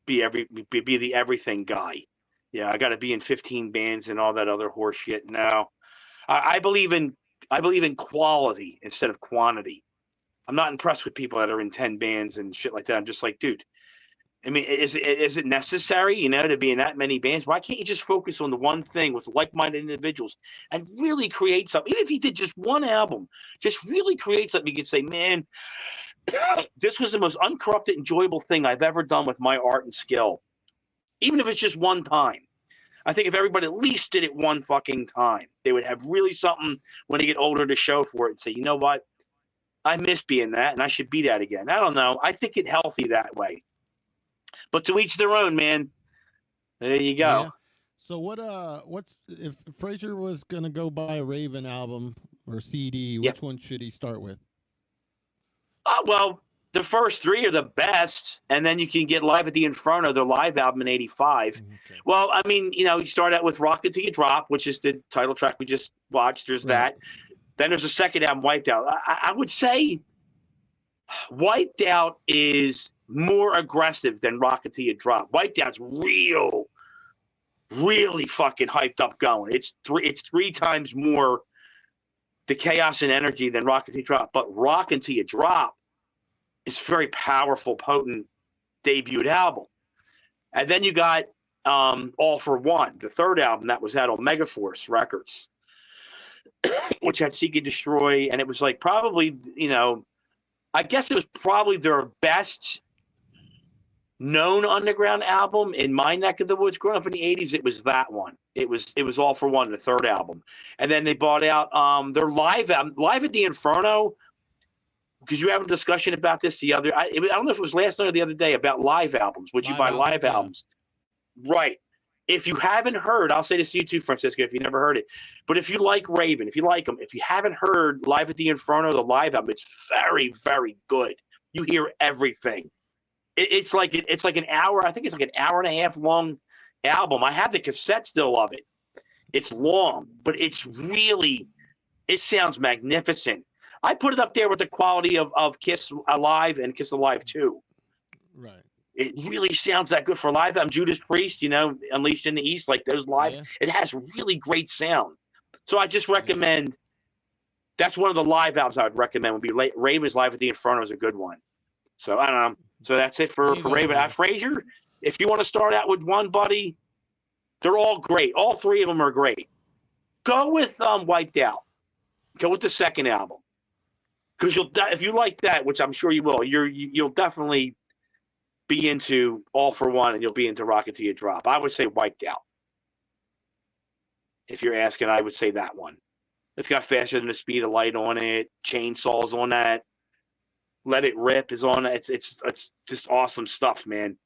be the everything guy. Yeah, I got to be in 15 bands and all that other horse shit. No, I believe in quality instead of quantity. I'm not impressed with people that are in 10 bands and shit like that. I'm just like, dude, I mean, is it necessary, you know, to be in that many bands? Why can't you just focus on the one thing with like-minded individuals and really create something? Even if you did just one album, just really create something. You could say, man, this was the most uncorrupted, enjoyable thing I've ever done with my art and skill. Even if it's just one time. I think if everybody at least did it one fucking time, they would have really something when they get older to show for it and say, you know what? I miss being that, and I should be that again. I don't know. I think it healthy that way. But to each their own, man. There you go. Yeah. So what's if Frazier was gonna go buy a Raven album or CD, which one should he start with? Well, the first three are the best, and then you can get Live at the Inferno, their live album in '85. Okay. Well, I mean, you know, you start out with Rock Until You Drop, which is the title track we just watched. There's that. Then there's a second album, Wiped Out. I would say Wiped Out is more aggressive than Rock Until You Drop. Wiped Out's really fucking hyped up going. It's three times more the chaos and energy than Rock Until You Drop. But Rock Until You Drop is a very powerful, potent debuted album. And then you got All for One, the third album that was out on Megaforce Records, which had Seek and Destroy. And it was like probably, you know, I guess it was probably their best known underground album in my neck of the woods. Growing up in the 80s, it was that one. It was All for One, the third album. And then they bought out their live album, Live at the Inferno, because you have a discussion about this I don't know if it was last night or the other day about live albums. Would you buy live albums? Right. If you haven't heard, I'll say this to you too, Francisco, if you never heard it. But if you like Raven, if you like them, if you haven't heard Live at the Inferno, the live album, it's very, very good. You hear everything. It's like an hour. I think it's like an hour and a half long album. I have the cassette still of it. It's long, but it sounds magnificent. I put it up there with the quality of Kiss Alive and Kiss Alive 2. Right. It really sounds that good for live. I'm Judas Priest, you know, Unleashed in the East, like those live. Yeah. It has really great sound. So I just recommend, that's one of the live albums I would recommend would be Raven's Live at the Inferno is a good one. So I don't know. So that's it for Raven. Frazier, if you want to start out with one, buddy, they're all great. All three of them are great. Go with Wiped Out. Go with the second album. Because if you like that, which I'm sure you will, you'll definitely be into All for One, and you'll be into Rock Until You Drop. I would say Wiped Out. If you're asking, I would say that one. It's got Faster Than the Speed of Light on it. Chainsaws on that. Let It Rip is on it. It's just awesome stuff, man.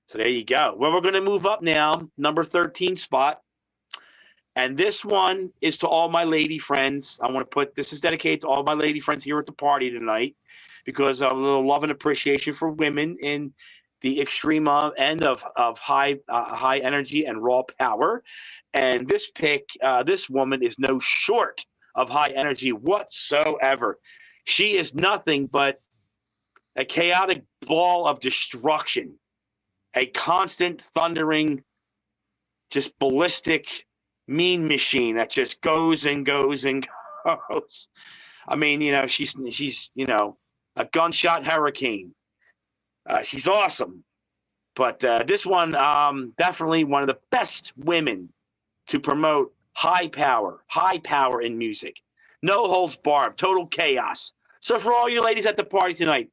So there you go. Well, we're going to move up now. Number 13 spot. And this one is to all my lady friends. I want to put this is dedicated to all my lady friends here at the party tonight, because of a little love and appreciation for women in the extreme end of high energy and raw power. And this this woman is no short of high energy whatsoever. She is nothing but a chaotic ball of destruction, a constant thundering, just ballistic mean machine that just goes and goes and goes. I mean, she's a gunshot hurricane. She's awesome. But this one, definitely one of the best women to promote high power in music. No holds barred, total chaos. So for all you ladies at the party tonight,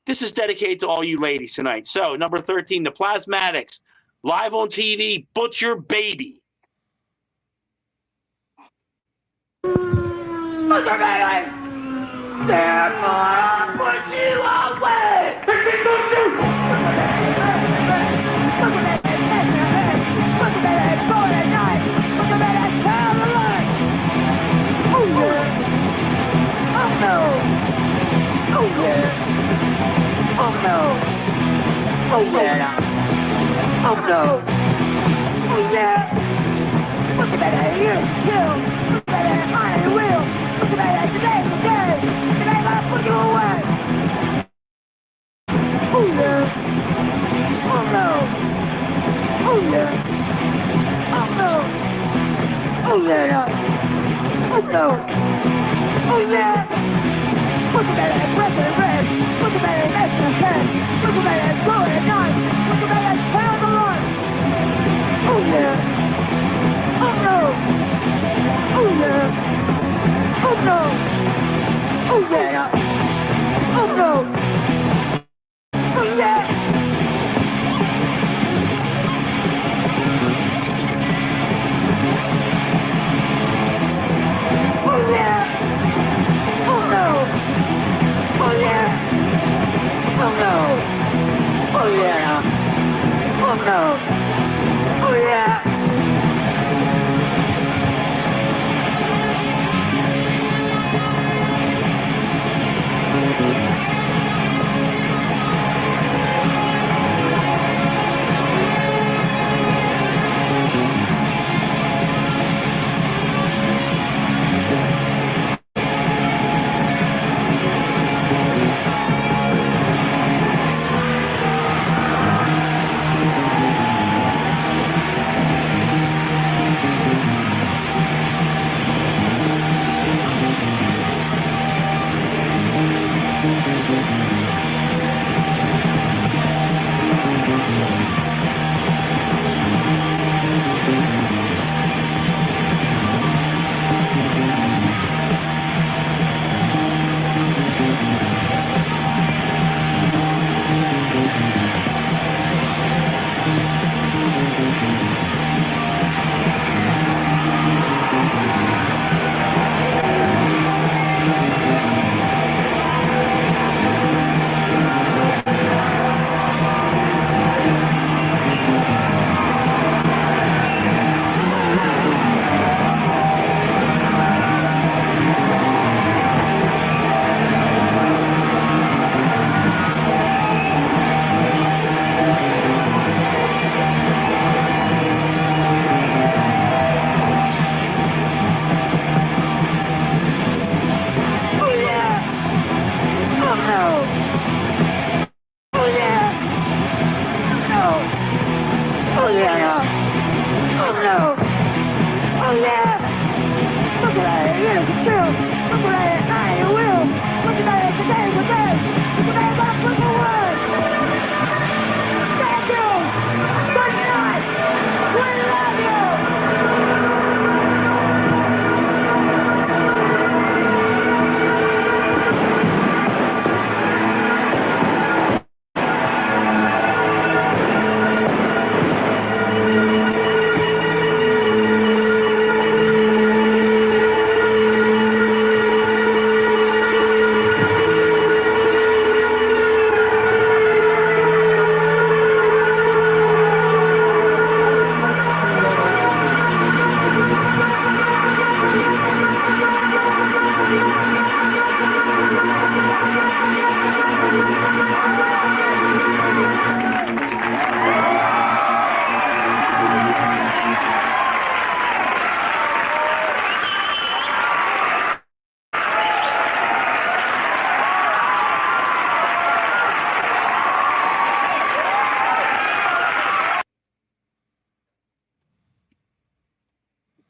this is dedicated to all you ladies tonight. So number 13, the Plasmatics, live on TV, Butcher Baby. Butcher Baby! Therefore I'll put you away! Oh yeah! Oh no! Oh yeah! Look at that! You! Look at that! I will! Look at that! Today! Today I'll put you away! Oh yeah! Oh no! Oh yeah! Oh no! Oh yeah! Oh no! Oh yeah! Look at that! President Red! Look at that! National 10! Look at that! Glory at night! Look at that! Pound the line! Oh yeah! Oh no! Oh yeah! Oh no! Oh yeah! Oh no! Oh yeah! Oh yeah! Oh no! Oh yeah! Oh no! Oh yeah! Oh no! Oh yeah!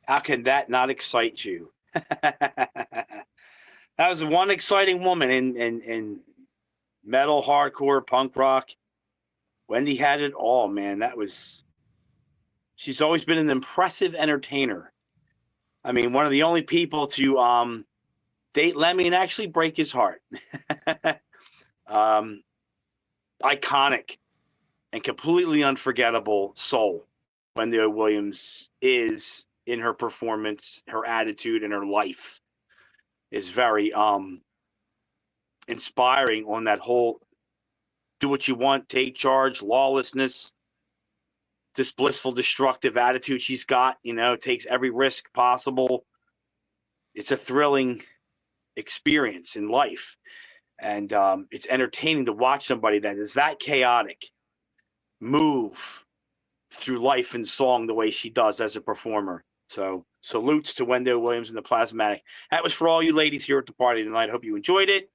How can that not excite you? That was one exciting woman in metal, hardcore, punk rock. Wendy had it all, man. She's always been an impressive entertainer. I mean, one of the only people to date Lemmy and actually break his heart. Iconic and completely unforgettable soul. Wendy O. Williams is in her performance, her attitude, and her life is very inspiring on that whole do what you want, take charge, lawlessness, this blissful, destructive attitude she's got, takes every risk possible. It's a thrilling experience in life. And it's entertaining to watch somebody that is that chaotic move through life and song the way she does as a performer. So salutes to Wendy Williams and the Plasmatic. That was for all you ladies here at the party tonight. Hope you enjoyed it.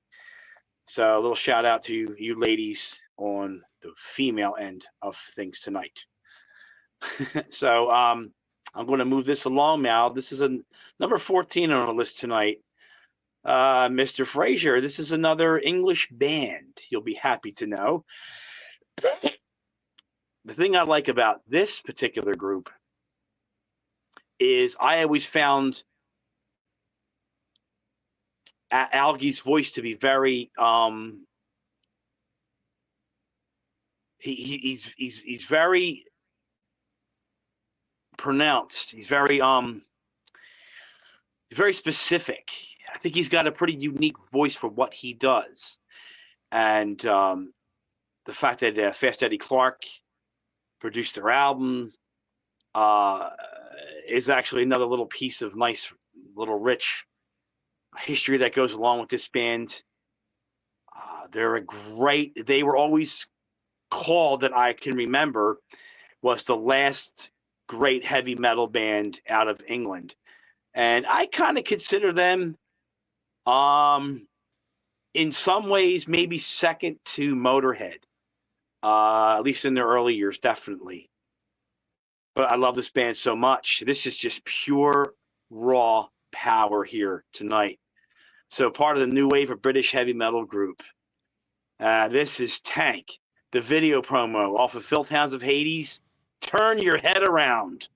So a little shout out to you ladies on the female end of things tonight. So I'm going to move this along now. This is number 14 on our list tonight. Mr. Frazier, this is another English band. You'll be happy to know. The thing I like about this particular group is I always found Algie's voice to be very he's very pronounced. He's very specific. I think he's got a pretty unique voice for what he does. And the fact that Fast Eddie Clark produced their albums is actually another little piece of nice, little rich history that goes along with this band. They were always called, that I can remember, was the last great heavy metal band out of England. And I kind of consider them, in some ways, maybe second to Motorhead, at least in their early years, definitely. But I love this band so much. This is just pure, raw power here tonight. So part of the new wave of British heavy metal group. This is Tank, the video promo off of Filth Hounds of Hades. Turn your head around.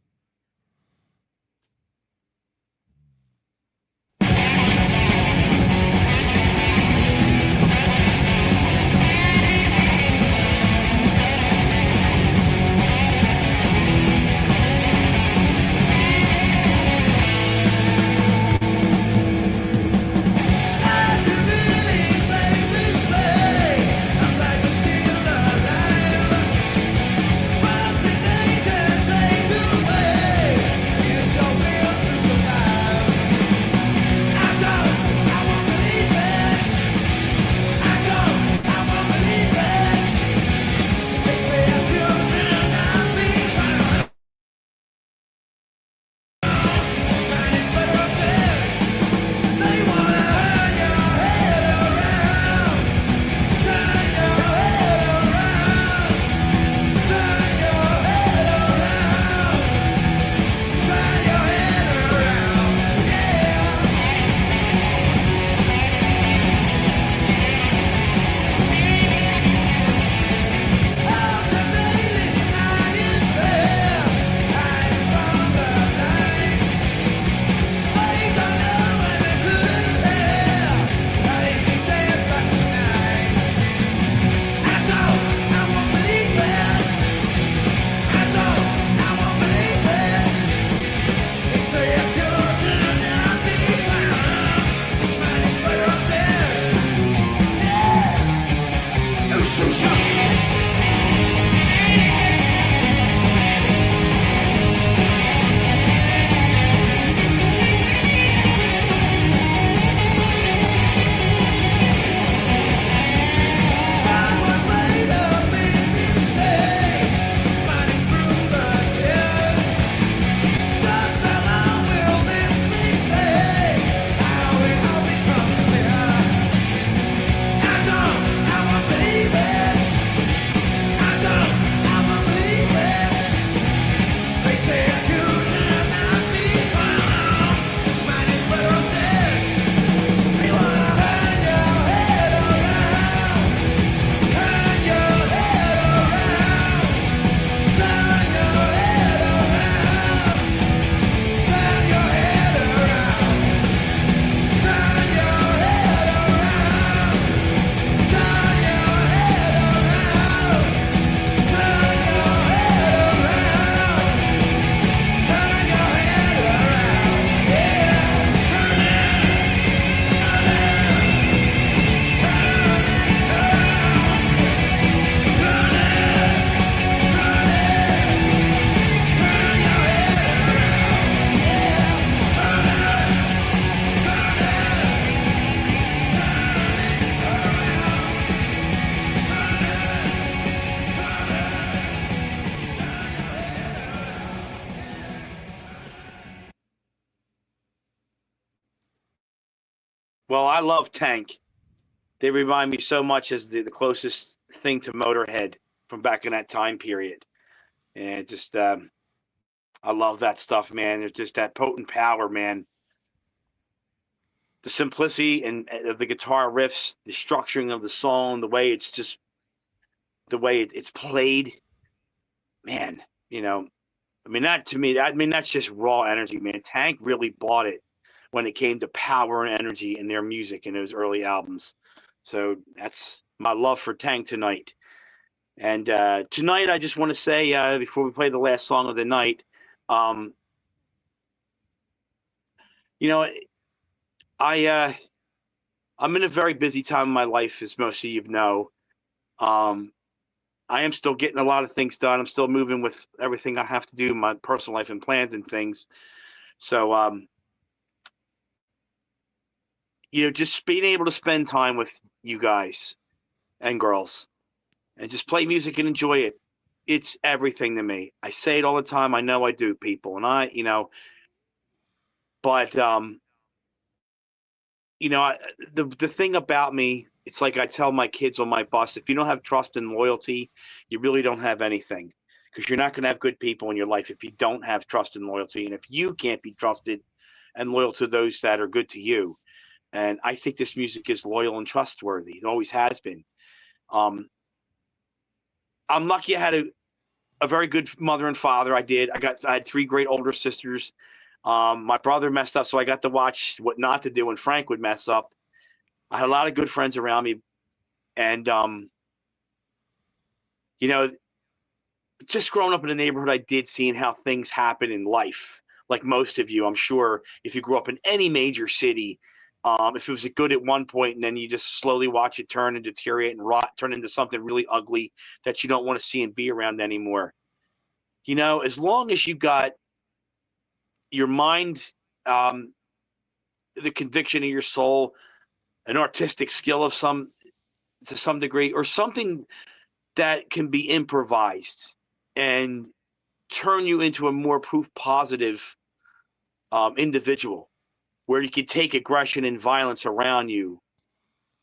Well, I love Tank. They remind me so much as the closest thing to Motorhead from back in that time period. And just, I love that stuff, man. It's just that potent power, man. The simplicity and of the guitar riffs, the structuring of the song, the way it's just, the way it's played, man. You know, I mean, that to me, I mean, that's just raw energy, man. Tank really bought it when it came to power and energy in their music in those early albums. So that's my love for Tank tonight. And tonight, I just want to say, before we play the last song of the night, you know, I'm in a very busy time in my life, as most of you know. I am still getting a lot of things done. I'm still moving with everything I have to do in my personal life and plans and things. So, you know, just being able to spend time with you guys and girls and just play music and enjoy it. It's everything to me. I say it all the time. I know I do, people. And you know, but, you know, the thing about me, it's like I tell my kids on my bus, if you don't have trust and loyalty, you really don't have anything, because you're not going to have good people in your life if you don't have trust and loyalty. And if you can't be trusted and loyal to those that are good to you. And I think this music is loyal and trustworthy. It always has been. I'm lucky I had a very good mother and father. I had 3 great older sisters. My brother messed up, so I got to watch what not to do when Frank would mess up. I had a lot of good friends around me. And, you know, just growing up in the neighborhood I did, seeing how things happen in life, like most of you, I'm sure, if you grew up in any major city, if it was good at one point and then you just slowly watch it turn and deteriorate and rot, turn into something really ugly that you don't want to see and be around anymore. You know, as long as you got your mind, the conviction of your soul, an artistic skill of to some degree, or something that can be improvised and turn you into a more proof positive individual, where you can take aggression and violence around you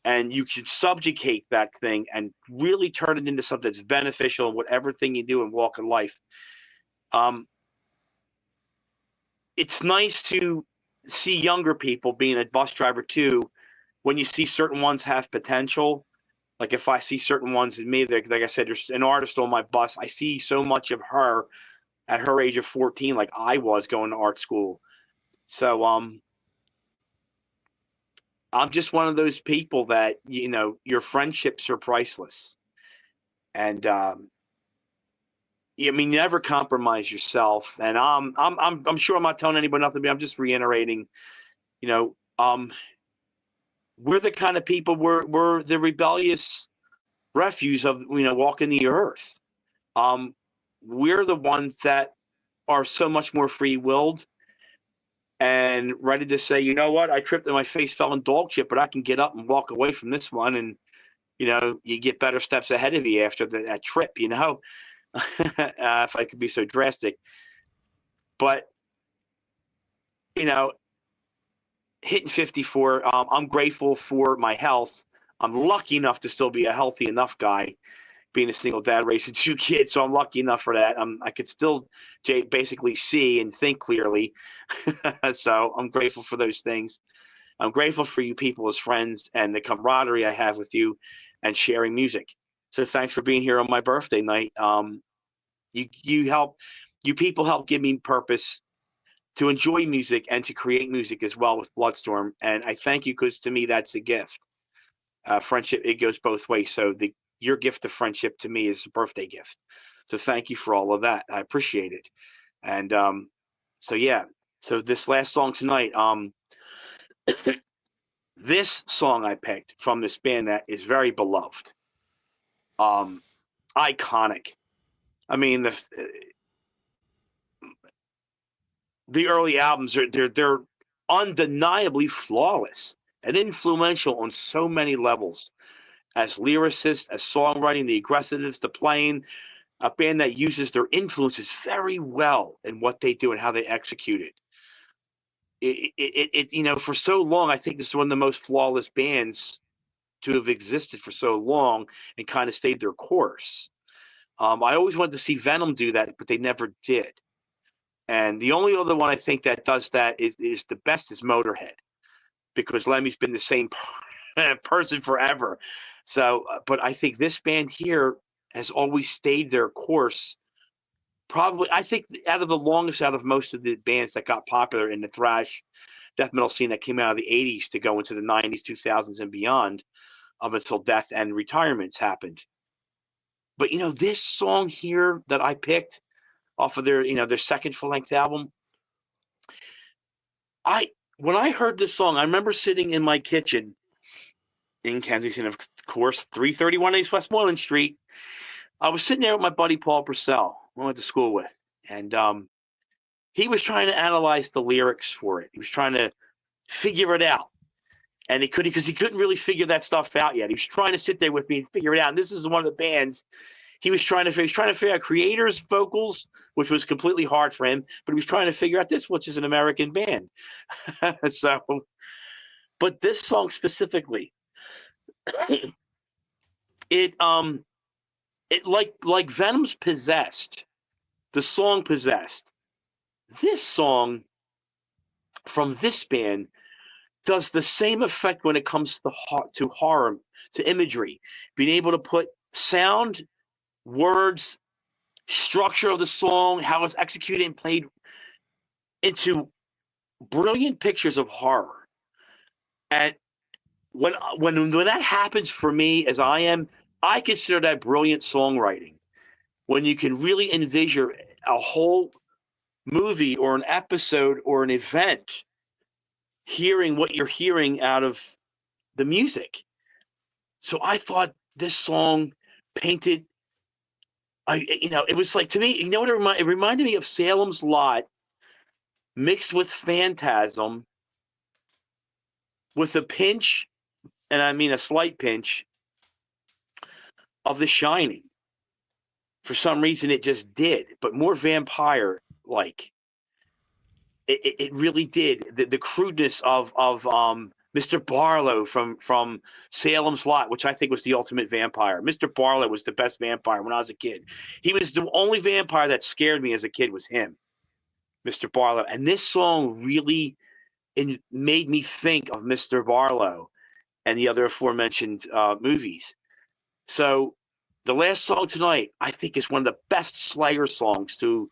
and you should subjugate that thing and really turn it into something that's beneficial in whatever thing you do and walk in life. It's nice to see younger people, being a bus driver too, when you see certain ones have potential. Like if I see certain ones in me, like I said, there's an artist on my bus. I see so much of her at her age of 14, like I was going to art school. So I'm just one of those people that, you know, your friendships are priceless. And I mean, never compromise yourself. And I'm sure I'm not telling anybody nothing, but I'm just reiterating, you know, we're the kind of people, we're the rebellious refuse of, you know, walking the earth. We're the ones that are so much more free-willed and ready to say, you know what, I tripped and my face fell in dog shit, but I can get up and walk away from this one. And, you know, you get better steps ahead of you after that trip, you know, if I could be so drastic. But, you know, hitting 54, I'm grateful for my health. I'm lucky enough to still be a healthy enough guy, being a single dad raising 2 kids. So I'm lucky enough for that. I could still basically see and think clearly. So I'm grateful for those things. I'm grateful for you people as friends and the camaraderie I have with you and sharing music. So thanks for being here on my birthday night. You people help give me purpose to enjoy music and to create music as well with Bloodstorm. And I thank you, because to me, that's a gift. Friendship, it goes both ways. So your gift of friendship to me is a birthday gift. So thank you for all of that. I appreciate it. And so yeah, so this last song tonight, this song I picked from this band that is very beloved, iconic. I mean, the early albums they're undeniably flawless and influential on so many levels. As lyricists, as songwriting, the aggressiveness, the playing, a band that uses their influences very well in what they do and how they execute it. for so long, I think this is one of the most flawless bands to have existed for so long and kind of stayed their course. I always wanted to see Venom do that, but they never did. And the only other one I think that does that is the best is Motorhead, because Lemmy's been the same person forever. So, but I think this band here has always stayed their course. Probably, I think out of the longest out of most of the bands that got popular in the thrash death metal scene that came out of the 80s to go into the 90s, 2000s, and beyond, up until death and retirements happened. But this song here that I picked off of their second full-length album, when I heard this song, I remember sitting in my kitchen in Kensington, of course, 331 East Westmoreland Street. I was sitting there with my buddy Paul Purcell, who I went to school with, and he was trying to analyze the lyrics for it. He was trying to figure it out, and he couldn't really figure that stuff out yet. He was trying to sit there with me and figure it out. And this is one of the bands he was trying to figure out creators' vocals, which was completely hard for him. But he was trying to figure out this, which is an American band. But this song specifically, it like Venom's Possessed, the song Possessed. This song from this band does the same effect when it comes to horror, to imagery, being able to put sound, words, structure of the song, how it's executed and played into brilliant pictures of horror. And when that happens for me, as I consider that brilliant songwriting. When you can really envision a whole movie or an episode or an event hearing what you're hearing out of the music. So I thought this song painted, it was like, to me, what it reminded me of Salem's Lot mixed with Phantasm with a pinch, and I mean a slight pinch, of The Shining. For some reason it just did, but more vampire-like. It really did. The crudeness of Mr. Barlow from Salem's Lot, which I think was the ultimate vampire. Mr. Barlow was the best vampire when I was a kid. He was the only vampire that scared me as a kid, was him, Mr. Barlow. And this song really made me think of Mr. Barlow and the other aforementioned movies. So the last song tonight, I think, is one of the best Slayer songs to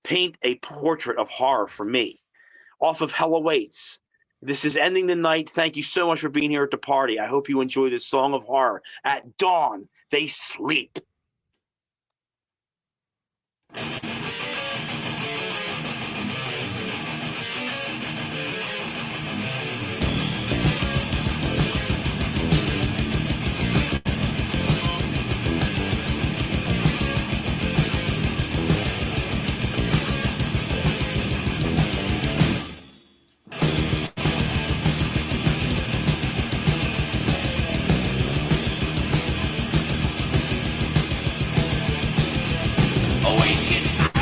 paint a portrait of horror for me. Off of Hell Awaits. This is Ending the Night. Thank you so much for being here at the party. I hope you enjoy this song of horror. At dawn, they sleep. Awaken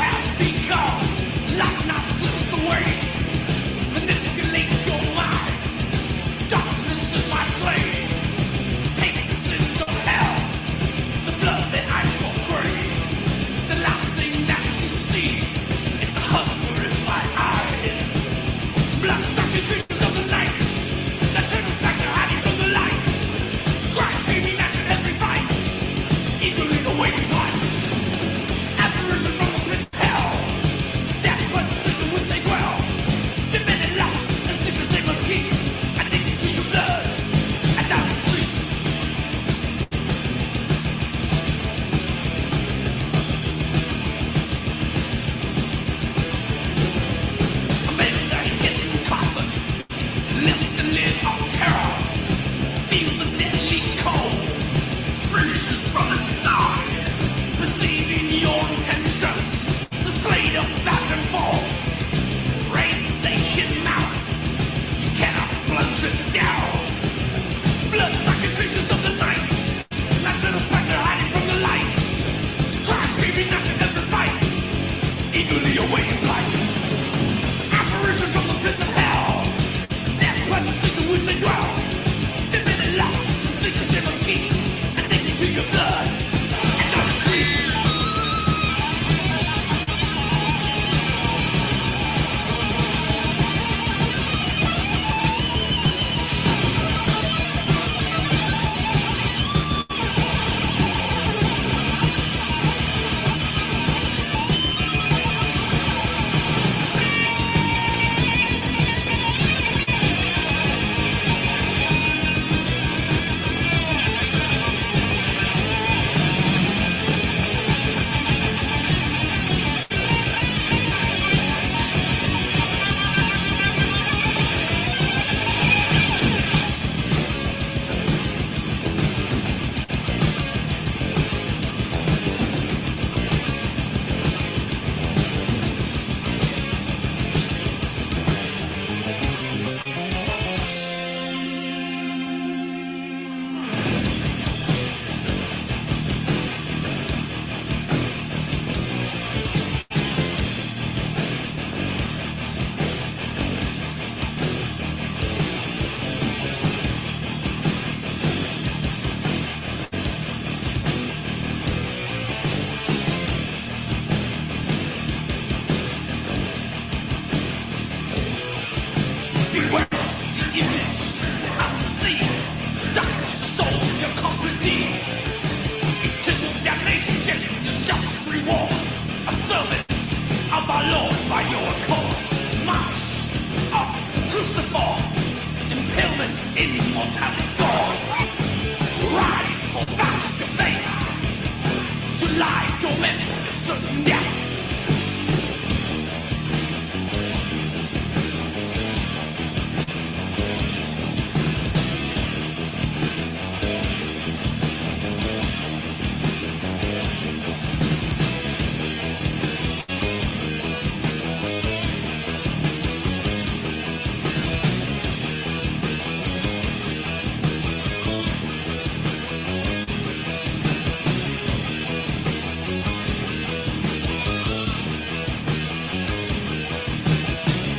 torment, certain death.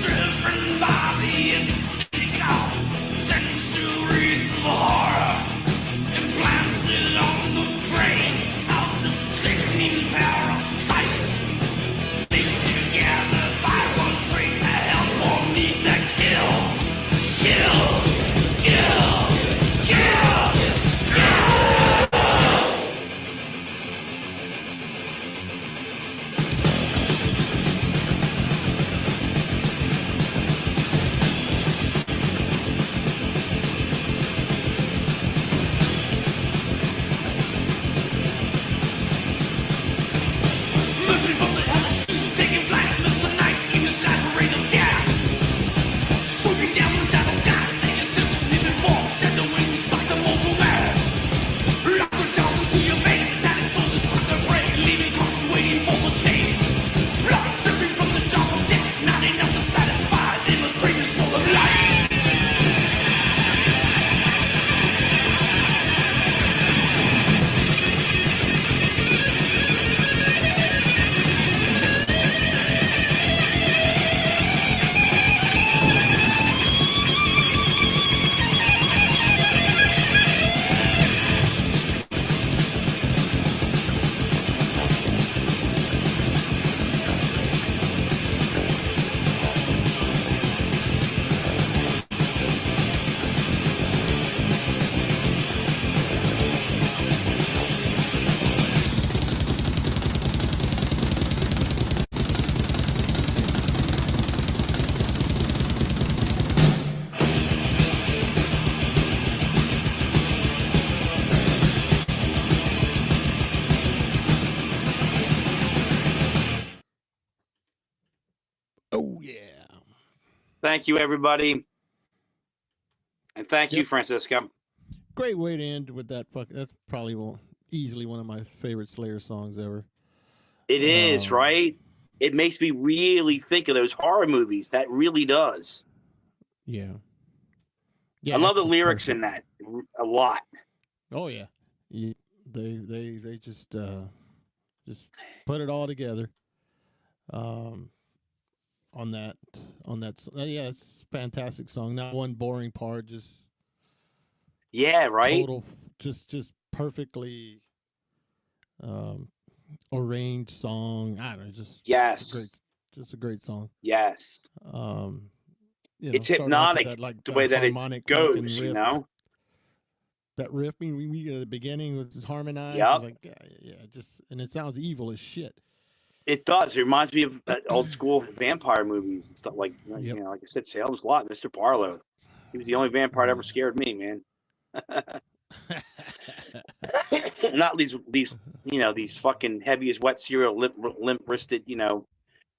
Driven by the instinct of centuries of horror, implanted on the brain of the sickening parasite. Linked together by one trait that hell for me to kill, kill, kill, kill. Moving from the hellish streets, taking flight, Mr. Night in the skies, rain of death. Swooping down the shadow skies, taking physical living forms, shed the wings, stuck them overwhere. Lock yourself into your veins, tatted soldiers lock their prey, leaving corpses waiting for the change. Blood dripping from the jaws of death, not enough to satisfy, they must bring the soul of life. Oh yeah. Thank you, everybody. And thank you, Yep. Francisco. Great way to end with that. That's probably easily one of my favorite Slayer songs ever. It is, right? It makes me really think of those horror movies. That really does. Yeah. I love the it's just lyrics in perfect. that a lot. Oh yeah. They just put it all together. On that yeah, it's a fantastic song. Not one boring part, just Yeah, right? total, just perfectly arranged song. I don't know, just Yes. a great song. Yes. Start off It's with hypnotic that like the way that it harmonic goes, fucking riff. you know? That riff, I mean, we at the beginning was just harmonized. Yep. It's like yeah, just, and it sounds evil as shit. It does. It reminds me of old school vampire movies and stuff like Yep. you know, like I said, Salem's Lot, Mr. Barlow. He was the only vampire that ever scared me, man. Not these you know, these fucking heavy as wet cereal, limp wristed, you know,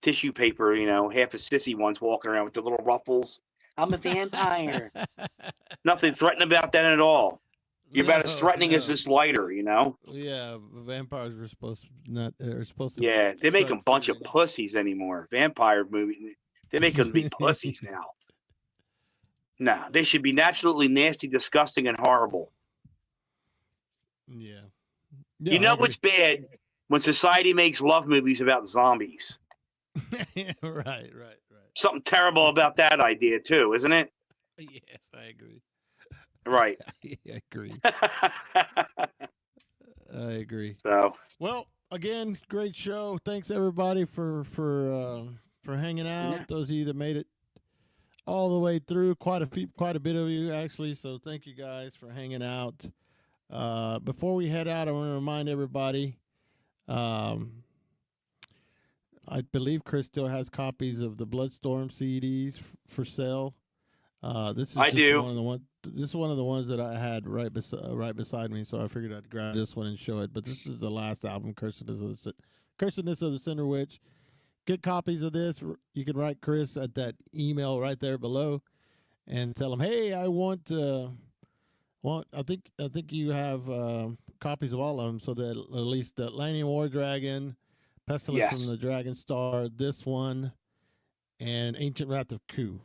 tissue paper, you know, half a sissy ones walking around with the little ruffles. I'm a vampire. Nothing threatening about that at all. You're about as threatening as this lighter, you know? Yeah, vampires were supposed to not. They're supposed to. Yeah, they make strike them a bunch fear. of pussies anymore. Vampire movie, they make them be pussies now. No, they should be absolutely nasty, disgusting, and horrible. Yeah. You know what's bad? When society makes love movies about zombies. Right. Something terrible about that idea, too, isn't it? Yes, I agree. Right. I agree. I agree. So, well, again, great show. Thanks everybody for hanging out. Yeah. Those of you that made it all the way through, quite a bit of you actually. So thank you guys for hanging out. Before we head out, I want to remind everybody. I believe Chris still has copies of the Bloodstorm CDs for sale. This is I just do. one of the one. This is one of the ones that I had right beside me, so I figured I'd grab this one and show it. But this is the last album, Cursedness of the Cinder Witch. Get copies of this. You can write Chris at that email right there below, and tell him, hey, I want. I think you have copies of all of them, so that at least the Lightning War Dragon, Pestilence Yes. from the Dragon Star, this one, and Ancient Wrath of Ku.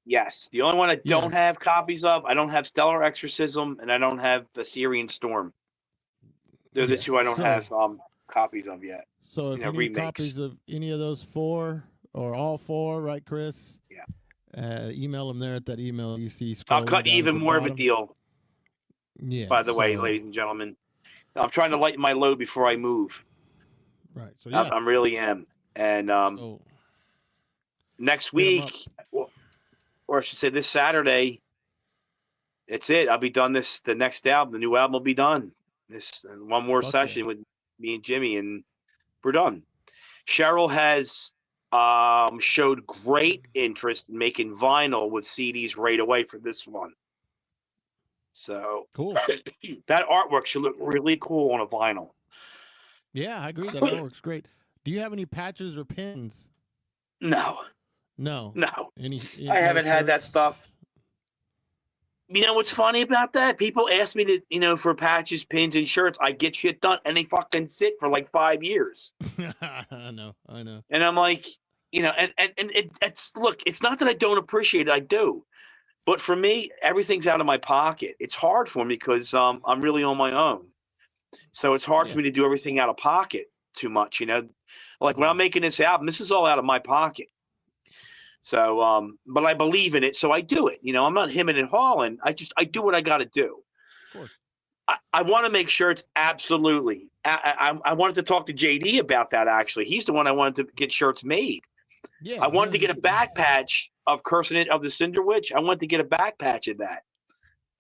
Yes. The only one I don't Yes. have copies of, I don't have Stellar Exorcism, and I don't have Assyrian Storm. They're the Yes. two I don't have copies of yet. So if you need remakes. copies of any of those 4 or all 4, right, Chris? Yeah. Email them there at that email you see. I'll cut you even more of a deal. Yeah. By the way, ladies and gentlemen, I'm trying to lighten my load before I move. Right. So yeah, I really am. And next week, or I should say this Saturday, it's it. I'll be done the next album. The new album will be done. This one more session with me and Jimmy, and we're done. Cheryl has showed great interest in making vinyl with CDs right away for this one. So cool. That artwork should look really cool on a vinyl. Yeah, I agree. That artwork's great. Do you have any patches or pins? No. Any I haven't had that shirts? stuff. You know what's funny about that? People ask me to, for patches, pins, and shirts. I get shit done, and they fucking sit for like 5 years. I know. And I'm like, and it's look. It's not that I don't appreciate it. I do, but for me, everything's out of my pocket. It's hard for me because I'm really on my own, so it's hard for me to do everything out of pocket too much. Like when I'm making this album, this is all out of my pocket. So, but I believe in it, so I do it. I'm not hemming and hawing. I do what I got to do. Of course. I want to make sure it's absolutely. I wanted to talk to JD about that. Actually, he's the one I wanted to get shirts made. Yeah. I wanted to get a back patch of Cursing It of the Cinder Witch. I wanted to get a back patch of that,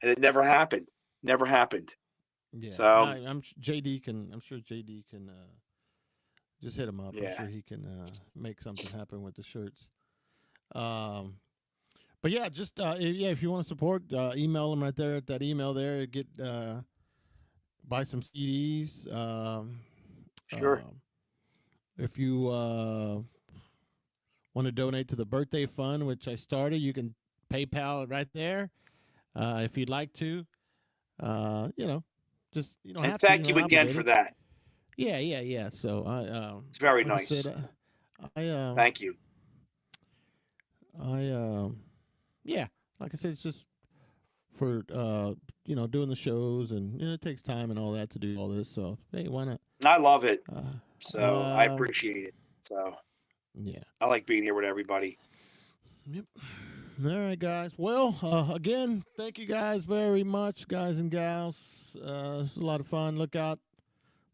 and it never happened. Yeah. So I'm sure JD can just hit him up. Yeah. I'm sure he can make something happen with the shirts. But yeah, just if you want to support, email them right there at that email there. Get buy some CDs. Sure. If you want to donate to the birthday fund, which I started, you can PayPal it right there. If you'd like to, just you don't have to. Thank you again for that. Yeah. So it's very like nice. Thank you. Like I said, it's just for doing the shows, and it takes time and all that to do all this. So hey, why not? I love it. I appreciate it. So yeah, I like being here with everybody. Yep. All right, guys. Well, again, thank you guys very much, guys and gals. It was a lot of fun. Look out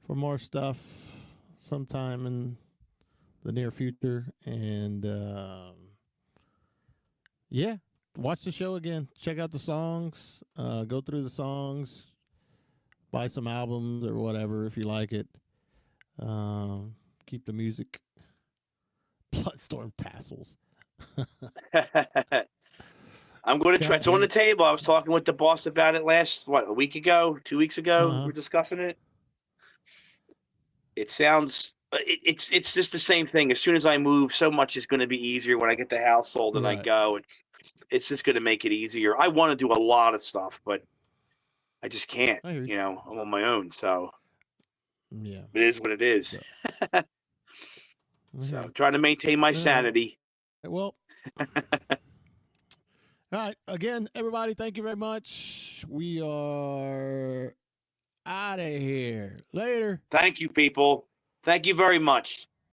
for more stuff sometime in the near future, and watch the show again. Check out the songs. Go through the songs. Buy some albums or whatever if you like it. Keep the music. Bloodstorm tassels. I'm going to try. It's on the table. I was talking with the boss about it a week ago, 2 weeks ago. We're discussing it. It sounds. It's just the same thing. As soon as I move, so much is going to be easier when I get the house sold and I go. It's just going to make it easier. I want to do a lot of stuff, but I just can't. I'm on my own, so yeah, it is what it is. So I'm trying to maintain my sanity. Well, all right. Again, everybody, thank you very much. We are out of here. Later. Thank you, people. Thank you very much.